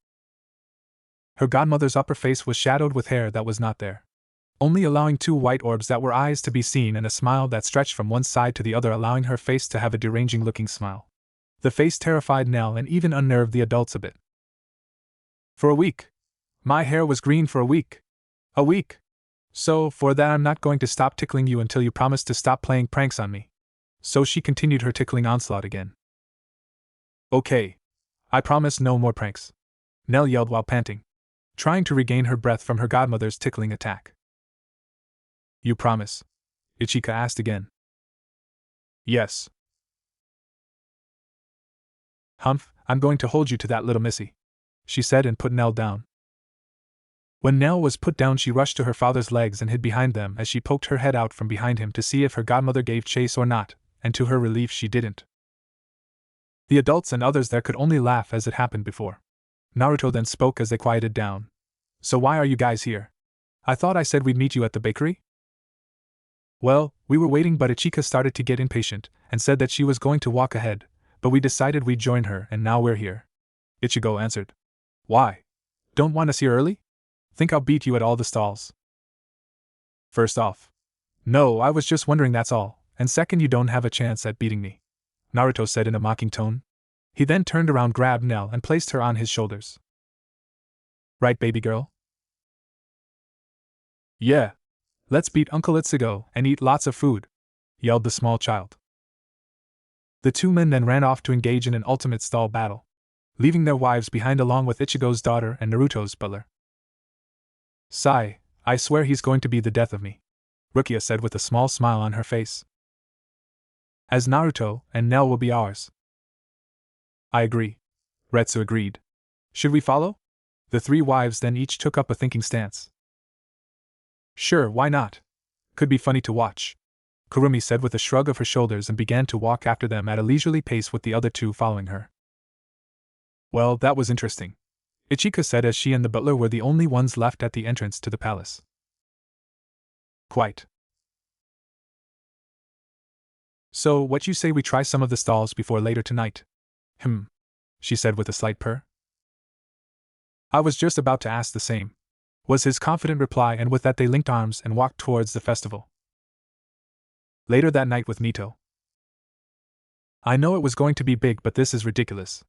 Her godmother's upper face was shadowed with hair that was not there, only allowing two white orbs that were eyes to be seen and a smile that stretched from one side to the other, allowing her face to have a deranging-looking smile. The face terrified Nell and even unnerved the adults a bit. For a week. My hair was green for a week. A week. So, for that I'm not going to stop tickling you until you promise to stop playing pranks on me. So she continued her tickling onslaught again. Okay. I promise no more pranks, Nell yelled while panting, trying to regain her breath from her godmother's tickling attack. You promise? Ichika asked again. Yes. Humph, I'm going to hold you to that, little missy, she said and put Nell down. When Nell was put down, she rushed to her father's legs and hid behind them as she poked her head out from behind him to see if her godmother gave chase or not, and to her relief she didn't. The adults and others there could only laugh as it happened before. Naruto then spoke as they quieted down. So why are you guys here? I thought I said we'd meet you at the bakery? Well, we were waiting, but Ichika started to get impatient and said that she was going to walk ahead, but we decided we'd join her and now we're here. Ichigo answered. Why? Don't want us here early? Think I'll beat you at all the stalls? First off, no, I was just wondering, that's all, and second, you don't have a chance at beating me, Naruto said in a mocking tone. He then turned around, grabbed Nell, and placed her on his shoulders. Right, baby girl? Yeah. Let's beat Uncle Ichigo and eat lots of food, yelled the small child. The two men then ran off to engage in an ultimate stall battle, leaving their wives behind along with Ichigo's daughter and Naruto's butler. Sigh, I swear he's going to be the death of me, Rukia said with a small smile on her face. As Naruto and Nell will be ours. I agree, Retsu agreed. Should we follow? The three wives then each took up a thinking stance. Sure, why not? Could be funny to watch, Kurumi said with a shrug of her shoulders and began to walk after them at a leisurely pace with the other two following her. Well, that was interesting, Ichika said as she and the butler were the only ones left at the entrance to the palace. Quite. So, what you say we try some of the stalls before later tonight? She said with a slight purr. I was just about to ask the same, was his confident reply, and with that they linked arms and walked towards the festival. Later that night with Mito. I know it was going to be big, but this is ridiculous.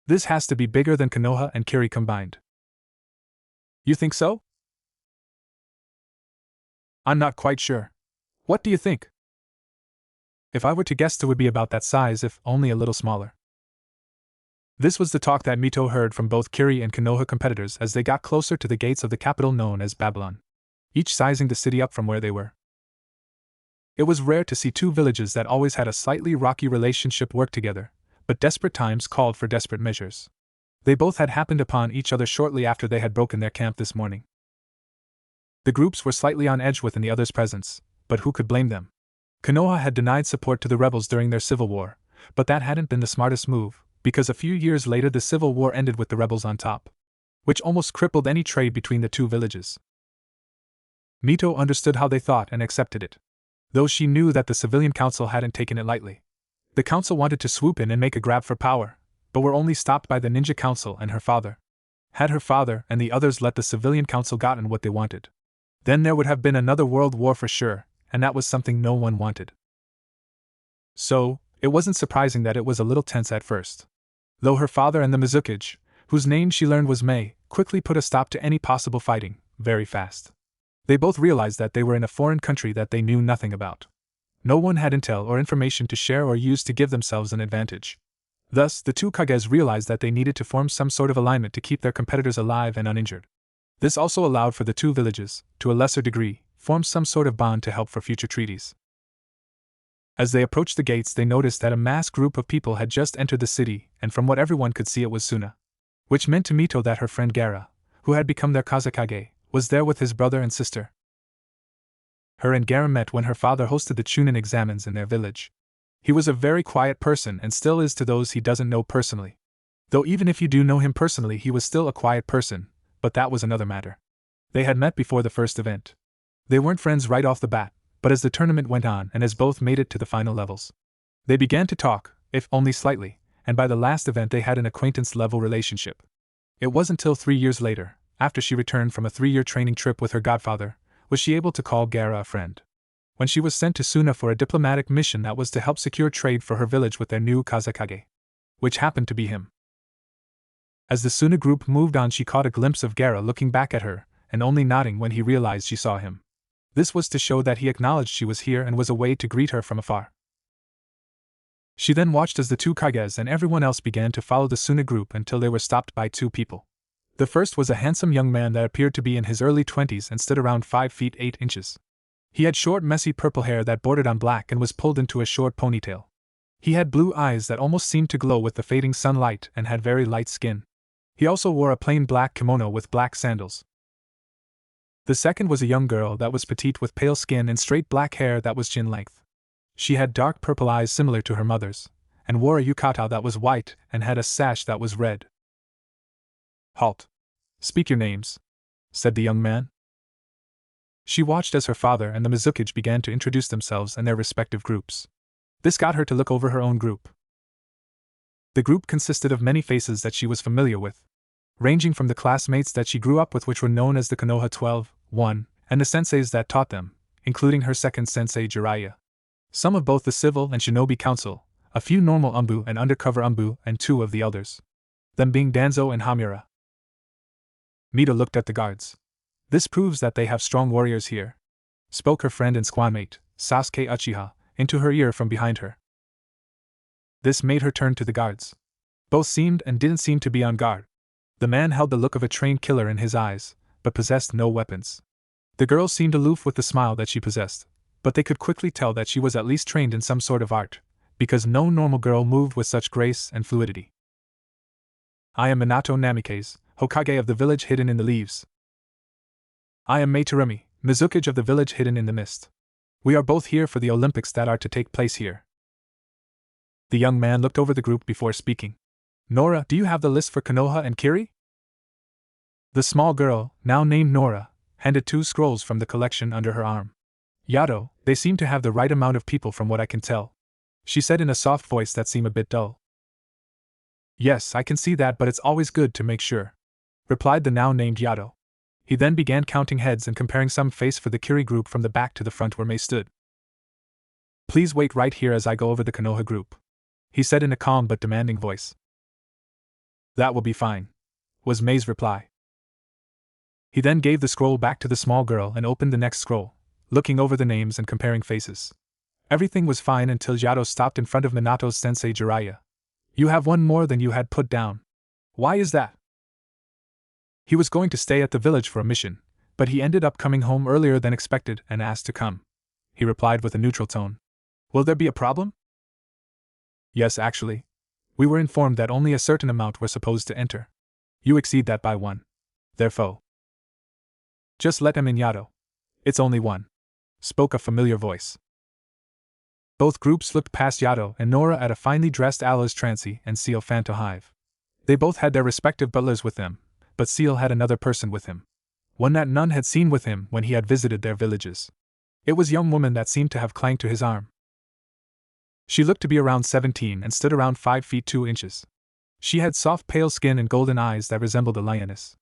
This has to be bigger than Konoha and Kiri combined. You think so? I'm not quite sure. What do you think? If I were to guess, it would be about that size, if only a little smaller. This was the talk that Mito heard from both Kiri and Konoha competitors as they got closer to the gates of the capital known as Babylon, each sizing the city up from where they were. It was rare to see two villages that always had a slightly rocky relationship work together, but desperate times called for desperate measures. They both had happened upon each other shortly after they had broken their camp this morning. The groups were slightly on edge within the other's presence, but who could blame them? Konoha had denied support to the rebels during their civil war, but that hadn't been the smartest move, because a few years later the civil war ended with the rebels on top, which almost crippled any trade between the two villages. Mito understood how they thought and accepted it, though she knew that the civilian council hadn't taken it lightly. The council wanted to swoop in and make a grab for power, but were only stopped by the ninja council and her father. Had her father and the others let the civilian council gotten what they wanted, then there would have been another world war for sure, and that was something no one wanted. So, it wasn't surprising that it was a little tense at first. Though her father and the Mizukage, whose name she learned was Mei, quickly put a stop to any possible fighting, very fast. They both realized that they were in a foreign country that they knew nothing about. No one had intel or information to share or use to give themselves an advantage. Thus, the two Kages realized that they needed to form some sort of alignment to keep their competitors alive and uninjured. This also allowed for the two villages, to a lesser degree, form some sort of bond to help for future treaties. As they approached the gates, they noticed that a mass group of people had just entered the city, and from what everyone could see it was Suna. Which meant to Mito that her friend Gara, who had become their Kazekage, was there with his brother and sister. Her and Gara met when her father hosted the Chunin examens in their village. He was a very quiet person and still is to those he doesn't know personally, Though even if you do know him personally, he was still a quiet person, but that was another matter. They had met before the first event. They weren't friends right off the bat, but as the tournament went on and as both made it to the final levels, they began to talk, if only slightly, and by the last event they had an acquaintance-level relationship. It wasn't until 3 years later, after she returned from a 3-year training trip with her godfather, was she able to call Gaara a friend. When she was sent to Suna for a diplomatic mission that was to help secure trade for her village with their new Kazekage, which happened to be him. As the Suna group moved on, she caught a glimpse of Gaara looking back at her, and only nodding when he realized she saw him. This was to show that he acknowledged she was here and was away to greet her from afar. She then watched as the two Kages and everyone else began to follow the Suna group until they were stopped by 2 people. The first was a handsome young man that appeared to be in his early 20s and stood around 5 feet 8 inches. He had short, messy purple hair that bordered on black and was pulled into a short ponytail. He had blue eyes that almost seemed to glow with the fading sunlight and had very light skin. He also wore a plain black kimono with black sandals. The second was a young girl that was petite with pale skin and straight black hair that was chin length. She had dark purple eyes similar to her mother's, and wore a yukata that was white and had a sash that was red. "Halt. Speak your names," said the young man. She watched as her father and the Mizukage began to introduce themselves and their respective groups. This got her to look over her own group. The group consisted of many faces that she was familiar with, ranging from the classmates that she grew up with, which were known as the Konoha 12-1, and the senseis that taught them, including her second sensei Jiraiya. Some of both the civil and shinobi council, a few normal umbu and undercover umbu, and 2 of the elders, them being Danzo and Hamura. Mita looked at the guards. "This proves that they have strong warriors here," spoke her friend and squadmate, Sasuke Uchiha, into her ear from behind her. This made her turn to the guards. Both seemed and didn't seem to be on guard. The man held the look of a trained killer in his eyes, but possessed no weapons. The girl seemed aloof with the smile that she possessed, but they could quickly tell that she was at least trained in some sort of art, because no normal girl moved with such grace and fluidity. "I am Minato Namikaze, Hokage of the village hidden in the leaves." "I am Meitarumi, Mizukage of the village hidden in the mist. We are both here for the Olympics that are to take place here." The young man looked over the group before speaking. "Nora, do you have the list for Konoha and Kiri?" The small girl, now named Nora, handed 2 scrolls from the collection under her arm. "Yato, they seem to have the right amount of people from what I can tell," she said in a soft voice that seemed a bit dull. "Yes, I can see that, but it's always good to make sure," replied the now named Yato. He then began counting heads and comparing some face for the Kiri group from the back to the front where Mei stood. "Please wait right here as I go over the Konoha group," he said in a calm but demanding voice. "That will be fine," was Mei's reply. He then gave the scroll back to the small girl and opened the next scroll, looking over the names and comparing faces. Everything was fine until Yato stopped in front of Minato's sensei Jiraiya. "You have one more than you had put down. Why is that?" "He was going to stay at the village for a mission, but he ended up coming home earlier than expected and asked to come," he replied with a neutral tone. "Will there be a problem?" "Yes, actually. We were informed that only a certain amount were supposed to enter. You exceed that by 1. Therefore, just let him in, Yato. It's only 1," spoke a familiar voice. Both groups looked past Yato and Nora at a finely dressed Aloes Trancy and Seal Phanto Hive. They both had their respective butlers with them, but Seal had another person with him. One that none had seen with him when he had visited their villages. It was a young woman that seemed to have clung to his arm. She looked to be around 17 and stood around 5 feet 2 inches. She had soft pale skin and golden eyes that resembled a lioness.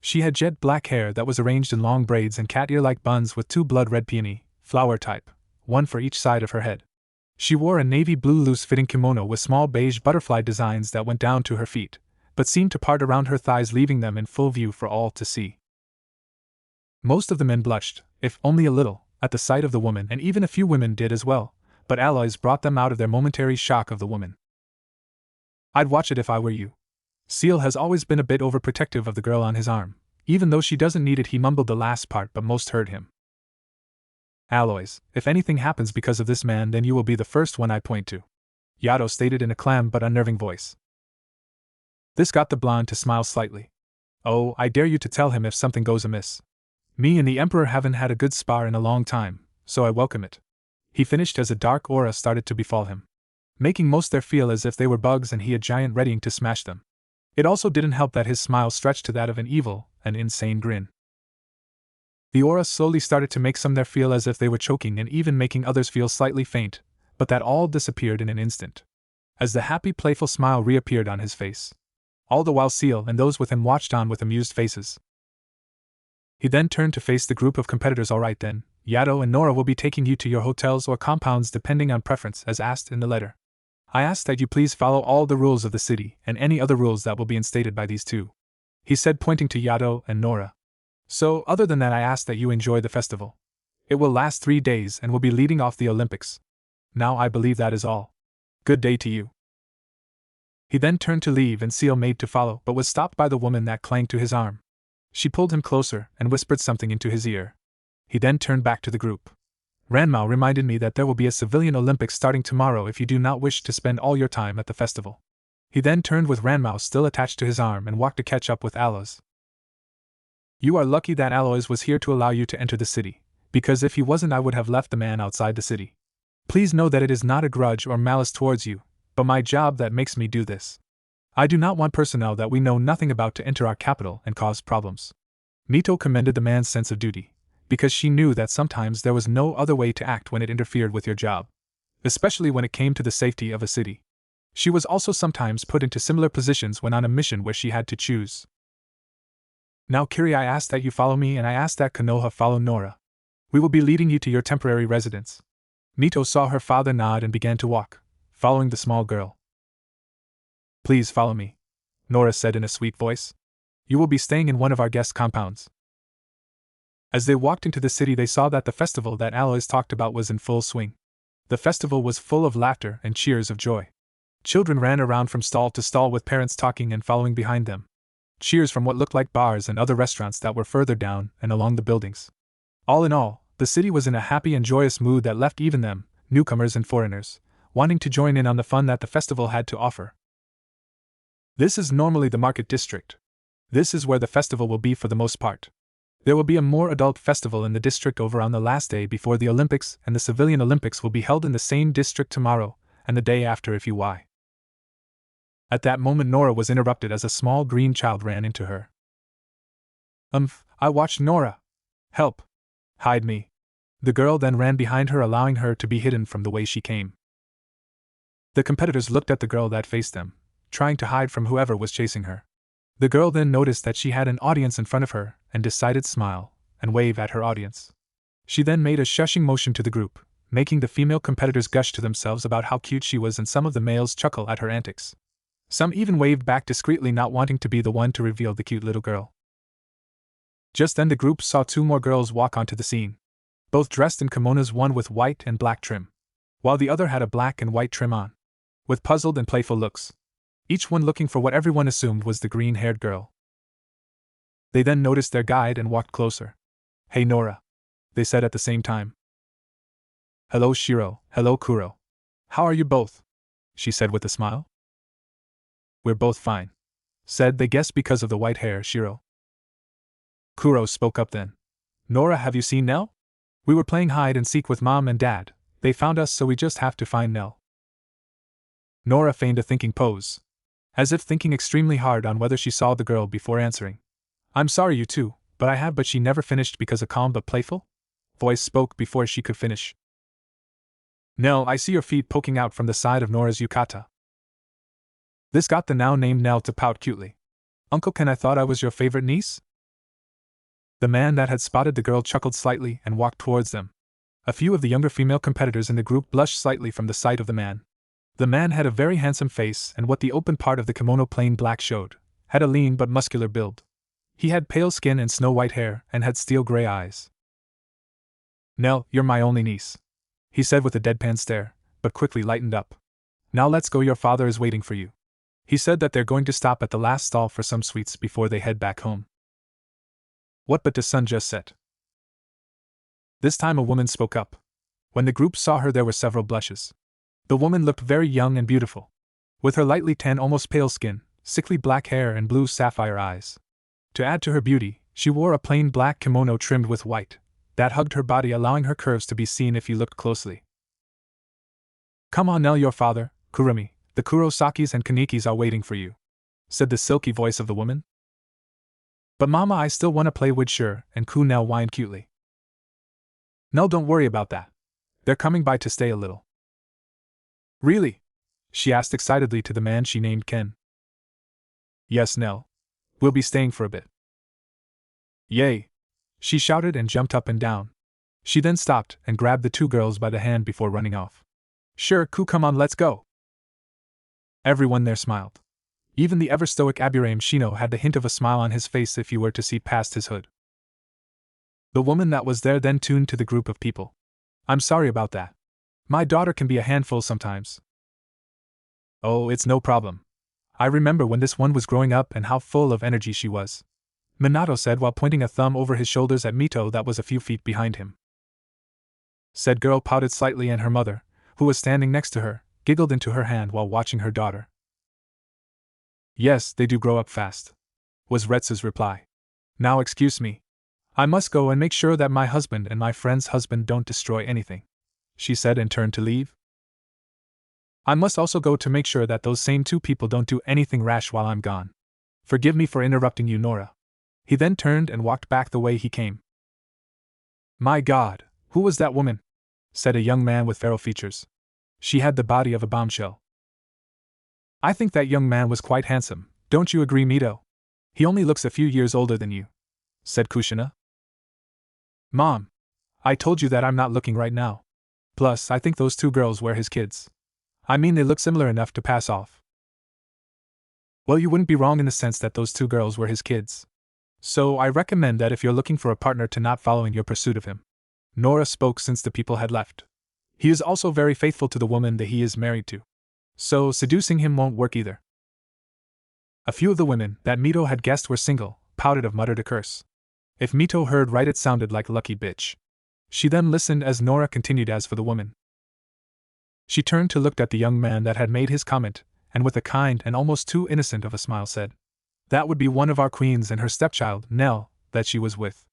She had jet black hair that was arranged in long braids and cat ear-like buns with 2 blood-red peony, flower type, one for each side of her head. She wore a navy blue loose-fitting kimono with small beige butterfly designs that went down to her feet, but seemed to part around her thighs, leaving them in full view for all to see. Most of the men blushed, if only a little, at the sight of the woman, and even a few women did as well, but Aloes brought them out of their momentary shock of the woman. "I'd watch it if I were you. Seal has always been a bit overprotective of the girl on his arm. Even though she doesn't need it," he mumbled the last part, but most heard him. "Aloes, if anything happens because of this man, then you will be the first one I point to," Yato stated in a calm but unnerving voice. This got the blonde to smile slightly. "Oh, I dare you to tell him if something goes amiss. Me and the Emperor haven't had a good spar in a long time, so I welcome it," he finished as a dark aura started to befall him, making most there feel as if they were bugs and he a giant readying to smash them. It also didn't help that his smile stretched to that of an evil and insane grin. The aura slowly started to make some there feel as if they were choking and even making others feel slightly faint, but that all disappeared in an instant, as the happy, playful smile reappeared on his face. All the while Seal and those with him watched on with amused faces. He then turned to face the group of competitors. Alright then, Yato and Nora will be taking you to your hotels or compounds depending on preference as asked in the letter. I ask that you please follow all the rules of the city and any other rules that will be instated by these two, he said, pointing to Yato and Nora. So, other than that, I ask that you enjoy the festival. It will last 3 days and will be leading off the Olympics. Now I believe that is all. Good day to you. He then turned to leave and Seal made to follow but was stopped by the woman that clung to his arm. She pulled him closer and whispered something into his ear. He then turned back to the group. Ranmao reminded me that there will be a civilian Olympics starting tomorrow if you do not wish to spend all your time at the festival. He then turned with Ranmao still attached to his arm and walked to catch up with Alois. You are lucky that Alois was here to allow you to enter the city, because if he wasn't I would have left the man outside the city. Please know that it is not a grudge or malice towards you, but my job that makes me do this. I do not want personnel that we know nothing about to enter our capital and cause problems. Mito commended the man's sense of duty, because she knew that sometimes there was no other way to act when it interfered with your job, especially when it came to the safety of a city. She was also sometimes put into similar positions when on a mission where she had to choose. Now Kiri, I ask that you follow me and I ask that Konoha follow Nora. We will be leading you to your temporary residence. Mito saw her father nod and began to walk, following the small girl. Please follow me, Nora said in a sweet voice. You will be staying in one of our guest compounds. As they walked into the city they saw that the festival that Alois talked about was in full swing. The festival was full of laughter and cheers of joy. Children ran around from stall to stall with parents talking and following behind them. Cheers from what looked like bars and other restaurants that were further down and along the buildings. All in all, the city was in a happy and joyous mood that left even them, newcomers and foreigners, wanting to join in on the fun that the festival had to offer. This is normally the market district. This is where the festival will be for the most part. There will be a more adult festival in the district over on the last day before the Olympics, and the civilian Olympics will be held in the same district tomorrow, and the day after if you why. At that moment Nora was interrupted as a small green child ran into her. I watched Nora. Help. Hide me. The girl then ran behind her, allowing her to be hidden from the way she came. The competitors looked at the girl that faced them, trying to hide from whoever was chasing her. The girl then noticed that she had an audience in front of her and decided to smile and wave at her audience. She then made a shushing motion to the group, making the female competitors gush to themselves about how cute she was, and some of the males chuckle at her antics. Some even waved back discreetly, not wanting to be the one to reveal the cute little girl. Just then the group saw 2 more girls walk onto the scene, both dressed in kimonos, one with white and black trim, while the other had a black and white trim on, with puzzled and playful looks, each one looking for what everyone assumed was the green-haired girl. They then noticed their guide and walked closer. Hey Nora, they said at the same time. Hello Shiro, hello Kuro. How are you both? She said with a smile. We're both fine, said they, guess because of the white hair, Shiro. Kuro spoke up then. Nora, have you seen Nell? We were playing hide and seek with Mom and Dad. They found us, so we just have to find Nell. Nora feigned a thinking pose, as if thinking extremely hard on whether she saw the girl before answering. I'm sorry you two, but I have. But she never finished because a calm but playful voice spoke before she could finish. Nell, I see your feet poking out from the side of Nora's yukata. This got the now named Nell to pout cutely. Uncle Ken, I thought I was your favorite niece? The man that had spotted the girl chuckled slightly and walked towards them. A few of the younger female competitors in the group blushed slightly from the sight of the man. The man had a very handsome face, and what the open part of the kimono plain black showed, had a lean but muscular build. He had pale skin and snow-white hair, and had steel-gray eyes. Nell, you're my only niece, he said with a deadpan stare, but quickly lightened up. Now let's go, your father is waiting for you. He said that they're going to stop at the last stall for some sweets before they head back home. What, but the sun just set? This time a woman spoke up. When the group saw her there were several blushes. The woman looked very young and beautiful, with her lightly tan, almost pale skin, sickly black hair and blue sapphire eyes. To add to her beauty, she wore a plain black kimono trimmed with white, that hugged her body, allowing her curves to be seen if you looked closely. Come on Nell, your father, Kurumi, the Kurosakis and Kanikis are waiting for you, said the silky voice of the woman. But Mama, I still want to play with sure, and Ku Nell whined cutely. No, don't worry about that. They're coming by to stay a little. Really? She asked excitedly to the man she named Ken. Yes, Nell. We'll be staying for a bit. Yay! She shouted and jumped up and down. She then stopped and grabbed the two girls by the hand before running off. Sure, Ku, come on, let's go. Everyone there smiled. Even the ever-stoic Aburaim Shino had the hint of a smile on his face if you were to see past his hood. The woman that was there then tuned to the group of people. I'm sorry about that. My daughter can be a handful sometimes. Oh, it's no problem. I remember when this one was growing up and how full of energy she was, Minato said while pointing a thumb over his shoulders at Mito that was a few feet behind him. Said girl pouted slightly and her mother, who was standing next to her, giggled into her hand while watching her daughter. Yes, they do grow up fast, was Retsu's reply. Now excuse me. I must go and make sure that my husband and my friend's husband don't destroy anything, she said and turned to leave. I must also go to make sure that those same two people don't do anything rash while I'm gone. Forgive me for interrupting you, Nora. He then turned and walked back the way he came. My God, who was that woman? Said a young man with feral features. She had the body of a bombshell. I think that young man was quite handsome, don't you agree, Mito? He only looks a few years older than you, said Kushina. Mom, I told you that I'm not looking right now. Plus, I think those two girls were his kids. I mean, they look similar enough to pass off. Well, you wouldn't be wrong in the sense that those two girls were his kids. So I recommend that if you're looking for a partner to not follow in your pursuit of him. Nora spoke since the people had left. He is also very faithful to the woman that he is married to. So seducing him won't work either. A few of the women that Mito had guessed were single pouted and muttered a curse. If Mito heard right, it sounded like lucky bitch. She then listened as Nora continued. As for the woman, she turned to look at the young man that had made his comment, and with a kind and almost too innocent of a smile said, that would be one of our queens and her stepchild, Nell, that she was with.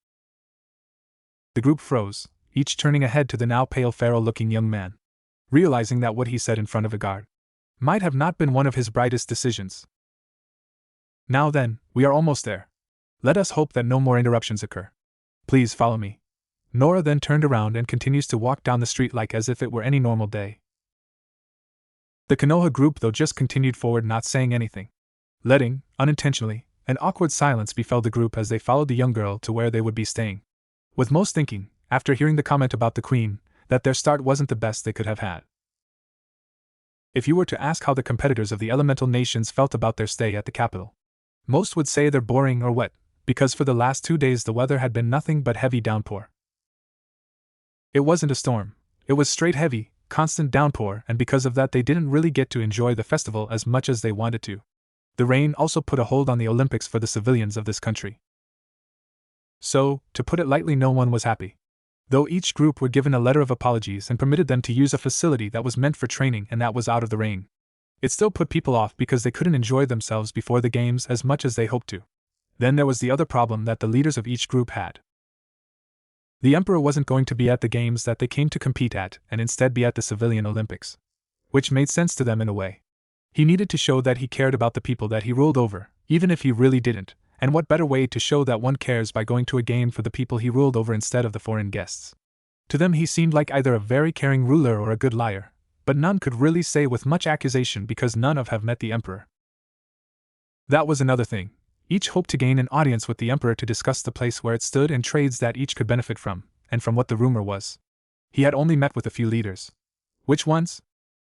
The group froze, each turning ahead to the now pale feral-looking young man, realizing that what he said in front of a guard might have not been one of his brightest decisions. Now then, we are almost there. Let us hope that no more interruptions occur. Please follow me. Nora then turned around and continues to walk down the street like as if it were any normal day. The Konoha group though just continued forward, not saying anything. Letting, unintentionally, an awkward silence befell the group as they followed the young girl to where they would be staying. With most thinking, after hearing the comment about the queen, that their start wasn't the best they could have had. If you were to ask how the competitors of the elemental nations felt about their stay at the capital, most would say they're boring or wet, because for the last 2 days the weather had been nothing but heavy downpour. It wasn't a storm, it was straight heavy, constant downpour, and because of that they didn't really get to enjoy the festival as much as they wanted to. The rain also put a hold on the Olympics for the civilians of this country. So, to put it lightly, no one was happy. Though each group were given a letter of apologies and permitted them to use a facility that was meant for training and that was out of the rain, it still put people off because they couldn't enjoy themselves before the games as much as they hoped to. Then there was the other problem that the leaders of each group had. The Emperor wasn't going to be at the games that they came to compete at and instead be at the civilian Olympics. Which made sense to them in a way. He needed to show that he cared about the people that he ruled over, even if he really didn't, and what better way to show that one cares by going to a game for the people he ruled over instead of the foreign guests. To them he seemed like either a very caring ruler or a good liar, but none could really say with much accusation because none of have met the Emperor. That was another thing. Each hoped to gain an audience with the Emperor to discuss the place where it stood and trades that each could benefit from, and from what the rumor was, he had only met with a few leaders. Which ones?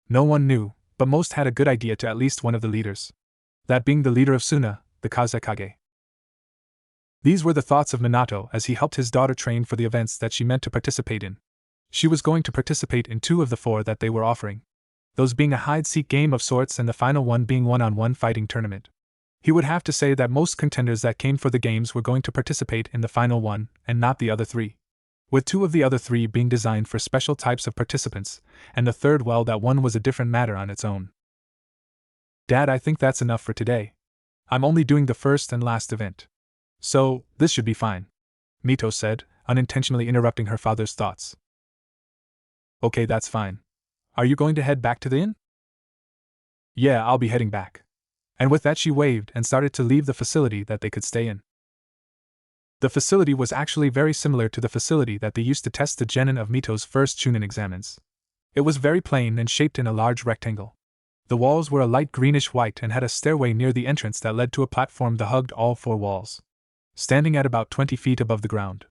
No one knew, but most had a good idea to at least one of the leaders. That being the leader of Suna, the Kazekage. These were the thoughts of Minato as he helped his daughter train for the events that she meant to participate in. She was going to participate in 2 of the 4 that they were offering. Those being a hide-seek game of sorts and the final one being one-on-one fighting tournament. He would have to say that most contenders that came for the games were going to participate in the final one, and not the other 3. With 2 of the other 3 being designed for special types of participants, and the third, well, that one was a different matter on its own. Dad, I think that's enough for today. I'm only doing the first and last event. So, this should be fine, Mito said, unintentionally interrupting her father's thoughts. Okay, that's fine. Are you going to head back to the inn? Yeah, I'll be heading back. And with that she waved and started to leave the facility that they could stay in. The facility was actually very similar to the facility that they used to test the genin of Mito's first Chunin examens. It was very plain and shaped in a large rectangle. The walls were a light greenish-white and had a stairway near the entrance that led to a platform that hugged all four walls, standing at about 20 feet above the ground.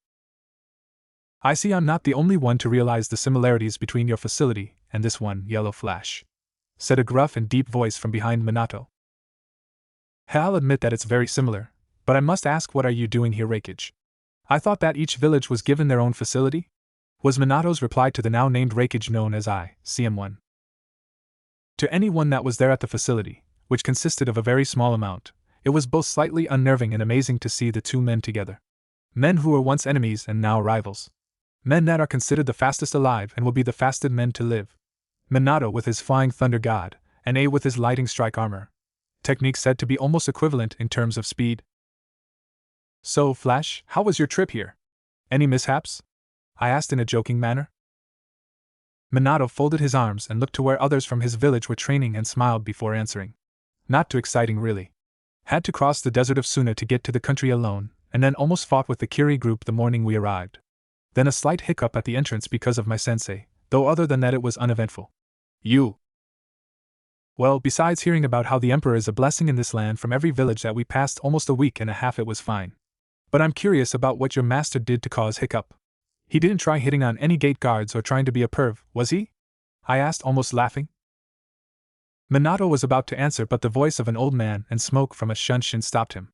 I see I'm not the only one to realize the similarities between your facility and this one, Yellow Flash, said a gruff and deep voice from behind Minato. I'll admit that it's very similar, but I must ask, what are you doing here, Reikage? I thought that each village was given their own facility? Was Minato's reply to the now named Reikage known as CM1. To anyone that was there at the facility, which consisted of a very small amount, it was both slightly unnerving and amazing to see the two men together. Men who were once enemies and now rivals. Men that are considered the fastest alive and will be the fastest men to live. Minato with his flying thunder god, and A with his lightning strike armor. Technique said to be almost equivalent in terms of speed. So, Flash, how was your trip here? Any mishaps? I asked in a joking manner. Minato folded his arms and looked to where others from his village were training and smiled before answering. Not too exciting, really. Had to cross the desert of Suna to get to the country alone, and then almost fought with the Kiri group the morning we arrived. Then a slight hiccup at the entrance because of my sensei, though other than that it was uneventful. You. Well, besides hearing about how the Emperor is a blessing in this land from every village that we passed almost a week and a half, it was fine. But I'm curious about what your master did to cause hiccup. He didn't try hitting on any gate guards or trying to be a perv, was he? I asked, almost laughing. Minato was about to answer, but the voice of an old man and smoke from a shunshin stopped him.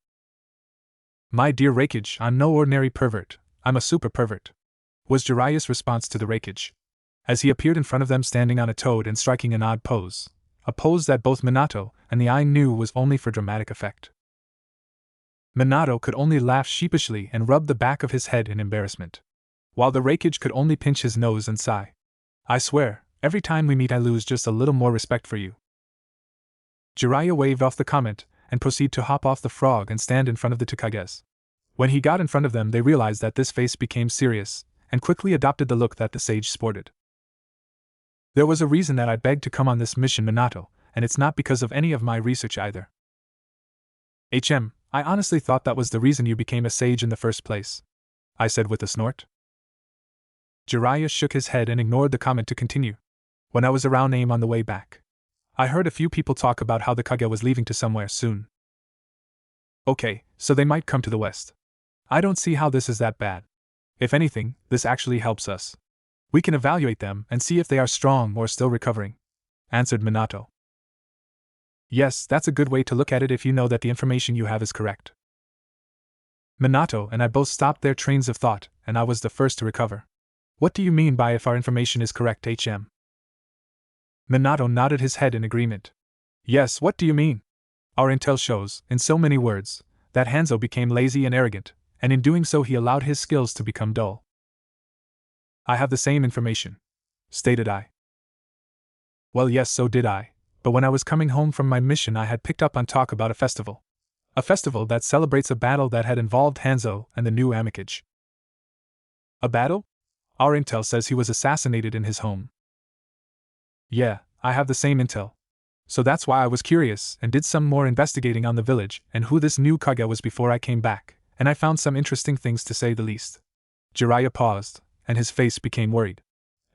My dear Reikage, I'm no ordinary pervert, I'm a super pervert, was Jiraiya's response to the Reikage, as he appeared in front of them standing on a toad and striking an odd pose, a pose that both Minato and the eye knew was only for dramatic effect. Minato could only laugh sheepishly and rub the back of his head in embarrassment, while the Reikage could only pinch his nose and sigh. I swear, every time we meet I lose just a little more respect for you. Jiraiya waved off the comment and proceeded to hop off the frog and stand in front of the Tokages. When he got in front of them, they realized that this face became serious, and quickly adopted the look that the sage sported. There was a reason that I begged to come on this mission, Minato, and it's not because of any of my research either. I honestly thought that was the reason you became a sage in the first place, I said with a snort. Jiraiya shook his head and ignored the comment to continue. When I was around AIM on the way back, I heard a few people talk about how the Kage was leaving to somewhere soon. Okay, so they might come to the west. I don't see how this is that bad. If anything, this actually helps us. We can evaluate them and see if they are strong or still recovering, answered Minato. Yes, that's a good way to look at it if you know that the information you have is correct. Minato and I both stopped their trains of thought, and I was the first to recover. What do you mean by if our information is correct, HM? Minato nodded his head in agreement. Yes, what do you mean? Our intel shows, in so many words, that Hanzo became lazy and arrogant, and in doing so he allowed his skills to become dull. I have the same information, stated I. Well, yes, so did I, but when I was coming home from my mission I had picked up on talk about a festival. A festival that celebrates a battle that had involved Hanzo and the new Amikage. A battle? Our intel says he was assassinated in his home. Yeah, I have the same intel. So that's why I was curious and did some more investigating on the village and who this new Kage was before I came back, and I found some interesting things, to say the least. Jiraiya paused, and his face became worried,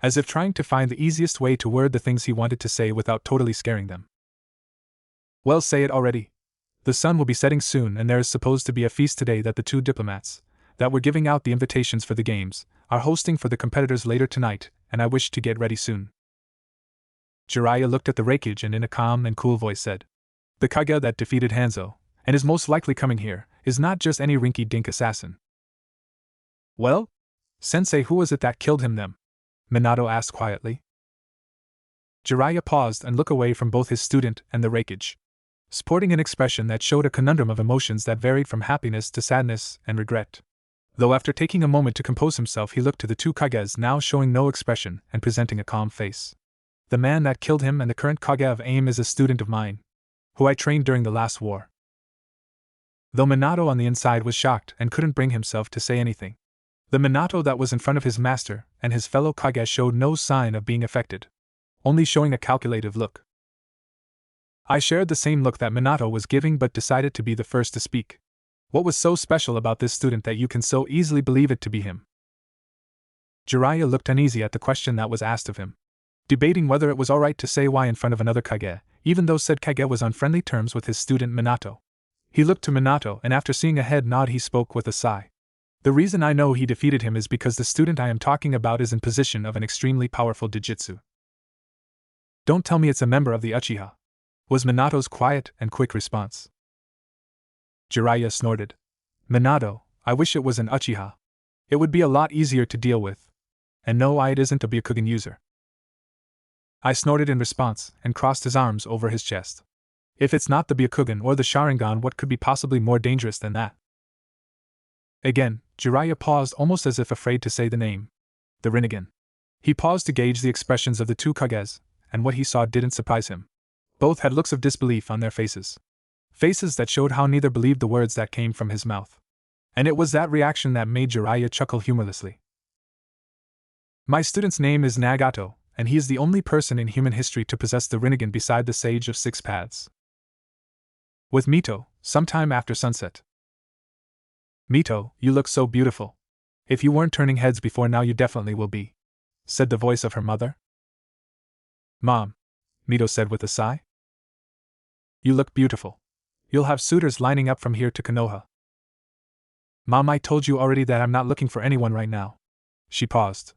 as if trying to find the easiest way to word the things he wanted to say without totally scaring them. Well, say it already. The sun will be setting soon, and there is supposed to be a feast today that the two diplomats that were giving out the invitations for the games are hosting for the competitors later tonight, and I wish to get ready soon. Jiraiya looked at the Reikage and in a calm and cool voice said, The Kage that defeated Hanzo, and is most likely coming here, is not just any rinky-dink assassin. Well? Sensei, who was it that killed him then? Minato asked quietly. Jiraiya paused and looked away from both his student and the Reikage, sporting an expression that showed a conundrum of emotions that varied from happiness to sadness and regret. Though after taking a moment to compose himself he looked to the two Kages now showing no expression and presenting a calm face. The man that killed him and the current Kage of AIM is a student of mine, who I trained during the last war. Though Minato on the inside was shocked and couldn't bring himself to say anything, the Minato that was in front of his master and his fellow Kage showed no sign of being affected, only showing a calculative look. I shared the same look that Minato was giving but decided to be the first to speak. What was so special about this student that you can so easily believe it to be him? Jiraiya looked uneasy at the question that was asked of him, debating whether it was alright to say why in front of another Kage, even though said Kage was on friendly terms with his student Minato. He looked to Minato and after seeing a head nod he spoke with a sigh. The reason I know he defeated him is because the student I am talking about is in possession of an extremely powerful Dijitsu. Don't tell me it's a member of the Uchiha, was Minato's quiet and quick response. Jiraiya snorted. Minato, I wish it was an Uchiha. It would be a lot easier to deal with. And no, it isn't a Byakugan user. I snorted in response and crossed his arms over his chest. If it's not the Byakugan or the Sharingan, what could be possibly more dangerous than that? Again, Jiraiya paused almost as if afraid to say the name. The Rinnegan. He paused to gauge the expressions of the two Kages, and what he saw didn't surprise him. Both had looks of disbelief on their faces. Faces that showed how neither believed the words that came from his mouth. And it was that reaction that made Jiraiya chuckle humorlessly. My student's name is Nagato, and he is the only person in human history to possess the Rinnegan beside the Sage of Six Paths. With Mito, sometime after sunset. Mito, you look so beautiful. If you weren't turning heads before now, you definitely will be, said the voice of her mother. Mom, Mito said with a sigh. You look beautiful. You'll have suitors lining up from here to Konoha. Mom, I told you already that I'm not looking for anyone right now. She paused.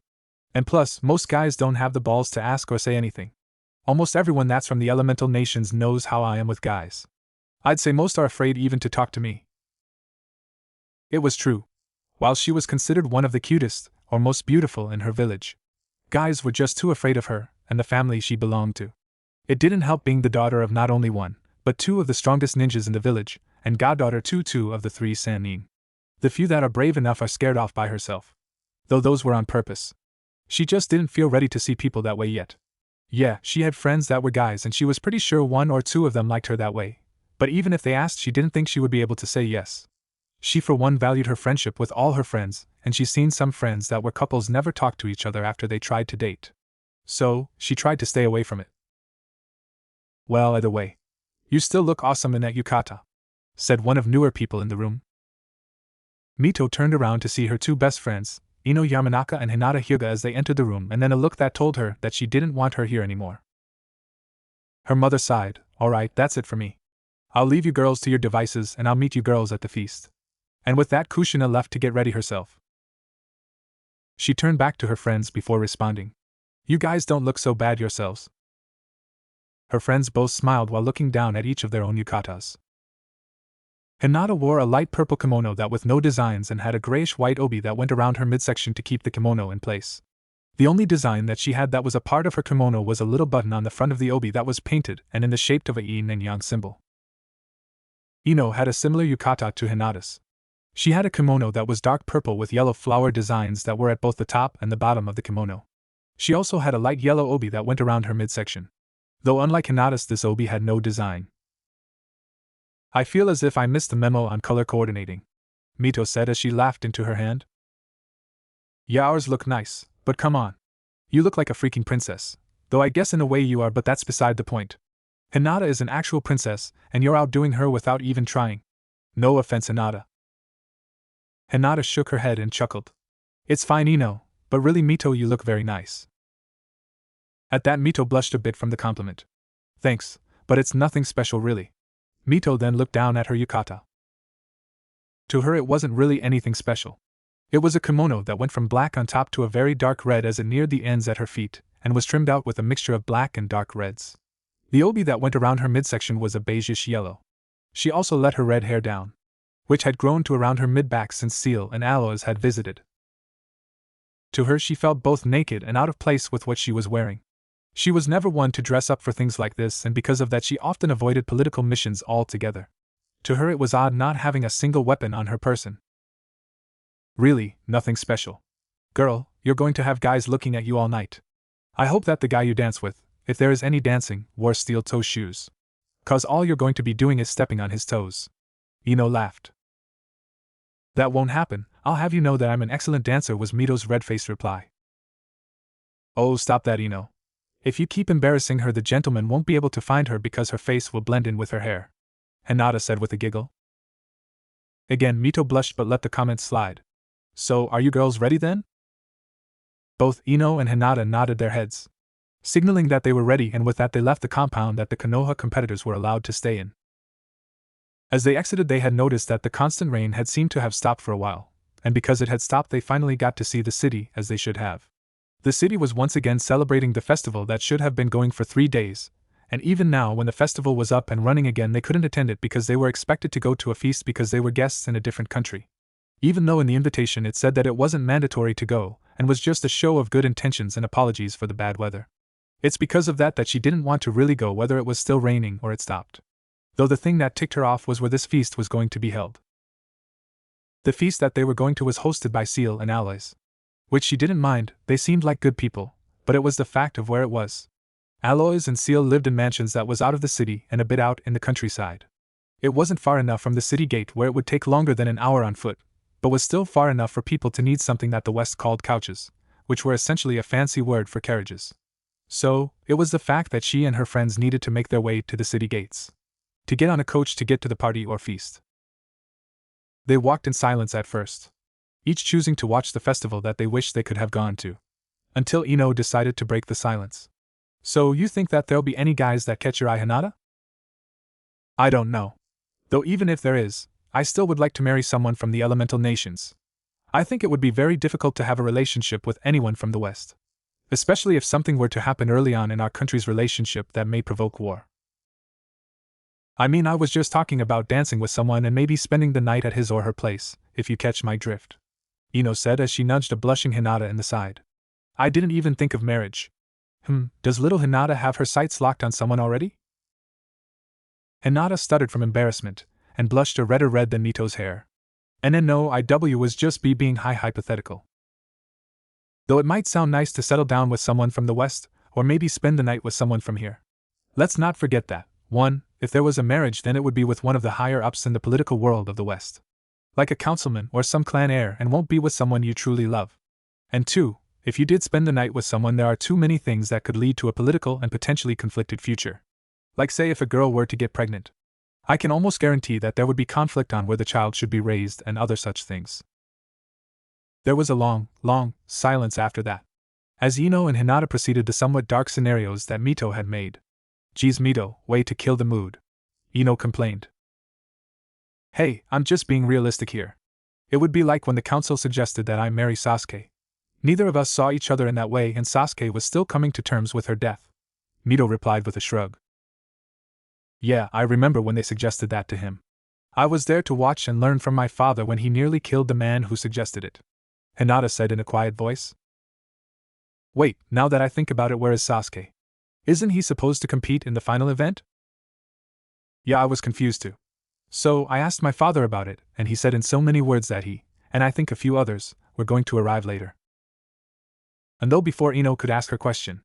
And plus, most guys don't have the balls to ask or say anything. Almost everyone that's from the elemental nations knows how I am with guys. I'd say most are afraid even to talk to me. It was true. While she was considered one of the cutest, or most beautiful in her village, guys were just too afraid of her and the family she belonged to. It didn't help being the daughter of not only one, but two of the strongest ninjas in the village, and goddaughter to two of the three Sannin. The few that are brave enough are scared off by herself. Though those were on purpose. She just didn't feel ready to see people that way yet. Yeah, she had friends that were guys and she was pretty sure one or two of them liked her that way. But even if they asked, she didn't think she would be able to say yes. She for one valued her friendship with all her friends, and she's seen some friends that were couples never talked to each other after they tried to date. So, she tried to stay away from it. Well, either way, you still look awesome in that yukata, said one of newer people in the room. Mito turned around to see her two best friends, Ino Yamanaka and Hinata Hyuga, as they entered the room, and then a look that told her that she didn't want her here anymore. Her mother sighed. Alright, that's it for me. I'll leave you girls to your devices and I'll meet you girls at the feast. And with that, Kushina left to get ready herself. She turned back to her friends before responding. You guys don't look so bad yourselves. Her friends both smiled while looking down at each of their own yukatas. Hinata wore a light purple kimono that with no designs and had a grayish-white obi that went around her midsection to keep the kimono in place. The only design that she had that was a part of her kimono was a little button on the front of the obi that was painted and in the shape of a yin and yang symbol. Ino had a similar yukata to Hinata's. She had a kimono that was dark purple with yellow flower designs that were at both the top and the bottom of the kimono. She also had a light yellow obi that went around her midsection. Though unlike Hinata's, this obi had no design. I feel as if I missed the memo on color coordinating, Mito said as she laughed into her hand. Yeah, ours look nice, but come on. You look like a freaking princess, though I guess in a way you are, but that's beside the point. Hinata is an actual princess, and you're outdoing her without even trying. No offense, Hinata. Hinata shook her head and chuckled. It's fine, Ino, but really, Mito, you look very nice. At that, Mito blushed a bit from the compliment. Thanks, but it's nothing special really. Mito then looked down at her yukata. To her, it wasn't really anything special. It was a kimono that went from black on top to a very dark red as it neared the ends at her feet, and was trimmed out with a mixture of black and dark reds. The obi that went around her midsection was a beigeish yellow. She also let her red hair down, which had grown to around her mid-back since Seal and Aloes had visited. To her, she felt both naked and out of place with what she was wearing. She was never one to dress up for things like this, and because of that she often avoided political missions altogether. To her it was odd not having a single weapon on her person. Really, nothing special. Girl, you're going to have guys looking at you all night. I hope that the guy you dance with, if there is any dancing, wore steel-toe shoes. 'Cause all you're going to be doing is stepping on his toes. Ino laughed. That won't happen, I'll have you know that I'm an excellent dancer, was Mito's red-faced reply. Oh, stop that, Ino. If you keep embarrassing her, the gentleman won't be able to find her because her face will blend in with her hair," Hinata said with a giggle. Again, Mito blushed but let the comment slide. "So, are you girls ready then?" Both Ino and Hinata nodded their heads, signaling that they were ready, and with that they left the compound that the Konoha competitors were allowed to stay in. As they exited, they had noticed that the constant rain had seemed to have stopped for a while, and because it had stopped, they finally got to see the city as they should have. The city was once again celebrating the festival that should have been going for 3 days, and even now, when the festival was up and running again, they couldn't attend it because they were expected to go to a feast because they were guests in a different country. Even though in the invitation it said that it wasn't mandatory to go, and was just a show of good intentions and apologies for the bad weather. It's because of that she didn't want to really go, whether it was still raining or it stopped. Though the thing that ticked her off was where this feast was going to be held. The feast that they were going to was hosted by Seal and Alloys. Which she didn't mind, they seemed like good people, but it was the fact of where it was. Alloys and Seal lived in mansions that was out of the city and a bit out in the countryside. It wasn't far enough from the city gate where it would take longer than an hour on foot, but was still far enough for people to need something that the West called couches, which were essentially a fancy word for carriages. So, it was the fact that she and her friends needed to make their way to the city gates to get on a coach to get to the party or feast. They walked in silence at first, each choosing to watch the festival that they wished they could have gone to, until Ino decided to break the silence. "So you think that there'll be any guys that catch your eye, Hinata?" "I don't know. Though even if there is, I still would like to marry someone from the elemental nations. I think it would be very difficult to have a relationship with anyone from the West. Especially if something were to happen early on in our country's relationship that may provoke war." "I mean, I was just talking about dancing with someone and maybe spending the night at his or her place, if you catch my drift," Ino said as she nudged a blushing Hinata in the side. "I didn't even think of marriage." Does little Hinata have her sights locked on someone already?" Hinata stuttered from embarrassment, and blushed a redder red than Mito's hair. No, IW was just being hypothetical. Though it might sound nice to settle down with someone from the West, or maybe spend the night with someone from here. Let's not forget that, 1, if there was a marriage, then it would be with one of the higher-ups in the political world of the West. Like a councilman or some clan heir, and won't be with someone you truly love. And 2, if you did spend the night with someone, there are too many things that could lead to a political and potentially conflicted future. Like say if a girl were to get pregnant. I can almost guarantee that there would be conflict on where the child should be raised and other such things. There was a long, long silence after that, as Ino and Hinata proceeded the somewhat dark scenarios that Mito had made. "Geez, Mito, way to kill the mood," Ino complained. "Hey, I'm just being realistic here. It would be like when the council suggested that I marry Sasuke. Neither of us saw each other in that way, and Sasuke was still coming to terms with her death," Mito replied with a shrug. "Yeah, I remember when they suggested that to him. I was there to watch and learn from my father when he nearly killed the man who suggested it," Hinata said in a quiet voice. "Wait, now that I think about it, where is Sasuke? Isn't he supposed to compete in the final event?" "Yeah, I was confused too. So I asked my father about it, and he said in so many words that he, and I think a few others, were going to arrive later." And though before Ino could ask her question,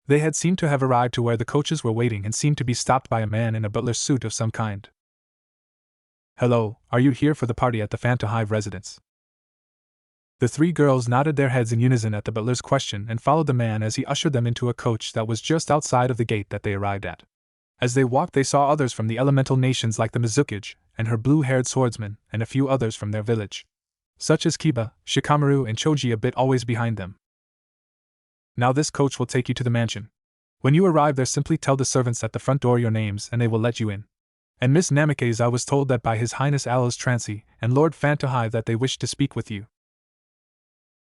they had seemed to have arrived to where the coaches were waiting and seemed to be stopped by a man in a butler's suit of some kind. "Hello, are you here for the party at the Phantom Hive residence?" The 3 girls nodded their heads in unison at the butler's question and followed the man as he ushered them into a coach that was just outside of the gate that they arrived at. As they walked, they saw others from the elemental nations like the Mizukage, and her blue-haired swordsman, and a few others from their village, such as Kiba, Shikamaru, and Choji a bit always behind them. "Now this coach will take you to the mansion. When you arrive there, simply tell the servants at the front door your names and they will let you in. And Miss Namikaze, I was told that by His Highness Aloes Trancy and Lord Phantom that they wished to speak with you."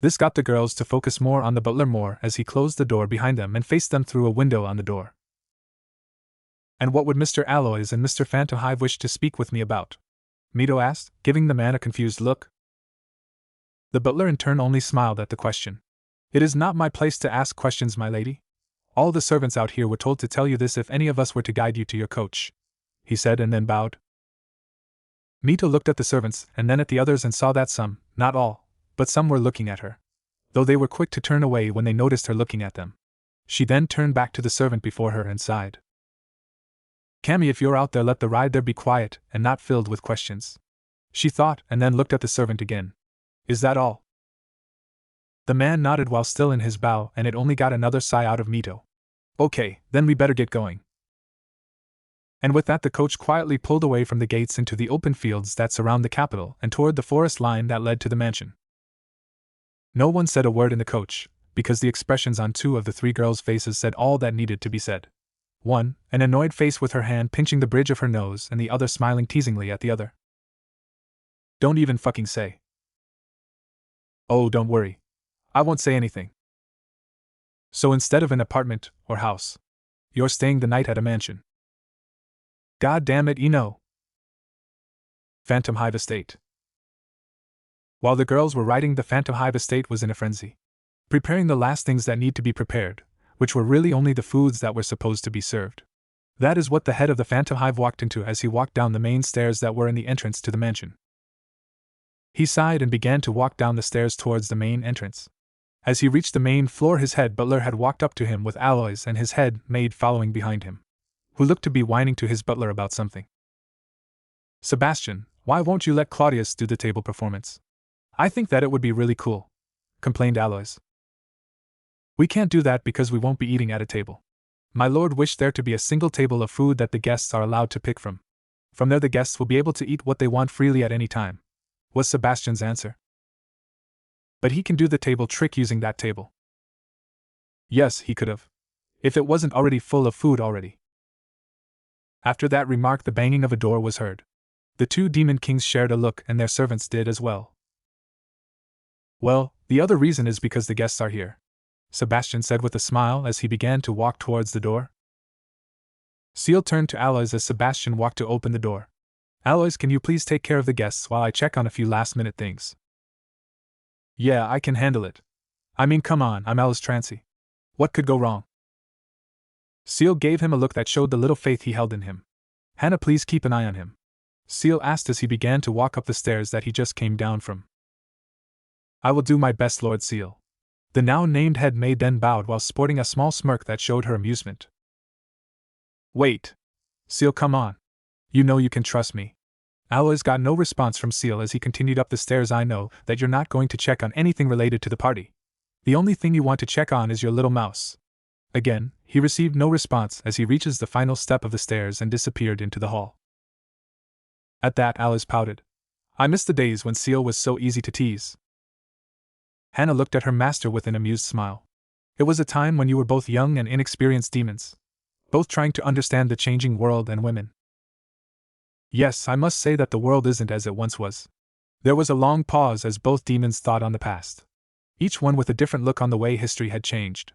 This got the girls to focus more on the butler more as he closed the door behind them and faced them through a window on the door. "And what would Mr. Aloes and Mr. Phantom wish to speak with me about?" Mito asked, giving the man a confused look. The butler in turn only smiled at the question. "It is not my place to ask questions, my lady. All the servants out here were told to tell you this if any of us were to guide you to your coach," he said, and then bowed. Mito looked at the servants and then at the others and saw that some, not all, but some were looking at her, though they were quick to turn away when they noticed her looking at them. She then turned back to the servant before her and sighed. "Cammy, if you're out there, let the ride there be quiet and not filled with questions," she thought, and then looked at the servant again. "Is that all?" The man nodded while still in his bow, and it only got another sigh out of Mito. Okay, then we better get going. And with that, the coach quietly pulled away from the gates into the open fields that surround the capital and toward the forest line that led to the mansion. No one said a word in the coach, because the expressions on two of the three girls' faces said all that needed to be said. One, an annoyed face with her hand pinching the bridge of her nose, and the other smiling teasingly at the other. Don't even fucking say. Oh, don't worry. I won't say anything. So instead of an apartment or house, you're staying the night at a mansion. God damn it, Phantom Hive Estate. While the girls were riding, the Phantom Hive Estate was in a frenzy, preparing the last things that need to be prepared, which were really only the foods that were supposed to be served. That is what the head of the Phantom Hive walked into as he walked down the main stairs that were in the entrance to the mansion. He sighed and began to walk down the stairs towards the main entrance. As he reached the main floor, his head butler had walked up to him with Aloys and his head maid following behind him, who looked to be whining to his butler about something. Sebastian, why won't you let Claudius do the table performance? I think that it would be really cool, complained Aloys. We can't do that because we won't be eating at a table. My lord wished there to be a single table of food that the guests are allowed to pick from. From there the guests will be able to eat what they want freely at any time, was Sebastian's answer. But he can do the table trick using that table. Yes, he could have. If it wasn't already full of food already. After that remark, the banging of a door was heard. The two demon kings shared a look, and their servants did as well. Well, the other reason is because the guests are here, Sebastian said with a smile as he began to walk towards the door. Seal turned to Aloys as Sebastian walked to open the door. Aloys, can you please take care of the guests while I check on a few last-minute things? Yeah, I can handle it. I mean, come on, I'm Alice Trancy. What could go wrong? Seal gave him a look that showed the little faith he held in him. Hannah, please keep an eye on him, Seal asked as he began to walk up the stairs that he just came down from. I will do my best, Lord Seal. The now-named head maid then bowed while sporting a small smirk that showed her amusement. Wait. Seal, come on. You know you can trust me. Aloys got no response from Seal as he continued up the stairs. I know that you're not going to check on anything related to the party. The only thing you want to check on is your little mouse. Again, he received no response as he reaches the final step of the stairs and disappeared into the hall. At that, Aloys pouted. I miss the days when Seal was so easy to tease. Hannah looked at her master with an amused smile. It was a time when you were both young and inexperienced demons, both trying to understand the changing world and women. Yes, I must say that the world isn't as it once was. There was a long pause as both demons thought on the past, each one with a different look on the way history had changed,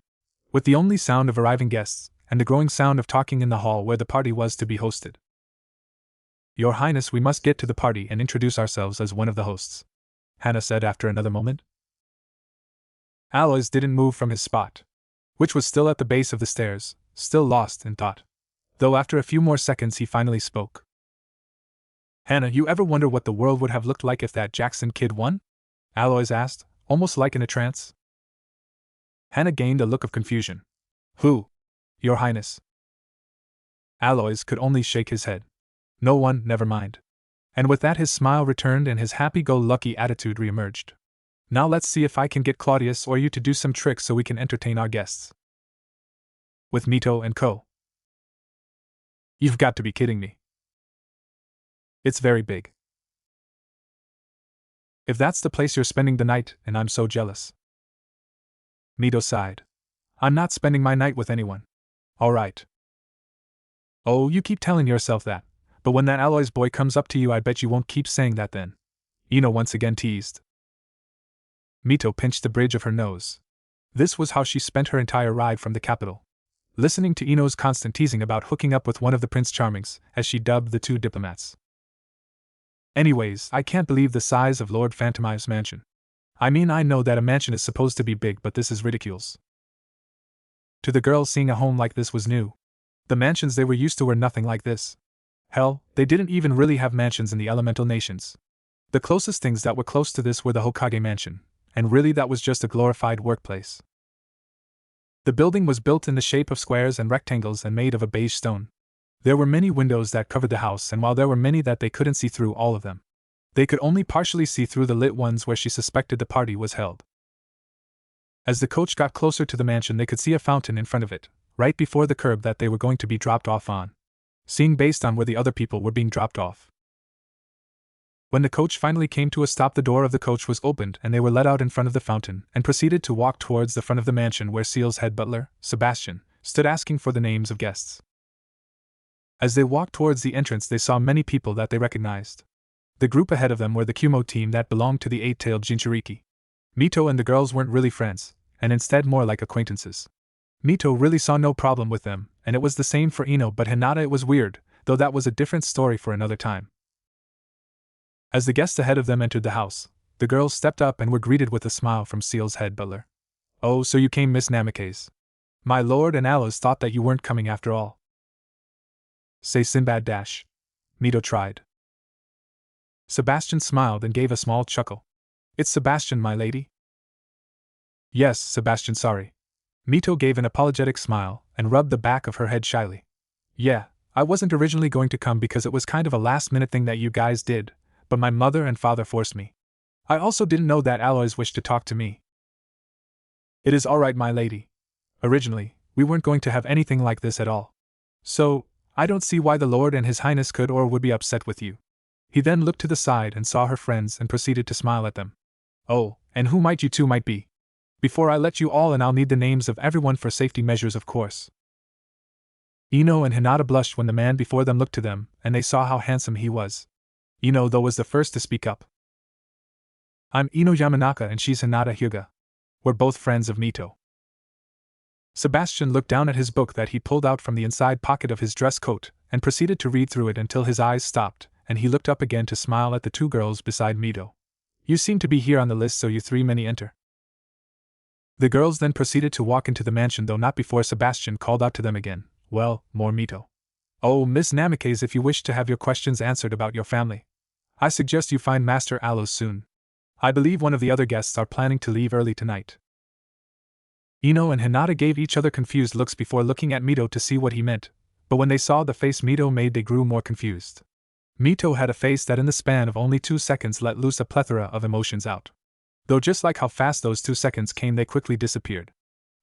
with the only sound of arriving guests and the growing sound of talking in the hall where the party was to be hosted. Your Highness, we must get to the party and introduce ourselves as one of the hosts, Hannah said after another moment. Aloys didn't move from his spot, which was still at the base of the stairs, still lost in thought, though after a few more seconds he finally spoke. Hannah, you ever wonder what the world would have looked like if that Jackson kid won? Aloys asked, almost like in a trance. Hannah gained a look of confusion. Who? Your Highness. Aloys could only shake his head. No one, never mind. And with that his smile returned and his happy-go-lucky attitude reemerged. Now let's see if I can get Claudius or you to do some tricks so we can entertain our guests. With Mito and co. You've got to be kidding me. It's very big. If that's the place you're spending the night, and I'm so jealous. Mito sighed. I'm not spending my night with anyone. All right. Oh, you keep telling yourself that, but when that Aloys boy comes up to you I bet you won't keep saying that then. Ino once again teased. Mito pinched the bridge of her nose. This was how she spent her entire ride from the capital, listening to Ino's constant teasing about hooking up with one of the Prince Charmings, as she dubbed the two diplomats. Anyways, I can't believe the size of Lord Phantomhive's mansion. I mean, I know that a mansion is supposed to be big, but this is ridiculous. To the girls, seeing a home like this was new. The mansions they were used to were nothing like this. Hell, they didn't even really have mansions in the elemental nations. The closest things that were close to this were the Hokage mansion, and really that was just a glorified workplace. The building was built in the shape of squares and rectangles and made of a beige stone. There were many windows that covered the house, and while there were many that they couldn't see through all of them, they could only partially see through the lit ones where she suspected the party was held. As the coach got closer to the mansion, they could see a fountain in front of it, right before the curb that they were going to be dropped off on. Seeing based on where the other people were being dropped off. When the coach finally came to a stop, the door of the coach was opened and they were let out in front of the fountain and proceeded to walk towards the front of the mansion where Seal's head butler, Sebastian, stood asking for the names of guests. As they walked towards the entrance, they saw many people that they recognized. The group ahead of them were the Kumo team that belonged to the eight-tailed Jinchuriki. Mito and the girls weren't really friends, and instead more like acquaintances. Mito really saw no problem with them, and it was the same for Ino, but Hinata it was weird, though that was a different story for another time. As the guests ahead of them entered the house, the girls stepped up and were greeted with a smile from Seal's head butler. "Oh, so you came, Miss Namikaze. My lord and Aloes thought that you weren't coming after all." "Say Sinbad dash." Mito tried. Sebastian smiled and gave a small chuckle. "It's Sebastian, my lady." "Yes, Sebastian, sorry." Mito gave an apologetic smile and rubbed the back of her head shyly. "Yeah, I wasn't originally going to come because it was kind of a last-minute thing that you guys did, but my mother and father forced me. I also didn't know that Aloes wished to talk to me." "It is all right, my lady. Originally, we weren't going to have anything like this at all. So, I don't see why the Lord and His Highness could or would be upset with you." He then looked to the side and saw her friends and proceeded to smile at them. "Oh, and who might you two might be? Before I let you all in, I'll need the names of everyone for safety measures, of course." Ino and Hinata blushed when the man before them looked to them, and they saw how handsome he was. Ino, though, was the first to speak up. "I'm Ino Yamanaka and she's Hinata Hyuga. We're both friends of Mito." Sebastian looked down at his book that he pulled out from the inside pocket of his dress coat, and proceeded to read through it until his eyes stopped, and he looked up again to smile at the two girls beside Mito. "You seem to be here on the list, so you three may enter." The girls then proceeded to walk into the mansion, though not before Sebastian called out to them again, "Well, more Mito. Oh, Miss Namikaze, if you wish to have your questions answered about your family, I suggest you find Master Aloes soon. I believe one of the other guests are planning to leave early tonight." Ino and Hinata gave each other confused looks before looking at Mito to see what he meant, but when they saw the face Mito made, they grew more confused. Mito had a face that in the span of only 2 seconds let loose a plethora of emotions out. Though just like how fast those 2 seconds came, they quickly disappeared.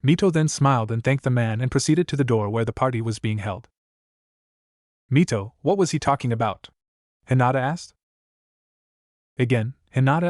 Mito then smiled and thanked the man and proceeded to the door where the party was being held. "Mito, what was he talking about?" Hinata asked. Again, Hinata